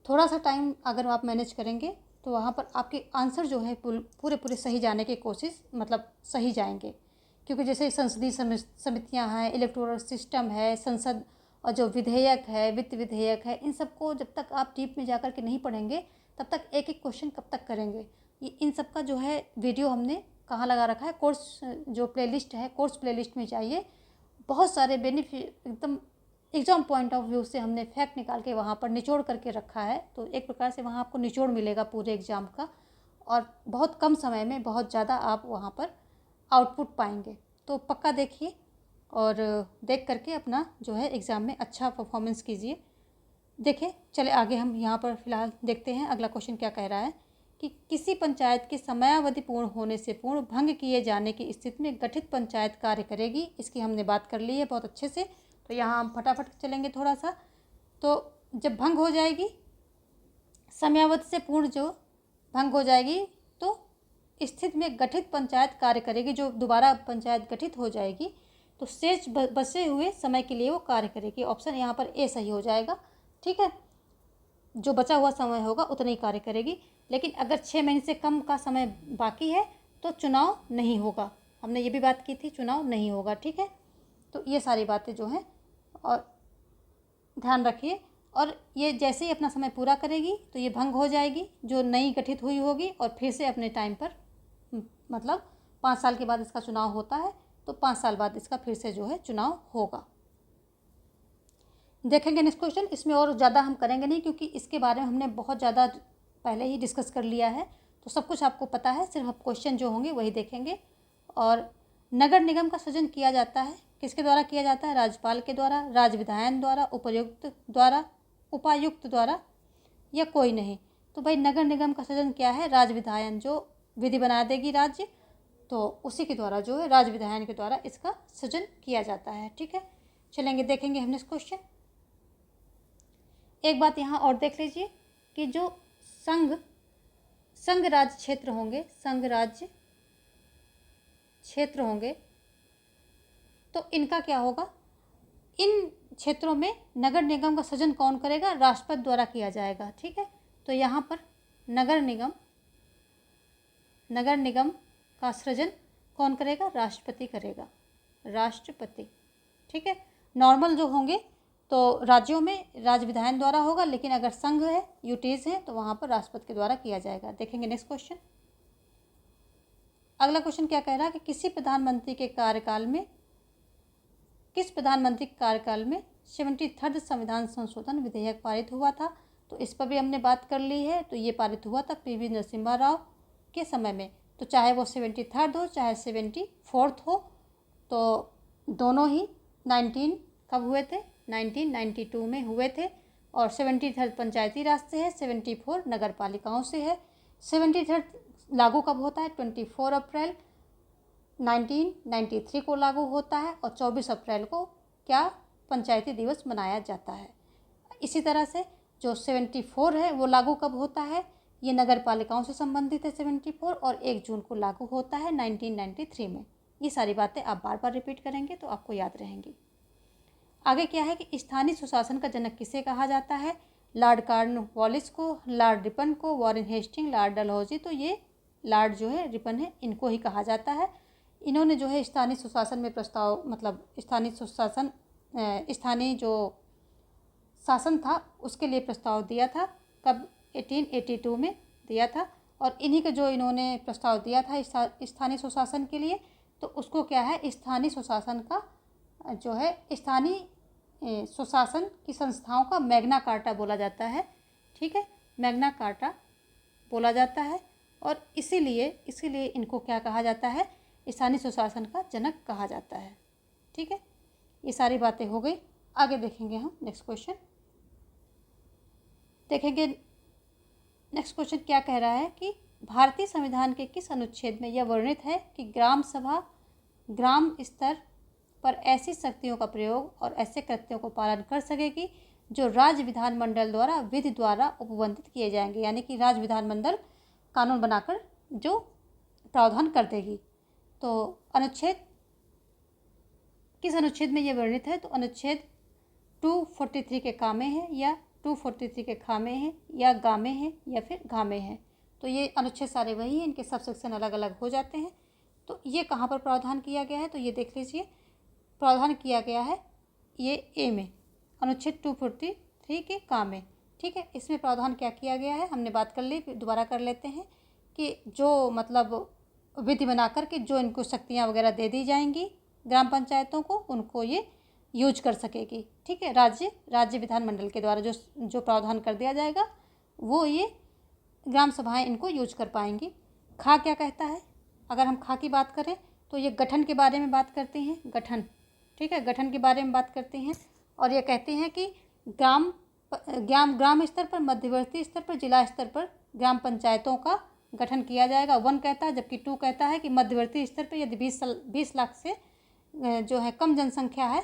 Speaker 1: थोड़ा सा टाइम अगर आप मैनेज करेंगे तो वहाँ पर आपके आंसर जो है पूरे सही जाने की कोशिश, मतलब सही जाएंगे। क्योंकि जैसे संसदीय समितियाँ हैं, इलेक्टोरल सिस्टम है, संसद और जो विधेयक है, वित्त विधेयक है, इन सबको जब तक आप डीप में जा कर के नहीं पढ़ेंगे तब तक एक एक क्वेश्चन कब तक करेंगे। ये इन सब का जो है वीडियो हमने कहाँ लगा रखा है, कोर्स जो प्लेलिस्ट है, कोर्स प्लेलिस्ट में जाइए, बहुत सारे बेनिफिट एकदम एग्जाम पॉइंट ऑफ व्यू से हमने फैक्ट निकाल के वहाँ पर निचोड़ करके रखा है। तो एक प्रकार से वहाँ आपको निचोड़ मिलेगा पूरे एग्ज़ाम का, और बहुत कम समय में बहुत ज़्यादा आप वहाँ पर आउटपुट पाएंगे। तो पक्का देखिए और देख करके अपना जो है एग्ज़ाम में अच्छा परफॉर्मेंस कीजिए। देखिए चले आगे हम यहाँ पर फिलहाल देखते हैं अगला क्वेश्चन क्या कह रहा है कि किसी पंचायत की समयावधि पूर्ण होने से पूर्ण भंग किए जाने की स्थिति में गठित पंचायत कार्य करेगी। इसकी हमने बात कर ली है बहुत अच्छे से, तो यहाँ हम फटाफट चलेंगे थोड़ा सा। तो जब भंग हो जाएगी, समयावधि से पूर्ण जो भंग हो जाएगी, तो स्थिति में गठित पंचायत कार्य करेगी। जो दोबारा पंचायत गठित हो जाएगी तो शेष बचे हुए समय के लिए वो कार्य करेगी। ऑप्शन यहाँ पर ए सही हो जाएगा। ठीक है, जो बचा हुआ समय होगा उतना ही कार्य करेगी। लेकिन अगर 6 महीने से कम का समय बाकी है तो चुनाव नहीं होगा। हमने ये भी बात की थी, चुनाव नहीं होगा। ठीक है, तो ये सारी बातें जो हैं और ध्यान रखिए। और ये जैसे ही अपना समय पूरा करेगी तो ये भंग हो जाएगी, जो नई गठित हुई होगी, और फिर से अपने टाइम पर मतलब 5 साल के बाद इसका चुनाव होता है, तो 5 साल बाद इसका फिर से जो है चुनाव होगा। देखेंगे नेक्स्ट क्वेश्चन। इसमें और ज़्यादा हम करेंगे नहीं, क्योंकि इसके बारे में हमने बहुत ज़्यादा पहले ही डिस्कस कर लिया है, तो सब कुछ आपको पता है। सिर्फ आप क्वेश्चन जो होंगे वही देखेंगे। और नगर निगम का सृजन किया जाता है, किसके द्वारा किया जाता है? राज्यपाल के द्वारा, राज्य विधायन द्वारा, उपायुक्त द्वारा, या कोई नहीं। तो भाई नगर निगम का सृजन क्या है? राज्य विधायन, जो विधि बना देगी राज्य, तो उसी के द्वारा जो है राज्य विधायन के द्वारा इसका सृजन किया जाता है। ठीक है, चलेंगे देखेंगे हमने इस क्वेश्चन। एक बात यहाँ और देख लीजिए कि जो संघ राज्य क्षेत्र होंगे, संघ राज्य क्षेत्र होंगे, तो इनका क्या होगा? इन क्षेत्रों में नगर निगम का सृजन कौन करेगा? राष्ट्रपति द्वारा किया जाएगा। ठीक है, तो यहाँ पर नगर निगम का सृजन कौन करेगा? राष्ट्रपति करेगा, राष्ट्रपति। ठीक है, नॉर्मल जो होंगे तो राज्यों में राज्य विधायन द्वारा होगा, लेकिन अगर संघ है, यूटीज है, तो वहाँ पर राष्ट्रपति के द्वारा किया जाएगा। देखेंगे नेक्स्ट क्वेश्चन। अगला क्वेश्चन क्या कह रहा है कि किस प्रधानमंत्री के कार्यकाल में 73rd संविधान संशोधन विधेयक पारित हुआ था? तो इस पर भी हमने बात कर ली है। तो ये पारित हुआ था पीवी नरसिम्हा राव के समय में। तो चाहे वो 73rd हो चाहे 74th हो, तो दोनों ही 19 कब हुए थे? 1992 में हुए थे। और 73rd पंचायती राज से है, 74 नगर पालिकाओं से है। 73rd लागू कब होता है? 24 अप्रैल 1993 को लागू होता है, और 24 अप्रैल को क्या पंचायती दिवस मनाया जाता है। इसी तरह से जो 74 है वो लागू कब होता है? ये नगर पालिकाओं से संबंधित है 74, और 1 जून को लागू होता है 1993 में। ये सारी बातें आप बार बार रिपीट करेंगे तो आपको याद रहेंगी। आगे क्या है कि स्थानीय सुशासन का जनक किसे कहा जाता है? लॉर्ड कॉर्नवालिस को, लॉर्ड रिपन को, वॉरेन हेस्टिंग, लॉर्ड डलहौजी। तो ये लॉर्ड जो है रिपन है, इनको ही कहा जाता है। इन्होंने जो है स्थानीय सुशासन में प्रस्ताव, मतलब स्थानीय जो शासन था उसके लिए प्रस्ताव दिया था। कब? 1882 में दिया था। और इन्हीं के जो इन्होंने प्रस्ताव दिया था स्थानीय सुशासन के लिए, तो उसको क्या है? स्थानीय सुशासन का जो है स्थानीय सुशासन की संस्थाओं का मैग्ना कार्टा बोला जाता है। ठीक है, मैग्ना कार्टा बोला जाता है, और इसीलिए इनको क्या कहा जाता है? स्थानीय सुशासन का जनक कहा जाता है। ठीक है, ये सारी बातें हो गई। आगे देखेंगे हम नेक्स्ट क्वेश्चन। देखेंगे नेक्स्ट क्वेश्चन क्या कह रहा है कि भारतीय संविधान के किस अनुच्छेद में यह वर्णित है कि ग्राम सभा ग्राम स्तर पर ऐसी शक्तियों का प्रयोग और ऐसे कृत्यों को पालन कर सकेगी जो राज्य विधानमंडल द्वारा विधि द्वारा उपबंधित किए जाएंगे। यानी कि राज्य विधानमंडल कानून बनाकर जो प्रावधान कर देगी। तो अनुच्छेद किस अनुच्छेद में यह वर्णित है? तो अनुच्छेद 243 के कामे है, या 243 के खामे हैं, या गामे हैं, या फिर घामे हैं। तो ये अनुच्छेद सारे वही हैं, इनके सब सेक्शन अलग अलग हो जाते हैं। तो ये कहाँ पर प्रावधान किया गया है? तो ये देख लीजिए, प्रावधान किया गया है ये ए में, अनुच्छेद 243 के काम में। ठीक है, इसमें प्रावधान क्या किया गया है हमने बात कर ली, दोबारा कर लेते हैं कि जो मतलब विधि बनाकर के जो इनको शक्तियाँ वगैरह दे दी जाएंगी ग्राम पंचायतों को, उनको ये यूज कर सकेगी। ठीक है, राज्य विधानमंडल के द्वारा जो प्रावधान कर दिया जाएगा वो ये ग्राम सभाएं इनको यूज कर पाएंगी। खा क्या कहता है? अगर हम खा की बात करें तो ये गठन के बारे में बात करते हैं, गठन। ठीक है, गठन के बारे में बात करते हैं, और ये कहते हैं कि ग्राम ग्राम स्तर पर, मध्यवर्ती स्तर पर, जिला स्तर पर ग्राम पंचायतों का गठन किया जाएगा। 1 कहता है, जबकि 2 कहता है कि मध्यवर्ती स्तर पर यदि 20 लाख से जो है कम जनसंख्या है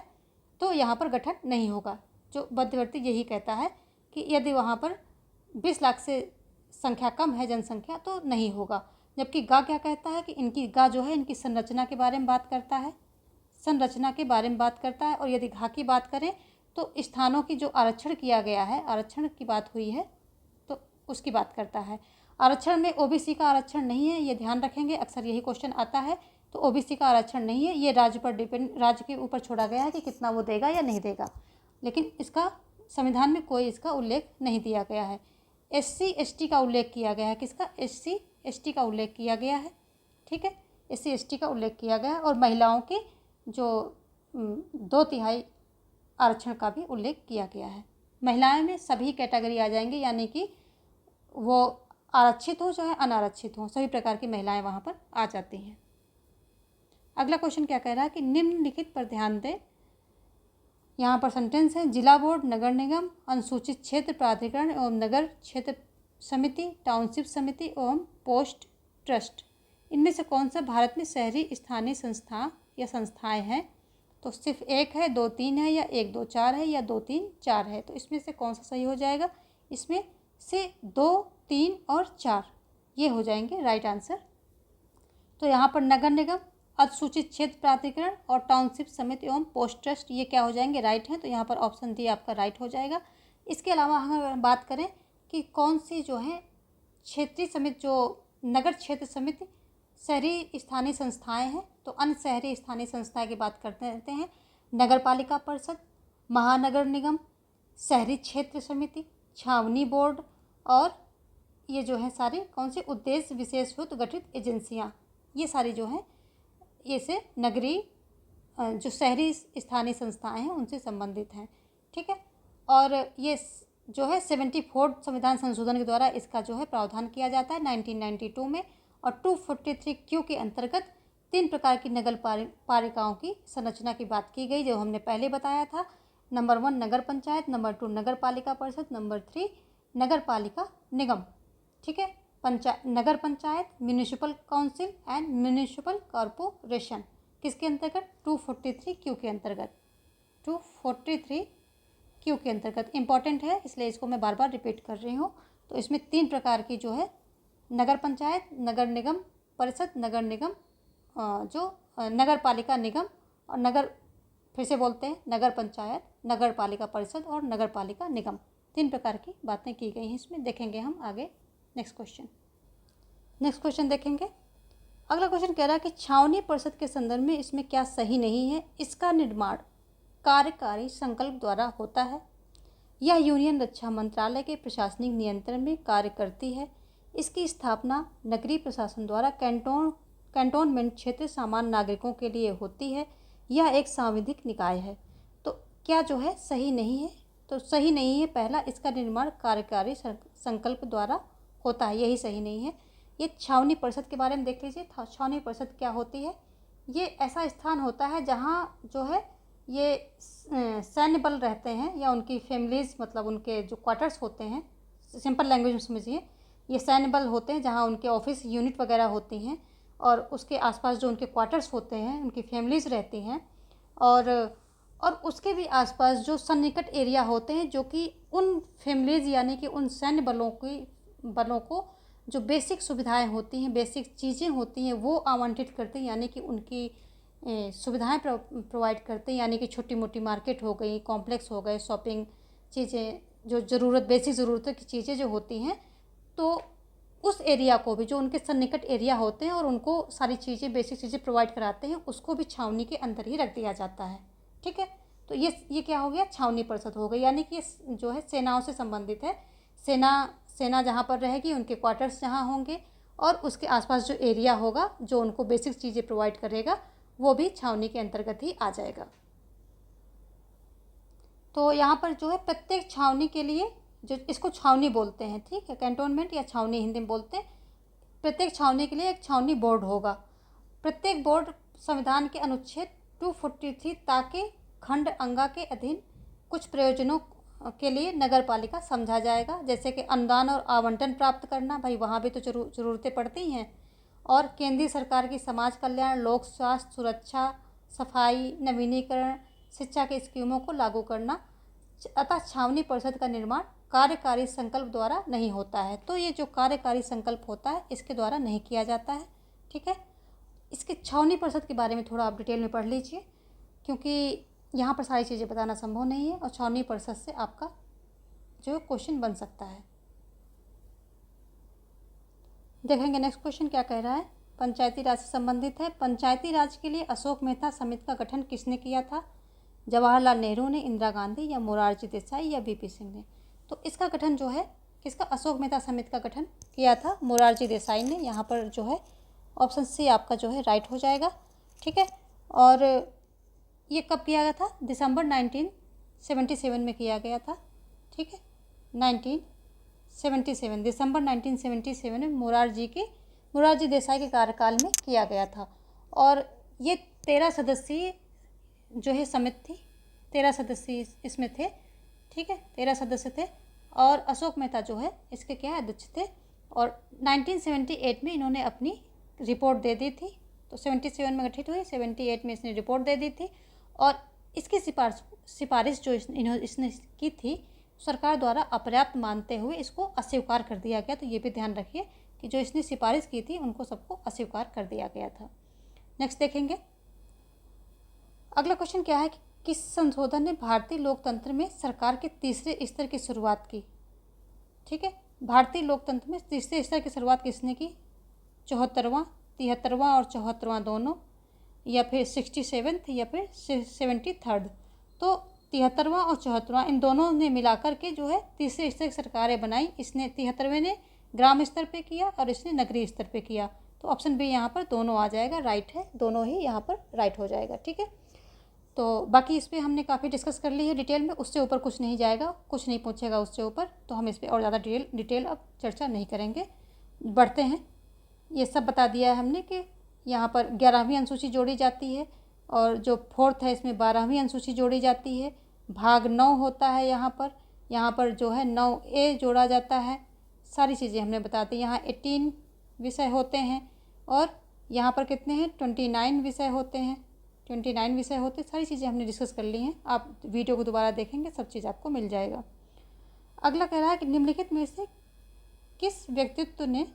Speaker 1: तो यहाँ पर गठन नहीं होगा। जो मध्यवर्ती यही कहता है कि यदि वहाँ पर 20 लाख से संख्या कम है जनसंख्या तो नहीं होगा। जबकि गा क्या कहता है कि इनकी गा जो है इनकी संरचना के बारे में बात करता है, संरचना के बारे में बात करता है। और यदि घा की बात करें तो स्थानों की जो आरक्षण किया गया है, आरक्षण की बात हुई है तो उसकी बात करता है। आरक्षण में ओबीसी का आरक्षण नहीं है, ये ध्यान रखेंगे, अक्सर यही क्वेश्चन आता है। तो ओबीसी का आरक्षण नहीं है, ये राज्य पर डिपेंड, राज्य के ऊपर छोड़ा गया है कि कितना वो देगा या नहीं देगा। लेकिन इसका संविधान में कोई इसका उल्लेख नहीं दिया गया है। SC ST का उल्लेख किया गया है। किसका? SC ST का उल्लेख किया गया है। ठीक है, SC ST का उल्लेख किया गया है। और महिलाओं के जो 2/3 आरक्षण का भी उल्लेख किया गया है। महिलाएं में सभी कैटेगरी आ जाएंगे, यानी कि वो आरक्षित हो चाहे अनारक्षित हो, सभी प्रकार की महिलाएं वहाँ पर आ जाती हैं। अगला क्वेश्चन क्या कह रहा है कि निम्नलिखित पर ध्यान दें। यहाँ पर सेंटेंस है, जिला बोर्ड, नगर निगम, अनुसूचित क्षेत्र प्राधिकरण एवं नगर क्षेत्र समिति, टाउनशिप समिति एवं पोस्ट ट्रस्ट, इनमें से कौन सा भारत में शहरी स्थानीय संस्था या संस्थाएं हैं? तो सिर्फ 1 है, 2 3 है, या 1 2 4 है, या 2 3 4 है। तो इसमें से कौन सा सही हो जाएगा? इसमें से 2 3 और 4 ये हो जाएंगे राइट आंसर। तो यहाँ पर नगर निगम, अनुसूचित क्षेत्र प्राधिकरण और टाउनशिप समिति एवं पोस्ट ट्रस्ट ये क्या हो जाएंगे? राइट हैं। तो यहाँ पर ऑप्शन डी आपका राइट हो जाएगा। इसके अलावा अगर बात करें कि कौन सी जो है क्षेत्रीय समिति, जो नगर क्षेत्र समिति शहरी स्थानीय संस्थाएं हैं, तो अन्य शहरी स्थानीय संस्थाएं की बात करते रहते हैं। नगर पालिका परिषद, महानगर निगम, शहरी क्षेत्र समिति, छावनी बोर्ड, और ये जो है सारी कौन सी उद्देश्य विशेष हेतु गठित एजेंसियां, ये सारी जो हैं ये से नगरीय जो शहरी स्थानीय संस्थाएं हैं उनसे संबंधित हैं। ठीक है, और ये जो है 74 संविधान संशोधन के द्वारा इसका जो है प्रावधान किया जाता है 1992 में। और 243Q के अंतर्गत 3 प्रकार की नगर पालिकाओं की संरचना की बात की गई, जो हमने पहले बताया था। नंबर 1 नगर पंचायत, नंबर 2 नगर पालिका परिषद, नंबर 3 नगर पालिका निगम। ठीक है, नगर panchayat, municipal council and municipal corporation किसके अंतर्गत? 243Q के अंतर्गत, 243Q के अंतर्गत। इम्पॉर्टेंट है इसलिए इसको मैं बार बार रिपीट कर रही हूँ। तो इसमें 3 प्रकार की जो है नगर पंचायत, नगर निगम परिषद, नगर निगम जो नगर पालिका निगम और नगर, फिर से बोलते हैं, नगर पंचायत, नगर पालिका परिषद और नगर पालिका निगम, 3 प्रकार की बातें की गई हैं इसमें। देखेंगे हम आगे नेक्स्ट क्वेश्चन देखेंगे। अगला क्वेश्चन कह रहा है कि छावनी परिषद के संदर्भ में इसमें क्या सही नहीं है? इसका निर्माण कार्यकारी संकल्प द्वारा होता है। यह यूनियन रक्षा मंत्रालय के प्रशासनिक नियंत्रण में कार्य करती है। इसकी स्थापना नगरीय प्रशासन द्वारा कैंटोनमेंट क्षेत्र सामान्य नागरिकों के लिए होती है। यह एक सांविधिक निकाय है। तो क्या जो है सही नहीं है? तो सही नहीं है पहला, इसका निर्माण कार्यकारी संकल्प द्वारा होता है, यही सही नहीं है। ये छावनी परिषद के बारे में देख लीजिए। छावनी परिषद क्या होती है? ये ऐसा स्थान होता है जहाँ जो है ये सैन्य बल रहते हैं या उनकी फैमिलीज़, मतलब उनके जो क्वार्टर्स होते हैं, सिंपल लैंग्वेज में समझिए, ये सैन्य बल होते हैं जहाँ उनके ऑफिस यूनिट वगैरह होती हैं और उसके आसपास जो उनके क्वार्टर्स होते हैं, उनकी फैमिलीज़ रहती हैं, और उसके भी आसपास जो सन्निकट एरिया होते हैं जो कि उन फैमिलीज़ यानी कि उन सैन्य बलों को जो बेसिक सुविधाएं होती हैं, बेसिक चीज़ें होती हैं वो आवंटित करते हैं, यानी कि उनकी सुविधाएं प्रोवाइड करते हैं, यानी कि छोटी मोटी मार्केट हो गई, कॉम्प्लेक्स हो गए, शॉपिंग चीज़ें, जो बेसिक ज़रूरतों की चीज़ें जो होती हैं, तो उस एरिया को भी, जो उनके सन्निकट एरिया होते हैं और उनको सारी चीज़ें, बेसिक चीज़ें प्रोवाइड कराते हैं, उसको भी छावनी के अंदर ही रख दिया जाता है। ठीक है, तो ये क्या हो गया? छावनी परिषद हो गई, यानी कि ये जो है सेनाओं से संबंधित है। सेना जहाँ पर रहेगी, उनके क्वार्टर्स जहाँ होंगे और उसके आसपास जो एरिया होगा जो उनको बेसिक चीज़ें प्रोवाइड करेगा, वो भी छावनी के अंतर्गत ही आ जाएगा। तो यहाँ पर जो है प्रत्येक छावनी के लिए, जो इसको छावनी बोलते हैं, ठीक है, कैंटोनमेंट या छावनी हिंदी में बोलते हैं, प्रत्येक छावनी के लिए एक छावनी बोर्ड होगा। प्रत्येक बोर्ड संविधान के अनुच्छेद 243 ताकि खंड अंगा के अधीन कुछ प्रयोजनों के लिए नगर पालिका समझा जाएगा। जैसे कि अनुदान और आवंटन प्राप्त करना, भाई वहाँ भी तो ज़रूरतें पड़ती हैं। और केंद्रीय सरकार की समाज कल्याण, लोक स्वास्थ्य, सुरक्षा, सफाई, नवीनीकरण, शिक्षा के स्कीमों को लागू करना। अतः छावनी परिषद का निर्माण कार्यकारी संकल्प द्वारा नहीं होता है। तो ये जो कार्यकारी संकल्प होता है इसके द्वारा नहीं किया जाता है। ठीक है, इसके छावनी परिषद के बारे में थोड़ा आप डिटेल में पढ़ लीजिए, क्योंकि यहाँ पर सारी चीज़ें बताना संभव नहीं है और छावनी परिषद से आपका जो क्वेश्चन बन सकता है। देखेंगे नेक्स्ट क्वेश्चन क्या कह रहा है। पंचायती राज से संबंधित है। पंचायती राज के लिए अशोक मेहता समिति का गठन किसने किया था? जवाहरलाल नेहरू ने, इंदिरा गांधी या मोरारजी देसाई या वीपी सिंह ने? तो इसका गठन जो है किसका, अशोक मेहता समिति का गठन किया था मोरारजी देसाई ने। यहाँ पर जो है ऑप्शन सी आपका जो है राइट हो जाएगा। ठीक है, और ये कब किया गया था? दिसंबर 1977 में किया गया था। ठीक है, 1977 दिसंबर 1977 में मोरारजी देसाई के कार्यकाल में किया गया था। और ये 13 सदस्यीय जो है समिति थी, 13 सदस्य इसमें थे। ठीक है, 13 सदस्य थे और अशोक मेहता जो है इसके क्या अध्यक्ष थे। और 1978 में इन्होंने अपनी रिपोर्ट दे दी थी। तो 77 में गठित हुई, 78 में इसने रिपोर्ट दे दी थी। और इसकी सिफारिश जो इसने की थी सरकार द्वारा अपर्याप्त मानते हुए इसको अस्वीकार कर दिया गया। तो ये भी ध्यान रखिए कि जो इसने सिफारिश की थी उनको सबको अस्वीकार कर दिया गया था। नेक्स्ट देखेंगे अगला क्वेश्चन क्या है कि किस संशोधन ने भारतीय लोकतंत्र में सरकार के तीसरे स्तर की शुरुआत की? ठीक है, भारतीय लोकतंत्र में तीसरे स्तर की शुरुआत किसने की? 74वां, 73वां और 74वां दोनों, या फिर 67th या फिर 73rd? तो 73वां और 74वां इन दोनों ने मिलाकर के जो है तीसरे स्तर की सरकारें बनाई। इसने 73वें ने ग्राम स्तर पे किया और इसने नगरीय स्तर पे किया। तो ऑप्शन बी यहाँ पर दोनों आ जाएगा, राइट है, दोनों ही यहाँ पर राइट हो जाएगा। ठीक है, तो बाकी इस पर हमने काफ़ी डिस्कस कर ली है डिटेल में, उससे ऊपर कुछ नहीं जाएगा, कुछ नहीं पूछेगा उससे ऊपर, तो हम इस पर और ज़्यादा डिटेल अब चर्चा नहीं करेंगे। बढ़ते हैं, ये सब बता दिया है हमने कि यहाँ पर 11वीं अनुसूची जोड़ी जाती है और जो 4th है इसमें 12वीं अनुसूची जोड़ी जाती है। भाग 9 होता है यहाँ पर जो है 9A जोड़ा जाता है। सारी चीज़ें हमने बता दी। यहाँ 18 विषय होते हैं और यहाँ पर कितने हैं? 29 विषय होते हैं। 29 विषय होते, सारी चीज़ें हमने डिस्कस कर ली हैं। आप वीडियो को दोबारा देखेंगे, सब चीज़ आपको मिल जाएगा। अगला कह रहा है कि निम्नलिखित में से किस व्यक्तित्व ने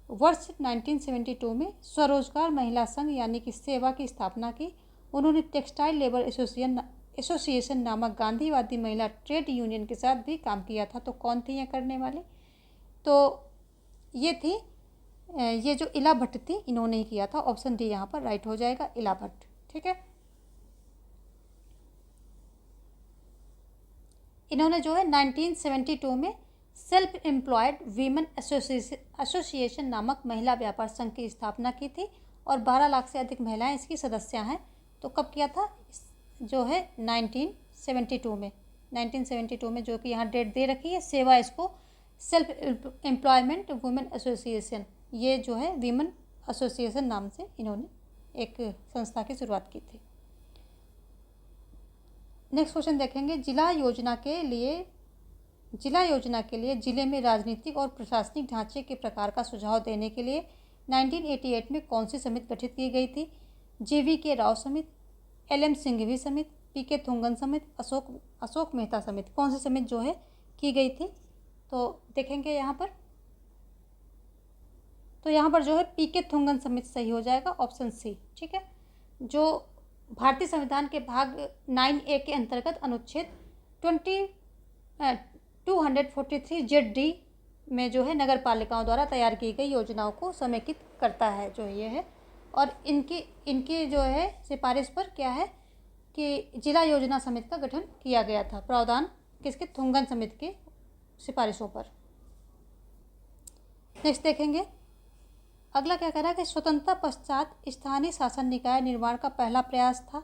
Speaker 1: वर्ष 1972 में स्वरोजगार महिला संघ यानी कि सेवा की स्थापना की? उन्होंने टेक्सटाइल लेबर एसोसिएशन नामक गांधीवादी महिला ट्रेड यूनियन के साथ भी काम किया था। तो कौन थी ये करने वाले? तो ये थी ये जो इला भट्ट थी, इन्होंने ही किया था। ऑप्शन डी यहाँ पर राइट हो जाएगा, इला भट्ट। ठीक है, इन्होंने जो है 1972 में सेल्फ एम्प्लॉयड वीमेन एसोसिएशन नामक महिला व्यापार संघ की स्थापना की थी और 12 लाख से अधिक महिलाएं इसकी सदस्य हैं। तो कब किया था? जो है 1972 में, 1972 में, जो कि यहाँ डेट दे रखी है। सेवा इसको सेल्फ एम्प्लॉयमेंट वुमेन एसोसिएशन, ये जो है वीमेन एसोसिएशन नाम से इन्होंने एक संस्था की शुरुआत की थी। नेक्स्ट क्वेश्चन देखेंगे, जिला योजना के लिए जिले में राजनीतिक और प्रशासनिक ढांचे के प्रकार का सुझाव देने के लिए 1988 में कौन सी समिति गठित की गई थी? JVK राव समिति, LM सिंघवी समिति, PK थुंगन समिति, अशोक मेहता समिति? कौन सी समिति जो है की गई थी? तो देखेंगे यहाँ पर, तो यहाँ पर जो है PK थुंगन समिति सही हो जाएगा, ऑप्शन सी। ठीक है, जो भारतीय संविधान के भाग 9A के अंतर्गत अनुच्छेद 243ZD में जो है नगर पालिकाओं द्वारा तैयार की गई योजनाओं को समेकित करता है, जो ये है। और इनकी जो है सिफारिश पर क्या है कि जिला योजना समिति का गठन किया गया था, प्रावधान किसके? थुंगन समिति के सिफारिशों पर। नेक्स्ट देखेंगे, अगला क्या कह रहा है कि स्वतंत्रता पश्चात स्थानीय शासन निकाय निर्माण का पहला प्रयास था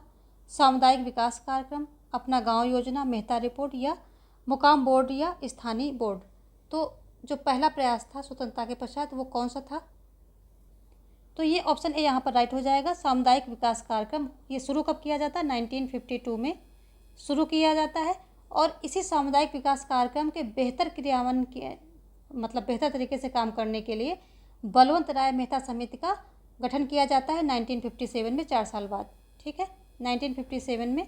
Speaker 1: सामुदायिक विकास कार्यक्रम, अपना गांव योजना, मेहता रिपोर्ट या मुकाम बोर्ड या स्थानीय बोर्ड? तो जो पहला प्रयास था स्वतंत्रता के पश्चात वो कौन सा था? तो ये ऑप्शन ए यहाँ पर राइट हो जाएगा, सामुदायिक विकास कार्यक्रम। ये शुरू कब किया जाता है? 1952 में शुरू किया जाता है और इसी सामुदायिक विकास कार्यक्रम के बेहतर क्रियान्वयन के मतलब बेहतर तरीके से काम करने के लिए बलवंत राय मेहता समिति का गठन किया जाता है 1957 में, 4 साल बाद। ठीक है, 1957 में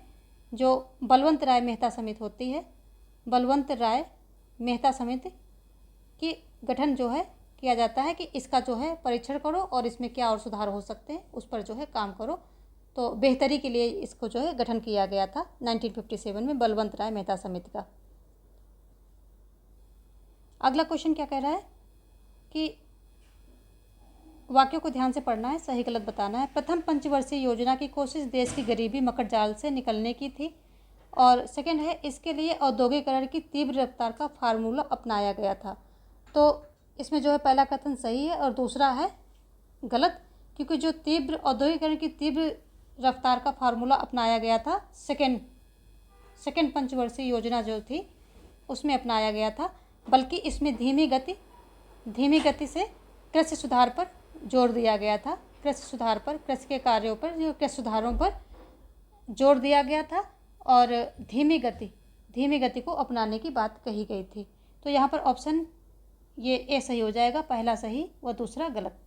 Speaker 1: जो बलवंत राय मेहता समिति होती है, बलवंत राय मेहता समिति की गठन जो है किया जाता है कि इसका जो है परीक्षण करो और इसमें क्या और सुधार हो सकते हैं उस पर जो है काम करो। तो बेहतरी के लिए इसको जो है गठन किया गया था 1957 में बलवंत राय मेहता समिति का। अगला क्वेश्चन क्या कह रहा है कि वाक्यों को ध्यान से पढ़ना है, सही गलत बताना है। प्रथम पंचवर्षीय योजना की कोशिश देश की गरीबी मकड़जाल से निकलने की थी। और सेकंड है, इसके लिए औद्योगिकरण की तीव्र रफ्तार का फार्मूला अपनाया गया था। तो इसमें जो है पहला कथन सही है और दूसरा है गलत, क्योंकि जो तीव्र औद्योगिकरण की तीव्र रफ्तार का फार्मूला अपनाया गया था सेकंड पंचवर्षीय योजना जो थी उसमें अपनाया गया था, बल्कि इसमें धीमी गति से कृषि सुधार पर जोर दिया गया था। कृषि सुधार पर, कृषि के कार्यों पर, जो कृषि सुधारों पर जोर दिया गया था और धीमी गति को अपनाने की बात कही गई थी। तो यहाँ पर ऑप्शन ये ए सही हो जाएगा, पहला सही व दूसरा गलत।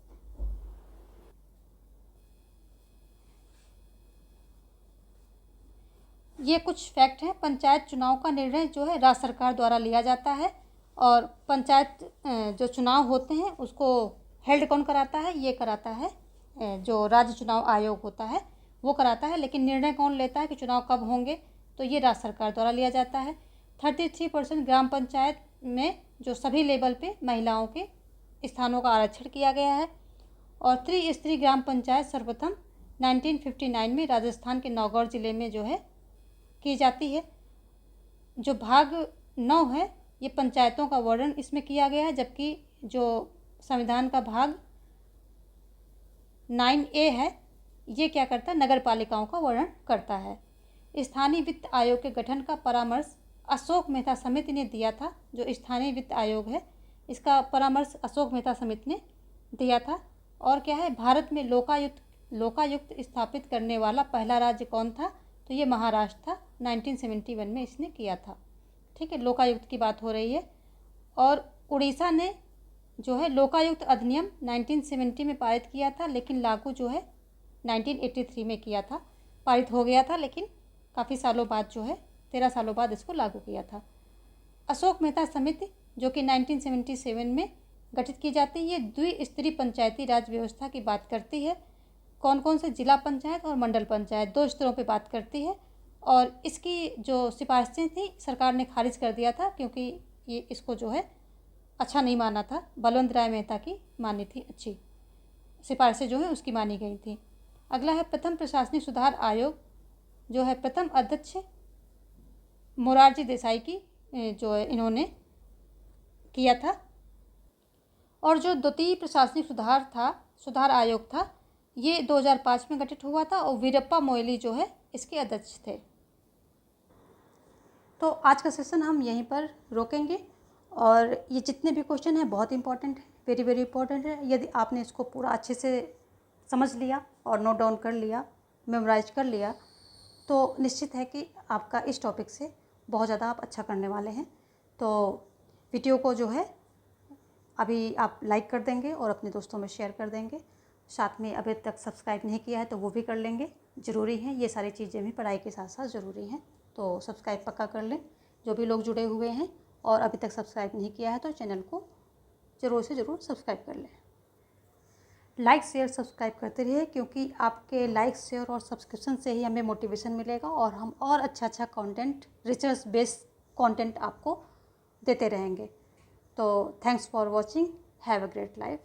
Speaker 1: ये कुछ फैक्ट हैं। पंचायत चुनाव का निर्णय जो है राज्य सरकार द्वारा लिया जाता है और पंचायत जो चुनाव होते हैं उसको हेल्ड कौन कराता है? ये कराता है जो राज्य चुनाव आयोग होता है वो कराता है, लेकिन निर्णय कौन लेता है कि चुनाव कब होंगे? तो ये राज्य सरकार द्वारा लिया जाता है। 33% ग्राम पंचायत में जो सभी लेवल पे महिलाओं के स्थानों का आरक्षण किया गया है और त्रिस्तरीय ग्राम पंचायत सर्वप्रथम 1959 में राजस्थान के नौगढ़ जिले में जो है की जाती है। जो भाग 9 है ये पंचायतों का वर्णन इसमें किया गया है, जबकि जो संविधान का भाग 9A है ये क्या करता है? नगर पालिकाओं का वर्णन करता है। स्थानीय वित्त आयोग के गठन का परामर्श अशोक मेहता समिति ने दिया था। जो स्थानीय वित्त आयोग है इसका परामर्श अशोक मेहता समिति ने दिया था। और क्या है? भारत में लोकायुक्त स्थापित करने वाला पहला राज्य कौन था? तो ये महाराष्ट्र था, 1971 में इसने किया था। ठीक है, लोकायुक्त की बात हो रही है। और उड़ीसा ने जो है लोकायुक्त अधिनियम 1970 में पारित किया था, लेकिन लागू जो है 1983 में किया था। पारित हो गया था लेकिन काफ़ी सालों बाद जो है 13 सालों बाद इसको लागू किया था। अशोक मेहता समिति जो कि 1977 में गठित की जाती है, ये द्विस्तरीय पंचायती राज व्यवस्था की बात करती है। कौन कौन से? जिला पंचायत और मंडल पंचायत, 2 स्तरों पे बात करती है। और इसकी जो सिफारिशें थी सरकार ने खारिज कर दिया था क्योंकि ये इसको जो है अच्छा नहीं माना था। बलवंत राय मेहता की मानी थी अच्छी सिफारिशें जो है उसकी मानी गई थी। अगला है प्रथम प्रशासनिक सुधार आयोग जो है प्रथम अध्यक्ष मोरारजी देसाई की जो है इन्होंने किया था। और जो द्वितीय प्रशासनिक सुधार आयोग था ये 2005 में गठित हुआ था और वीरप्पा मोइली जो है इसके अध्यक्ष थे। तो आज का सेशन हम यहीं पर रोकेंगे और ये जितने भी क्वेश्चन हैं बहुत इंपॉर्टेंट है, वेरी वेरी इंपॉर्टेंट है। यदि आपने इसको पूरा अच्छे से समझ लिया और नोट डाउन कर लिया, मेमोराइज कर लिया, तो निश्चित है कि आपका इस टॉपिक से बहुत ज़्यादा आप अच्छा करने वाले हैं। तो वीडियो को जो है अभी आप लाइक कर देंगे और अपने दोस्तों में शेयर कर देंगे। साथ में अभी तक सब्सक्राइब नहीं किया है तो वो भी कर लेंगे, ज़रूरी है। ये सारी चीज़ें भी पढ़ाई के साथ साथ ज़रूरी हैं, तो सब्सक्राइब पक्का कर लें जो भी लोग जुड़े हुए हैं। और अभी तक सब्सक्राइब नहीं किया है तो चैनल को ज़रूर से ज़रूर सब्सक्राइब कर लें। लाइक शेयर सब्सक्राइब करते रहिए क्योंकि आपके लाइक शेयर और सब्सक्रिप्शन से ही हमें मोटिवेशन मिलेगा और हम और अच्छा कंटेंट, रिसर्च बेस्ड कंटेंट आपको देते रहेंगे। तो thanks for watching, have a great life.